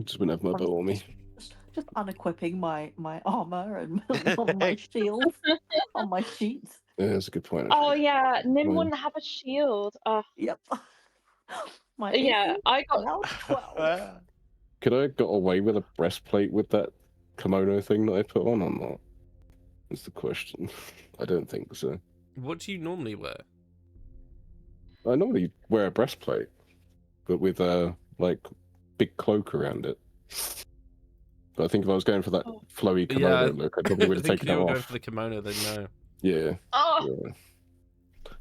just wouldn't have my bow on me. Just unequipping my armor and on my shield, on my sheets. Yeah, that's a good point. Oh yeah, Nim Mine. wouldn't have a shield. Yep. My Yeah, AC I got. now 12. Could I have got away with a breastplate with that kimono thing that I put on or not? That's the question. I don't think so. What do you normally wear? I normally wear a breastplate, but with a big cloak around it. But I think if I was going for that flowy kimono look, I probably would have taken if it you were going off. for the kimono, then no. Yeah. Oh, Yeah.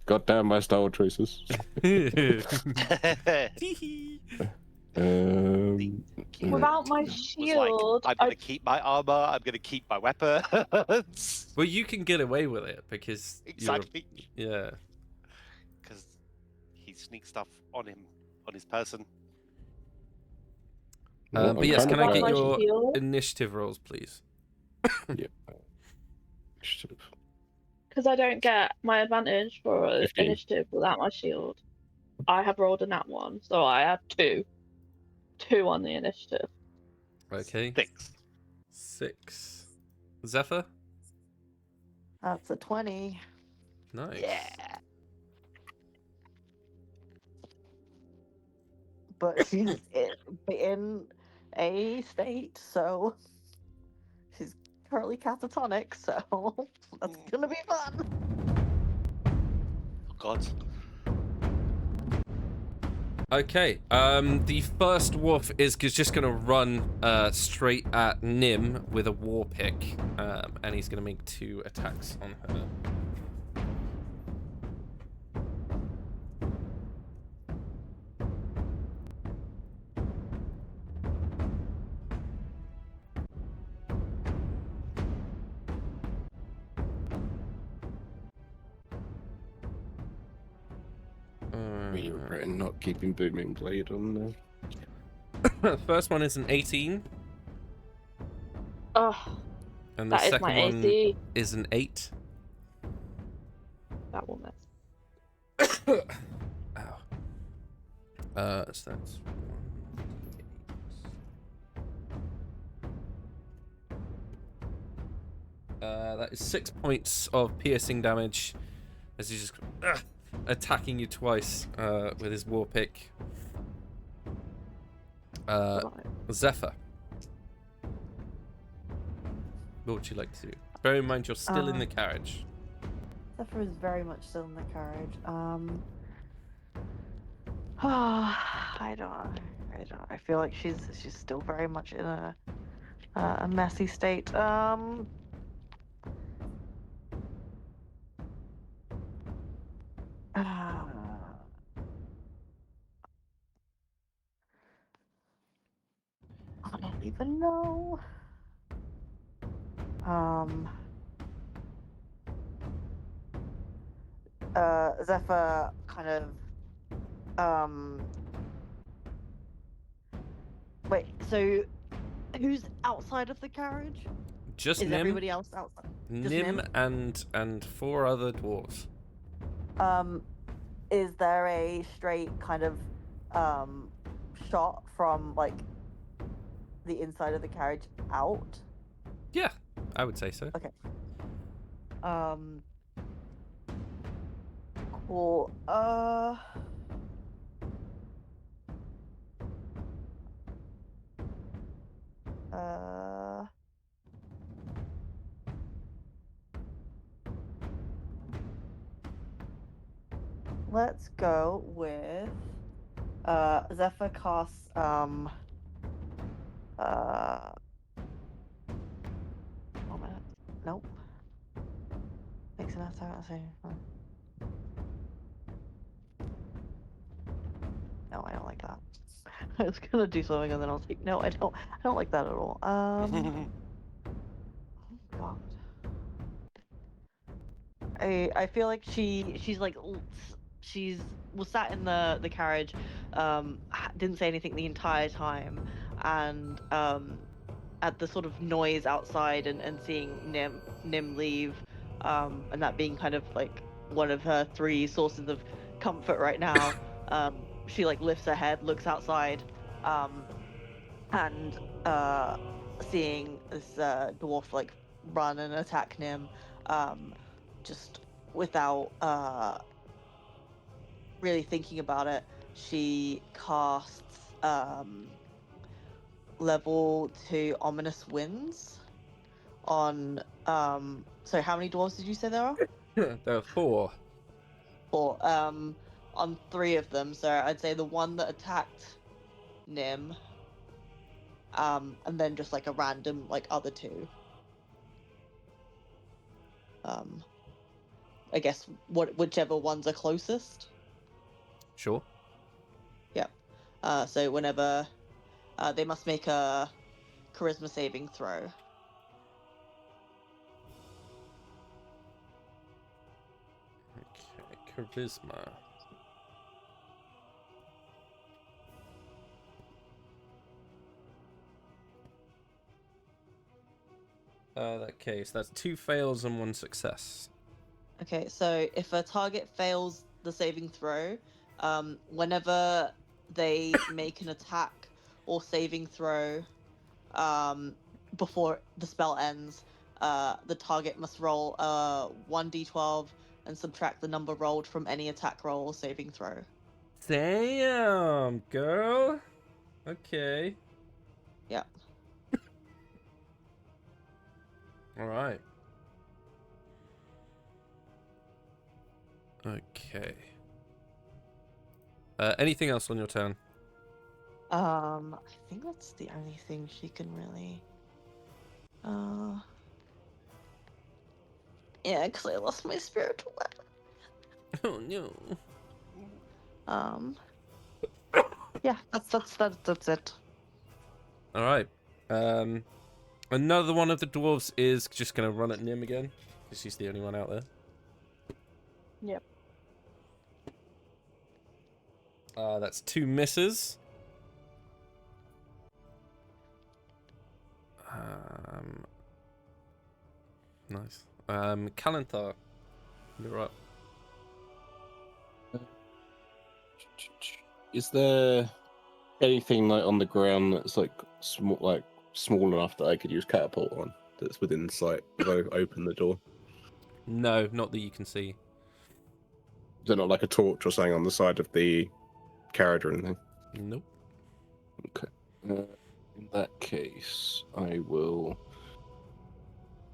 God damn my style choices. without my Was shield, like, I'm gonna keep my armor. I'm gonna keep my weapons. Well, you can get away with it because Exactly. Yeah. Because he sneaks stuff on his person. But yes, can I Without get my your shield, initiative rolls, please? Yeah. because I don't get my advantage for 15. initiative without my shield. I have rolled a nat 1, so I have 2. 2 on the initiative. Okay. 6. Zephyr? That's a 20. Nice. Yeah. But she's in a state, so she's currently catatonic, so that's gonna be fun. Oh God. Okay. The first wolf is just gonna run straight at Nim with a war pick, and he's gonna make 2 attacks on her. Really regretting not keeping Booming Blade on there. First one is an 18. Oh, And the that is second my one AC. is an 8. That will miss. Ow. So that's 1. That is 6 points of piercing damage as he's just attacking you twice with his war pick. Zephyr, what would you like to do? Bear in mind you're still in the carriage. Zephyr is very much still in the carriage. I don't. I feel like she's still very much in a messy state. I don't even know. Zephyr kind of wait, so who's outside of the carriage? Just Is Nim. everybody else outside? Just Nim and 4 other dwarves. Is there a straight kind of shot from like the inside of the carriage out? Yeah, I would say so. Okay. Cool. Let's go with Zephyr casts one minute. Nope. Makes an attack. No, I don't like that. I was gonna do something and then I was like, no, I don't like that at all. Oh God. I feel like she's like was sat in the carriage, didn't say anything the entire time, and at the sort of noise outside and seeing Nim leave, and that being kind of like one of her 3 sources of comfort right now. She like lifts her head, looks outside, and seeing this dwarf like run and attack Nim, just without really thinking about it, she casts level 2 ominous winds on so how many dwarves did you say there are? There are 4. 4. On 3 of them, so I'd say the one that attacked Nim, and then just like a random like other 2. I guess whichever ones are closest. Sure. Yep. So whenever they must make a charisma saving throw. Okay, charisma. Okay, so that's 2 fails and 1 success. Okay, so if a target fails the saving throw, whenever they make an attack or saving throw before the spell ends, the target must roll 1d12 and subtract the number rolled from any attack roll or saving throw. Damn, girl. Okay. Yeah. All right. Okay. Anything else on your turn? I think that's the only thing she can really. Yeah, because I lost my spiritual weapon. Oh no. Yeah, that's it. All right. Another one of the dwarves is just gonna run at Nim again, because she's the only one out there. Yep. That's 2 misses. Nice. Kalanthar, you're up. Is there anything like on the ground that's like small enough that I could use catapult on? That's within sight if I open the door. No, not that you can see. Is there not like a torch or something on the side of the carriage or anything? Nope. Okay. In that case, I will.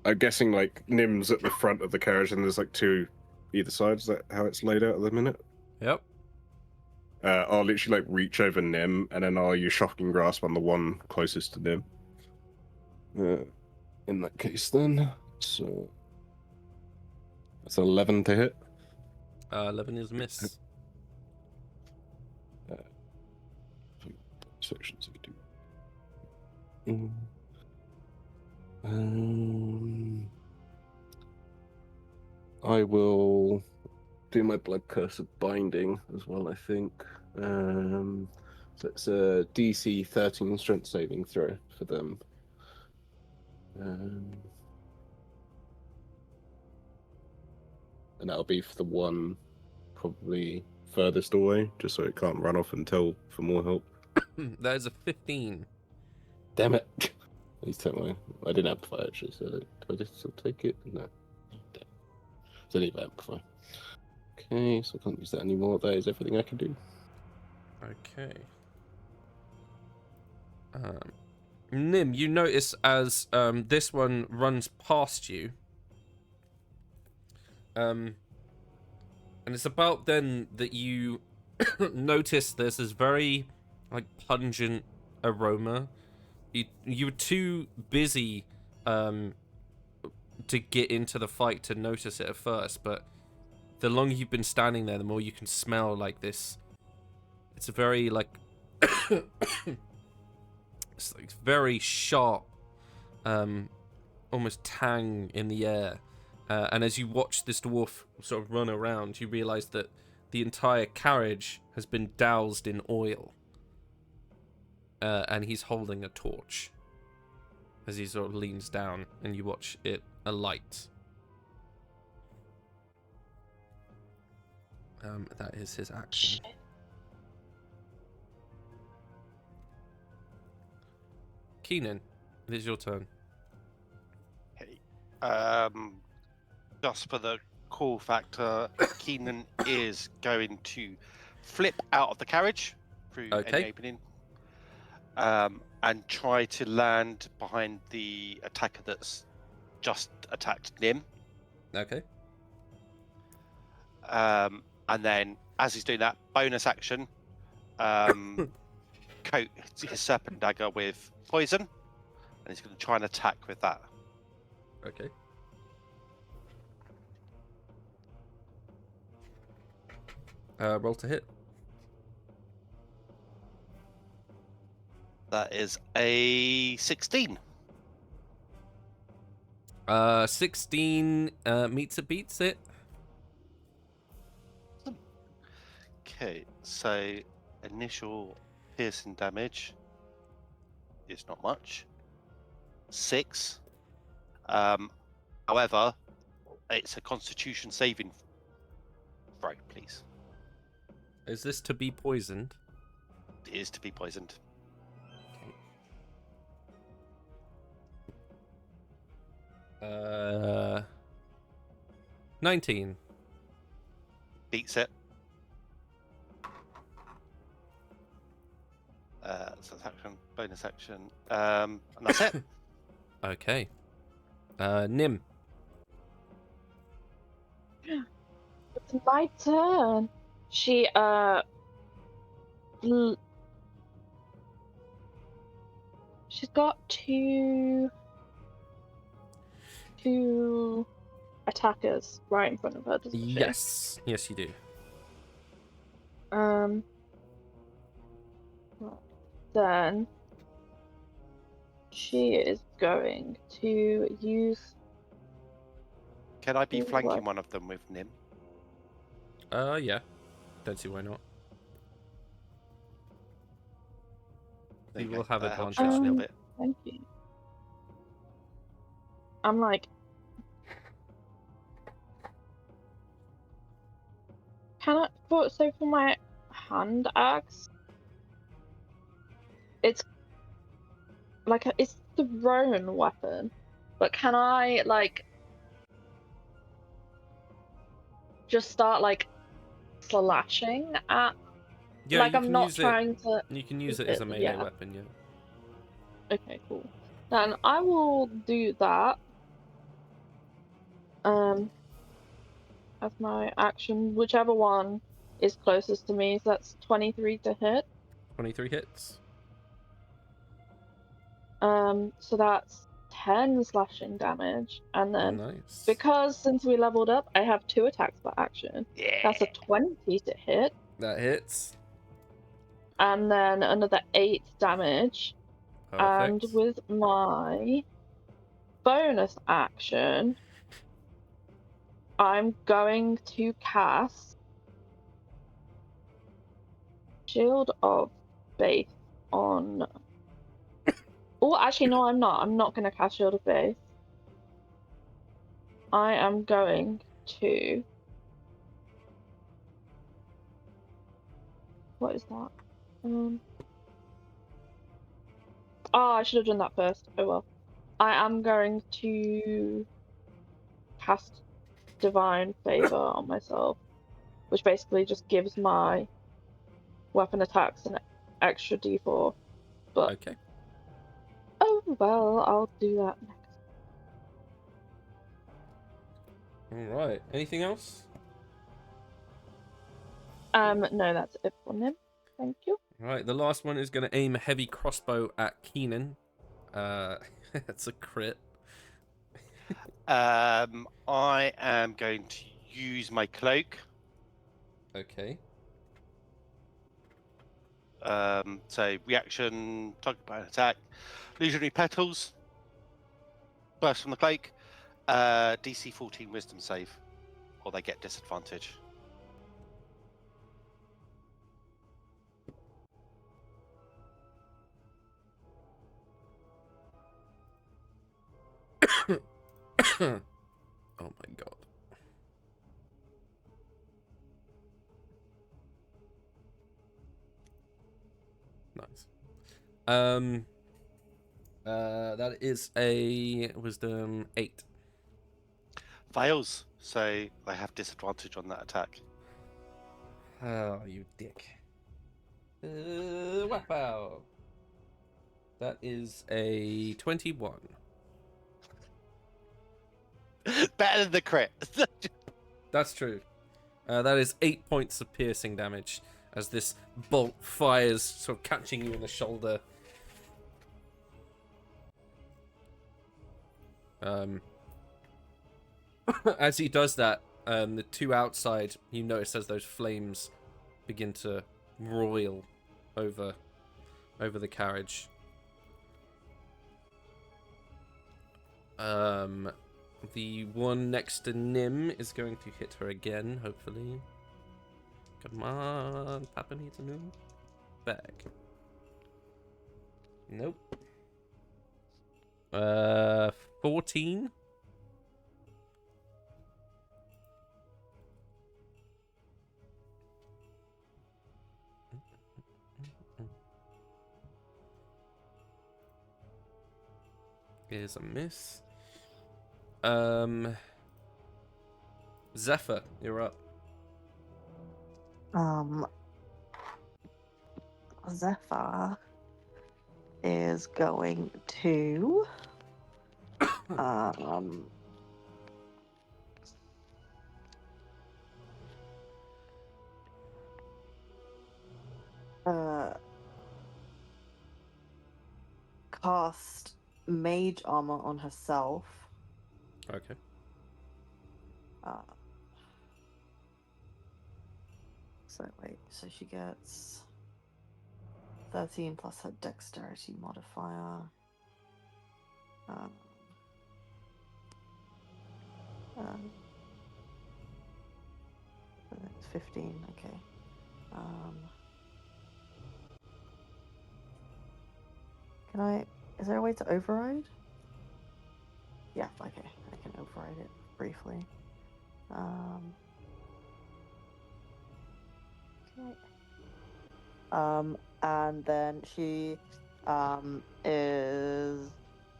I'm guessing like Nim's at the front of the carriage, and there's like 2 either side. Is that how it's laid out at the minute? Yep. I'll literally like reach over Nim, and then I'll use shocking grasp on the one closest to Nim. In that case, then, so that's 11 to hit. 11 is a miss. Sections I do. I will do my blood curse of binding as well, I think. So it's a DC 13 strength saving throw for them. And that'll be for the one probably furthest away, just so it can't run off and tell for more help. That is a 15. Damn it! Please tell me. I didn't amplify actually, so do I just still take it? No. Damn. So I need to amplify. Okay, so I can't use that anymore. That is everything I can do. Okay. Nim, you notice as this one runs past you, and it's about then that you notice there's this very like pungent aroma. You were too busy to get into the fight to notice it at first, but the longer you've been standing there, the more you can smell like this. It's a very like it's like very sharp, almost tang in the air. And as you watch this dwarf sort of run around, you realize that the entire carriage has been doused in oil. And he's holding a torch as he sort of leans down, and you watch it alight. That is his action. Shit. Keenan, it is your turn. Okay. Just for the cool factor, Keenan is going to flip out of the carriage through Okay. any opening, and try to land behind the attacker that's just attacked Nim. Okay. And then, as he's doing that, bonus action, coat his serpent dagger with poison, and he's going to try and attack with that. Okay. Roll to hit. That is a 16. 16 meets it, beats it. Okay, so initial piercing damage is not much. 6. However, it's a Constitution saving throw, please. Is this to be poisoned? It is to be poisoned. Okay. 19. Beats it. So that's action, bonus action, and that's it. Okay. Nim. It's my turn. She she's got two attackers right in front of her, doesn't she? Yes. Yes, you do. Then she is going to use. Can I be Ooh, flanking what? one of them with Nim? Yeah. Don't see why not. There You go. will have That helps advantage. out a little bit. Thank you. I'm like, can I? So for my hand axe, it's like it's the thrown weapon, but can I like just start like slashing at? Yeah, Like you I'm can not use trying to. it. You can use it as a melee Yeah. weapon. Yeah. Okay, cool. Then I will do that. As my action, whichever one is closest to me. So that's 23 to hit. 23 hits. So that's 10 slashing damage, and then Nice. because since we leveled up, I have 2 attacks per action. Yeah. That's a 20 to hit, That hits. and then another 8 damage. Perfect. And with my bonus action, I'm going to cast Shield of Faith on. Oh, actually, no, I'm not. I'm not going to cast Shield of Faith. I am going to. What is that? Oh, I should have done that first. Oh well. I am going to cast Divine Favor on myself, which basically just gives my weapon attacks an extra d4. But Okay. oh well, I'll do that next. All right. Anything else? No, that's it for him. Thank you. All right. The last one is going to aim a heavy crossbow at Keenan. It's a crit. I am going to use my cloak. Okay. So reaction, target by an attack, illusionary petals, burst from the cloak, DC 14 Wisdom save, or they get disadvantage. Oh my god. Nice. That is a wisdom 8. Fails, so they have disadvantage on that attack. Oh, you dick. Wow. That is a 21. Better than the crit. That's true. That is 8 points of piercing damage as this bolt fires, sort of catching you in the shoulder. As he does that, the two outside, you notice as those flames begin to roil over the carriage. The one next to Nim is going to hit her again, hopefully. Come on, Papa needs a new bag. Nope. 14. Is a miss. Zephyr, you're up. Zephyr is going to cast mage armor on herself. Okay. So she gets 13 plus her dexterity modifier. It's 15, okay. Is there a way to override? Yeah, okay, I can override it briefly. Okay. And then she is,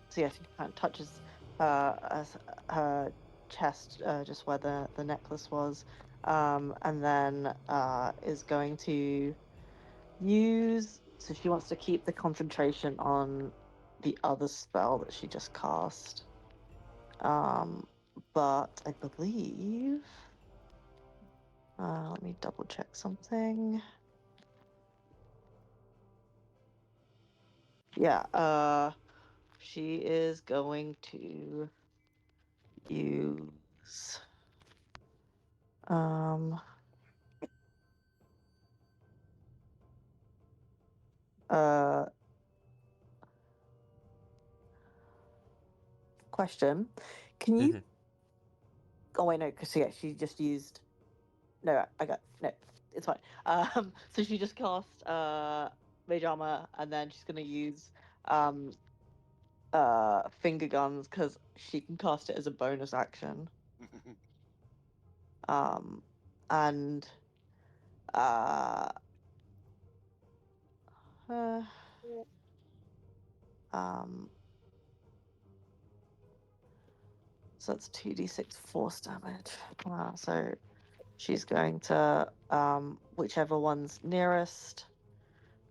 so yeah, she kind of touches her chest, just where the necklace was, and then is going to use, so she wants to keep the concentration on the other spell that she just cast, but I believe, let me double check something. Yeah, she is going to use question. Can you oh wait, no, because yeah, she just used, no, it's fine. So she just cast mage armor, and then she's gonna use finger guns because she can cast it as a bonus action. And so that's 2d6 force damage. So she's going to whichever one's nearest.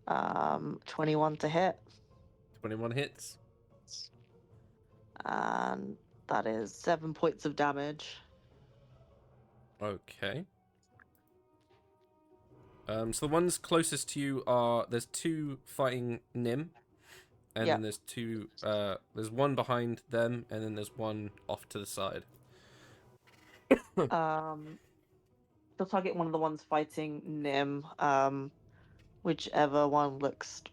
21 to hit. 21 hits. And that is 7 points of damage. Okay. So the ones closest to you are, there's two fighting Nim, and then there's two, there's one behind them, and then there's one off to the side. She'll target one of the ones fighting Nim, whichever one looks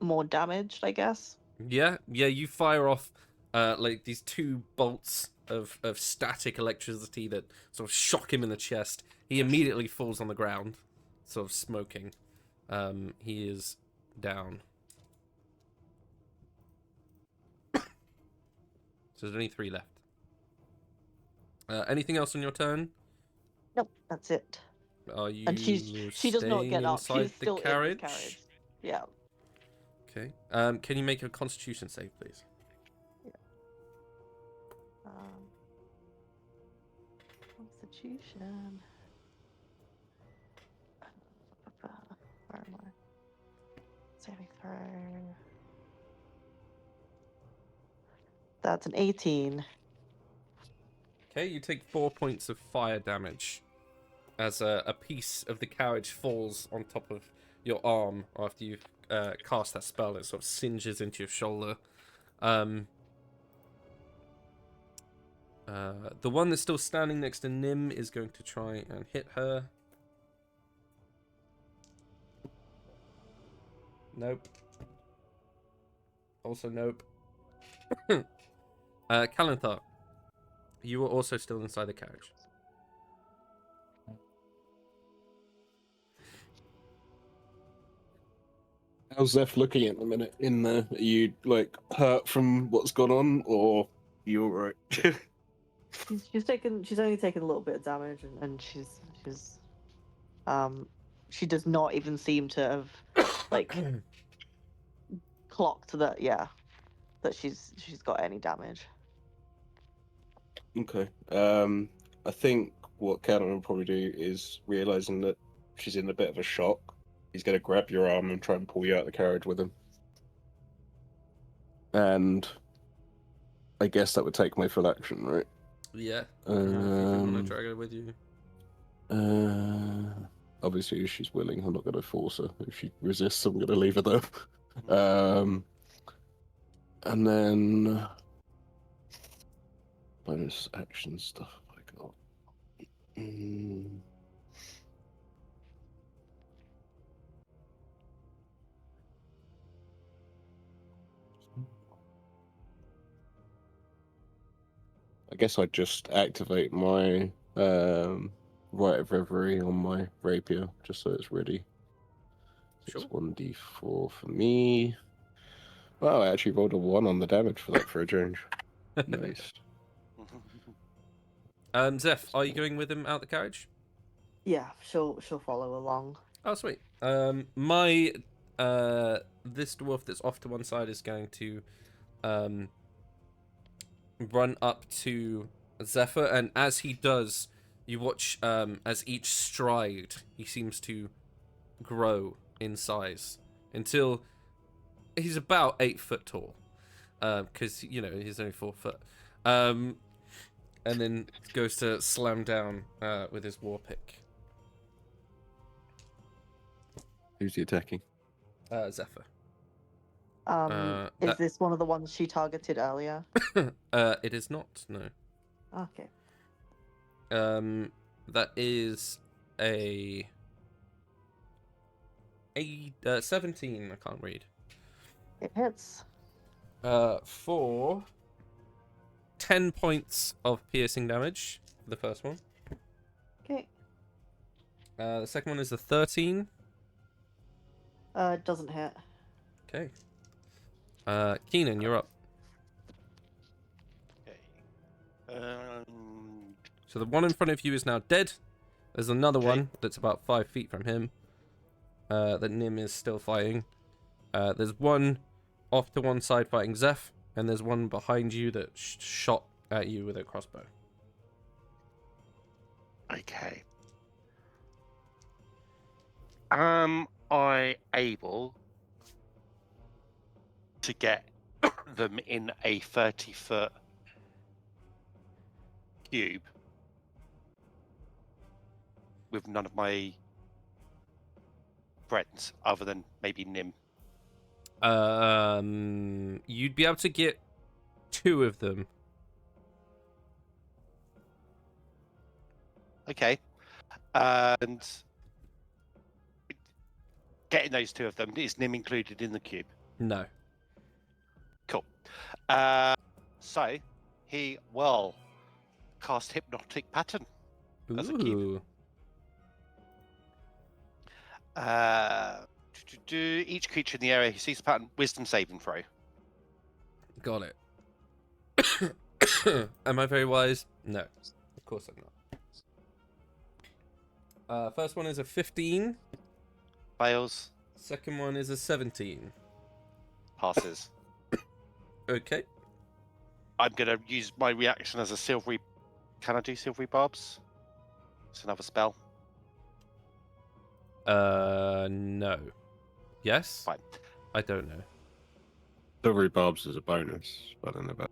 more damaged, I guess. Yeah, you fire off like these two bolts of static electricity that sort of shock him in the chest. He immediately falls on the ground, sort of smoking. He is down. So there's only 3 left. Anything else on your turn? Nope, that's it. Are you And she does not get up. She's still in the carriage. Yeah. Okay. Can you make a Constitution save, please? Constitution. Where am I? Saving throw. That's an 18. Okay, you take 4 points of fire damage as a piece of the carriage falls on top of your arm after you've cast that spell. It sort of singes into your shoulder. The one that's still standing next to Nim is going to try and hit her. Nope. Also nope. Calenthar, you are also still inside the carriage. How's Zeph looking at the minute in there? Are you like hurt from what's gone on, or you alright? She's only taken a little bit of damage, and she's she does not even seem to have like clocked that that she's got any damage. Okay. I think what Cameron will probably do is realizing that she's in a bit of a shock. He's going to grab your arm and try and pull you out of the carriage with him. And I guess that would take my full action, right? Yeah. If you want to drag her with you. Obviously, if she's willing, I'm not going to force her. If she resists, I'm going to leave her there. And then bonus action stuff I got. I guess I'd just activate my Rite of Reverie on my rapier, just so it's ready. Sure. It's 1d4 for me. Wow, I actually rolled a 1 on the damage for that for a change. Nice. Zeph, are you going with him out the carriage? Yeah, she'll follow along. Oh, sweet. My this dwarf that's off to one side is going to run up to Zephyr, and as he does, you watch as each stride he seems to grow in size until he's about 8 foot tall, because he's only 4 foot, and then goes to slam down with his war pick. Who's he attacking? Zephyr. Is this one of the ones she targeted earlier? It is not, no. Okay. That is a 17. I can't read. It hits. For 10 points of piercing damage for the first one. Okay. The second one is a 13. It doesn't hit. Okay. Keenan, you're up. Okay. So the one in front of you is now dead. There's another one that's about 5 feet from him. That Nim is still fighting. There's one off to one side fighting Zeph, and there's one behind you that shot at you with a crossbow. Okay. Am I able to get them in a 30-foot cube with none of my friends other than maybe Nim? You'd be able to get 2 of them. Okay. And getting those 2 of them, is Nim included in the cube? No. Cool. So he will cast Hypnotic Pattern as a cube. Each creature in the area who sees the pattern, Wisdom saving throw. Got it. Am I very wise? No. Of course I'm not. First one is a 15. Fails. Second one is a 17. Passes. Okay. I'm gonna use my reaction as a silvery. Can I do silvery barbs? It's another spell. No. Yes? Fine. I don't know. Silvery Barbs is a bonus, but I don't know about.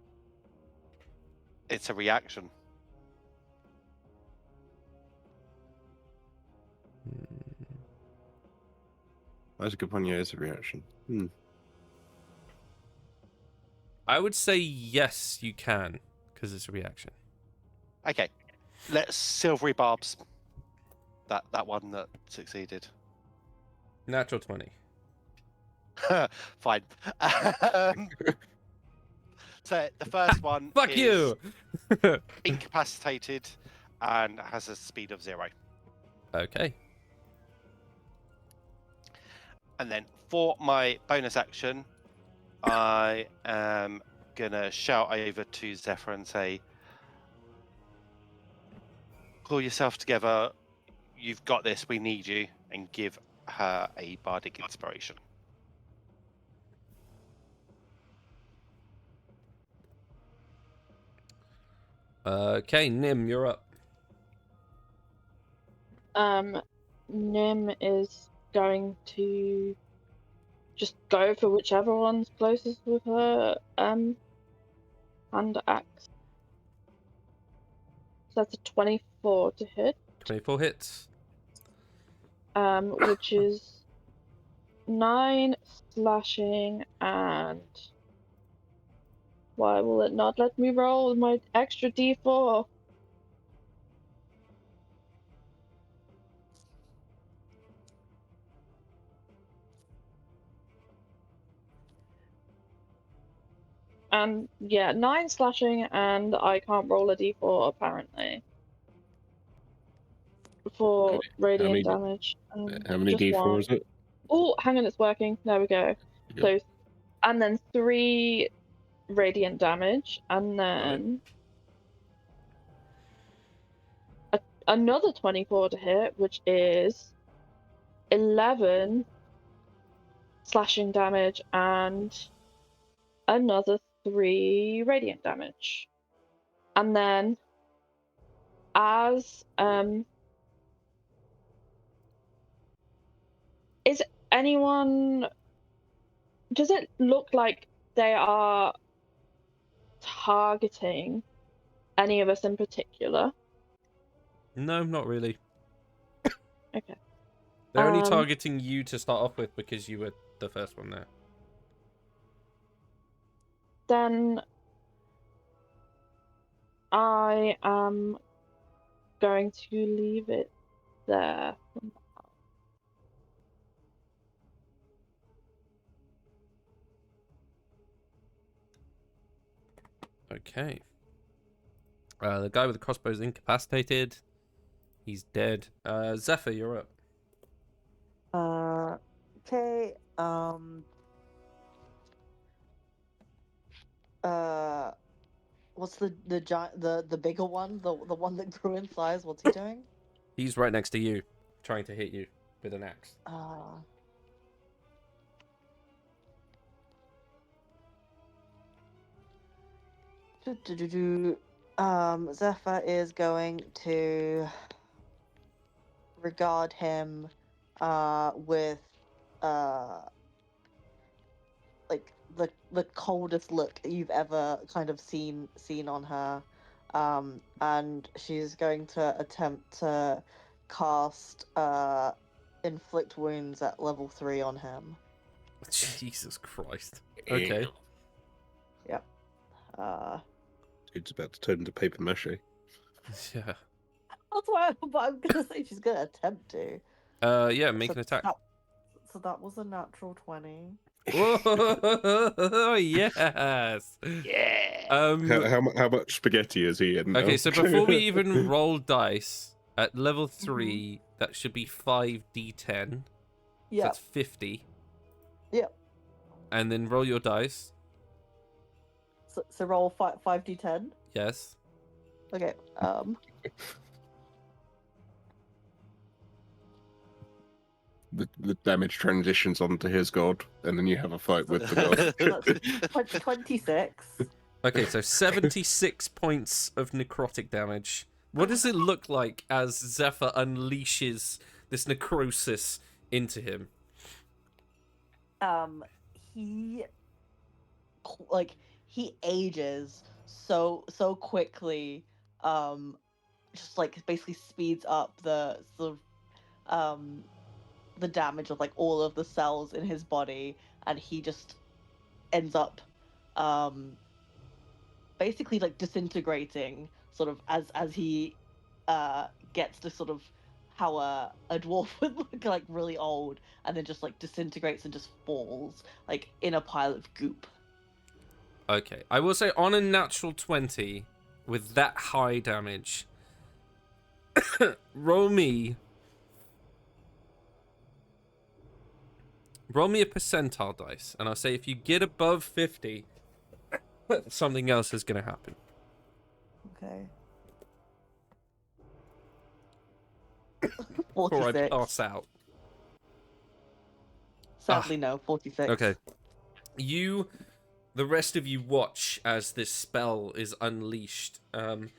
It's a reaction. That's a good point. Yeah, it's a reaction. I would say yes, you can, because it's a reaction. Okay. Let's silvery barbs. That one that succeeded. Natural 20. Fine. So the first one Fuck is you! incapacitated and has a speed of 0. Okay. And then for my bonus action, I am gonna shout over to Zephyr and say, "Pull yourself together. You've got this. We need you." And give her a bardic inspiration. Okay, Nim, you're up. Nim is going to just go for whichever one's closest with her hand axe. So that's a 24 to hit. 24 hits. Which is 9 slashing and why will it not let me roll with my extra d4? And yeah, 9 slashing, and I can't roll a d4 apparently for radiant damage. How many just D4 one. is it? Oh, hang on, it's working. There we go. Yep. So, and then 3 radiant damage, and then another 24 to hit, which is 11 slashing damage and another 3 radiant damage. And then as is anyone, does it look like they are targeting any of us in particular? No, not really. Okay. They're only targeting you to start off with because you were the first one there. Then I am going to leave it there. Okay. The guy with the crossbow is incapacitated. He's dead. Zephyr, you're up. Okay. What's the giant, the bigger one, the one that grew in size? What's he doing? He's right next to you, trying to hit you with an axe. Zephyr is going to regard him with like the coldest look you've ever kind of seen on her, and she's going to attempt to cast inflict wounds at level 3 on him. Jesus Christ. Okay. Yep. It's about to turn into paper mache. Yeah. That's why I'm gonna say she's gonna attempt to. Yeah, make an attack. So that was a natural 20. Whoa, yes. Yeah. How much spaghetti is he in? Okay, now? so before we even roll dice, at level 3, that should be 5d10. Yeah. So that's 50. Yep. And then roll your dice. So roll 5d10. Yes. Okay. the damage transitions onto his god, and then you have a fight with the god. That's 26. Okay, so 76 points of necrotic damage. What does it look like as Zephyr unleashes this necrosis into him? He ages so quickly. Just like basically speeds up the sort of the damage of like all of the cells in his body, and he just ends up basically like disintegrating sort of as he gets to sort of how a dwarf would look like really old, and then just like disintegrates and just falls like in a pile of goop. Okay, I will say on a natural 20 with that high damage, roll me a percentile dice, and I'll say if you get above 50, something else is going to happen. Okay. Or I 46. pass out. Sadly, no. 46. Okay. The rest of you watch as this spell is unleashed. And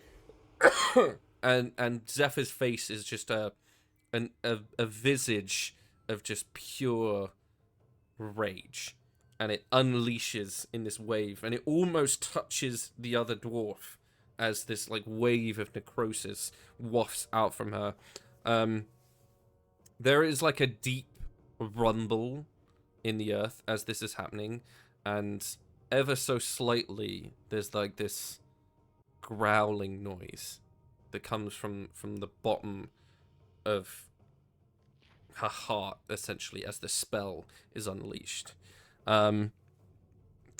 Zephyr's face is just a visage of just pure rage. And it unleashes in this wave, and it almost touches the other dwarf as this like wave of necrosis wafts out from her. There is like a deep rumble in the earth as this is happening, and ever so slightly there's like this growling noise that comes from the bottom of her heart, essentially, as the spell is unleashed.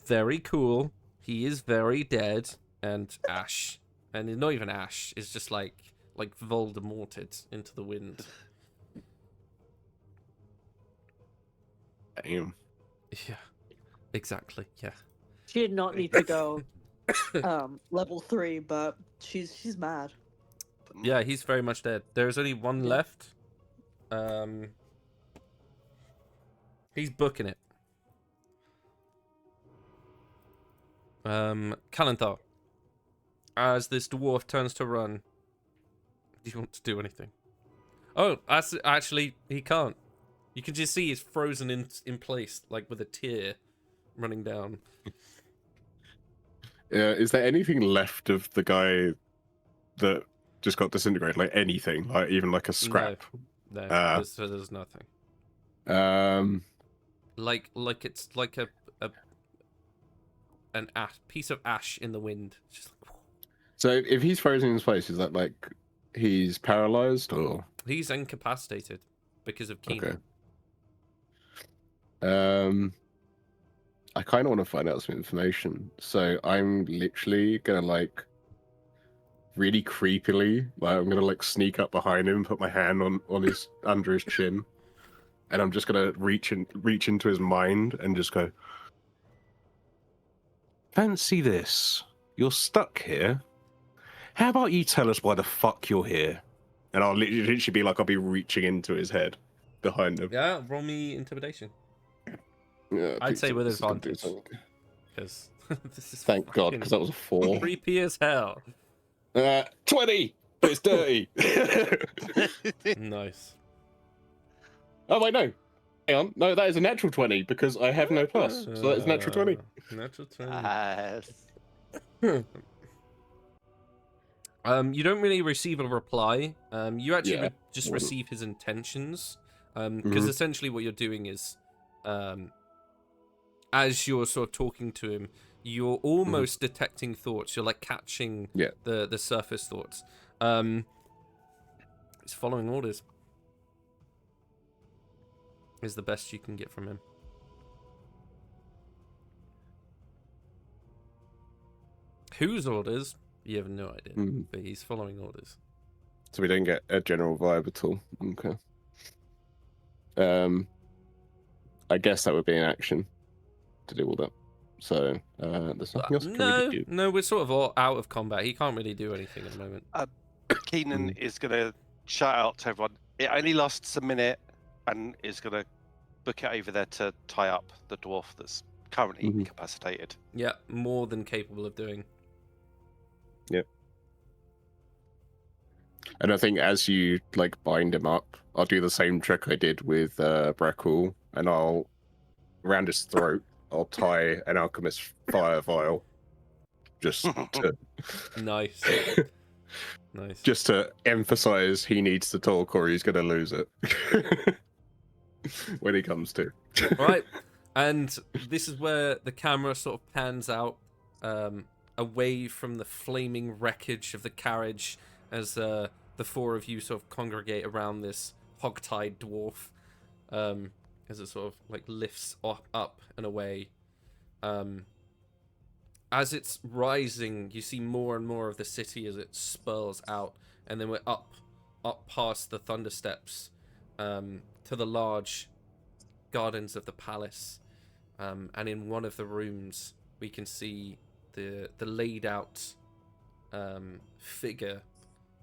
Very cool. He is very dead, and ash, and not even ash, is just like Voldemorted into the wind. Damn. Yeah, exactly. Yeah. She did not need to go level 3, but she's mad. Yeah, he's very much dead. There's only one left. He's booking it. Kalanthar, as this dwarf turns to run, do you want to do anything? Oh, actually, he can't. You can just see he's frozen in place, like with a tear running down. Is there anything left of the guy that just got disintegrated? Like anything? Like even like a scrap? No, there's nothing. Like it's like an piece of ash in the wind. Just like... So if he's frozen in his place, is that like he's paralyzed or? He's incapacitated because of Keenan. Okay. I kind of want to find out some information, so I'm literally gonna like really creepily, like I'm gonna like sneak up behind him, put my hand on his under his chin, and I'm just gonna reach into his mind and just go, fancy this, you're stuck here, how about you tell us why the fuck you're here? And I'll literally be like, I'll be reaching into his head behind him. Yeah, roll me intimidation. Yeah, I'd say with advantage, because this is thank God, because that was a 4. creepy as hell. 20, but it's dirty. Nice. Oh wait, no. Hang on. No, that is a natural 20 because I have no plus. So that is natural 20. Natural 20. Yes. You don't really receive a reply. You actually just wouldn't. receive his intentions. Because essentially what you're doing is, as you're sort of talking to him, you're almost detecting thoughts. You're like catching the surface thoughts. He's following orders. Is the best you can get from him. Whose orders? You have no idea, but he's following orders. So we don't get a general vibe at all. Okay. I guess that would be an action to do all that. So there's nothing else. No, we're sort of all out of combat. He can't really do anything at the moment. Keenan is going to shout out to everyone. It only lasts a minute. and is going to book it over there to tie up the dwarf that's currently incapacitated. Yeah, more than capable of doing. Yep. And I think as you like bind him up, I'll do the same trick I did with Brackle, and I'll around his throat, I'll tie an alchemist fire vial, just to Nice. Nice. just to emphasize he needs to talk or he's gonna lose it when he comes to. Right, and this is where the camera sort of pans out away from the flaming wreckage of the carriage as the four of you sort of congregate around this hogtied dwarf as it sort of like lifts up and away. As it's rising, you see more and more of the city as it spurls out, and then we're up past the Thunder Steps to the large gardens of the palace, and in one of the rooms we can see the laid out figure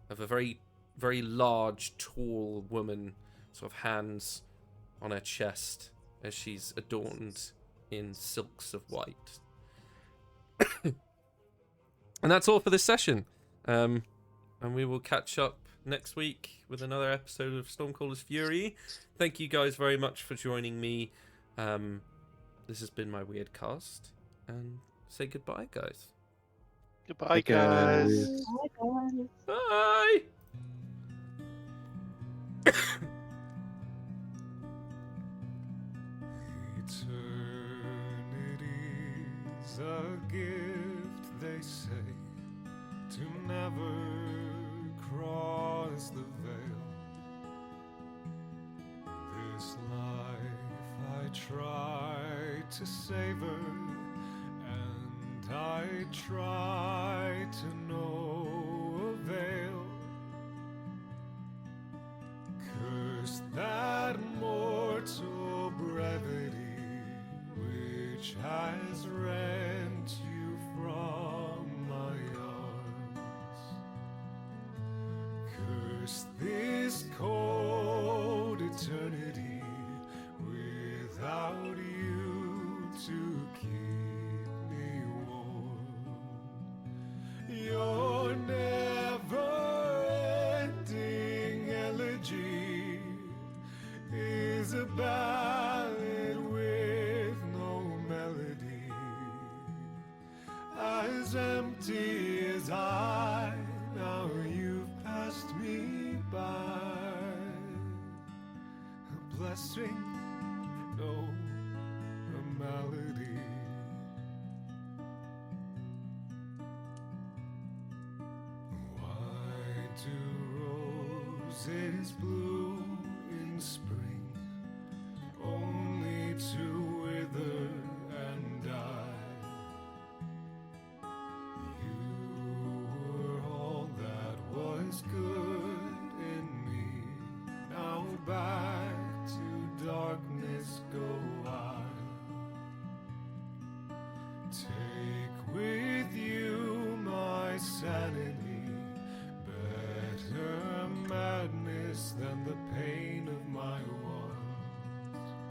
of a very, very large, tall woman, sort of hands on her chest as she's adorned in silks of white. And that's all for this session. And we will catch up next week with another episode of Stormcaller's Fury. Thank you guys very much for joining me. This has been my Wyrdcast. And say goodbye, guys. Goodbye, guys. Bye, guys. Bye! Eternity's a gift, they say, to never cross the veil. This life I try to savor, and I try to no avail. Curse that mortal brevity which has rent you from my arms. Curse this cold eternity without you to keep me warm. Your never-ending elegy is a ballad with no melody, as empty as I. Now you've passed me by. A blessing, no, a malady. Why do roses bloom in spring, only to wither and die? You were all that was good in me. Now back to darkness go I.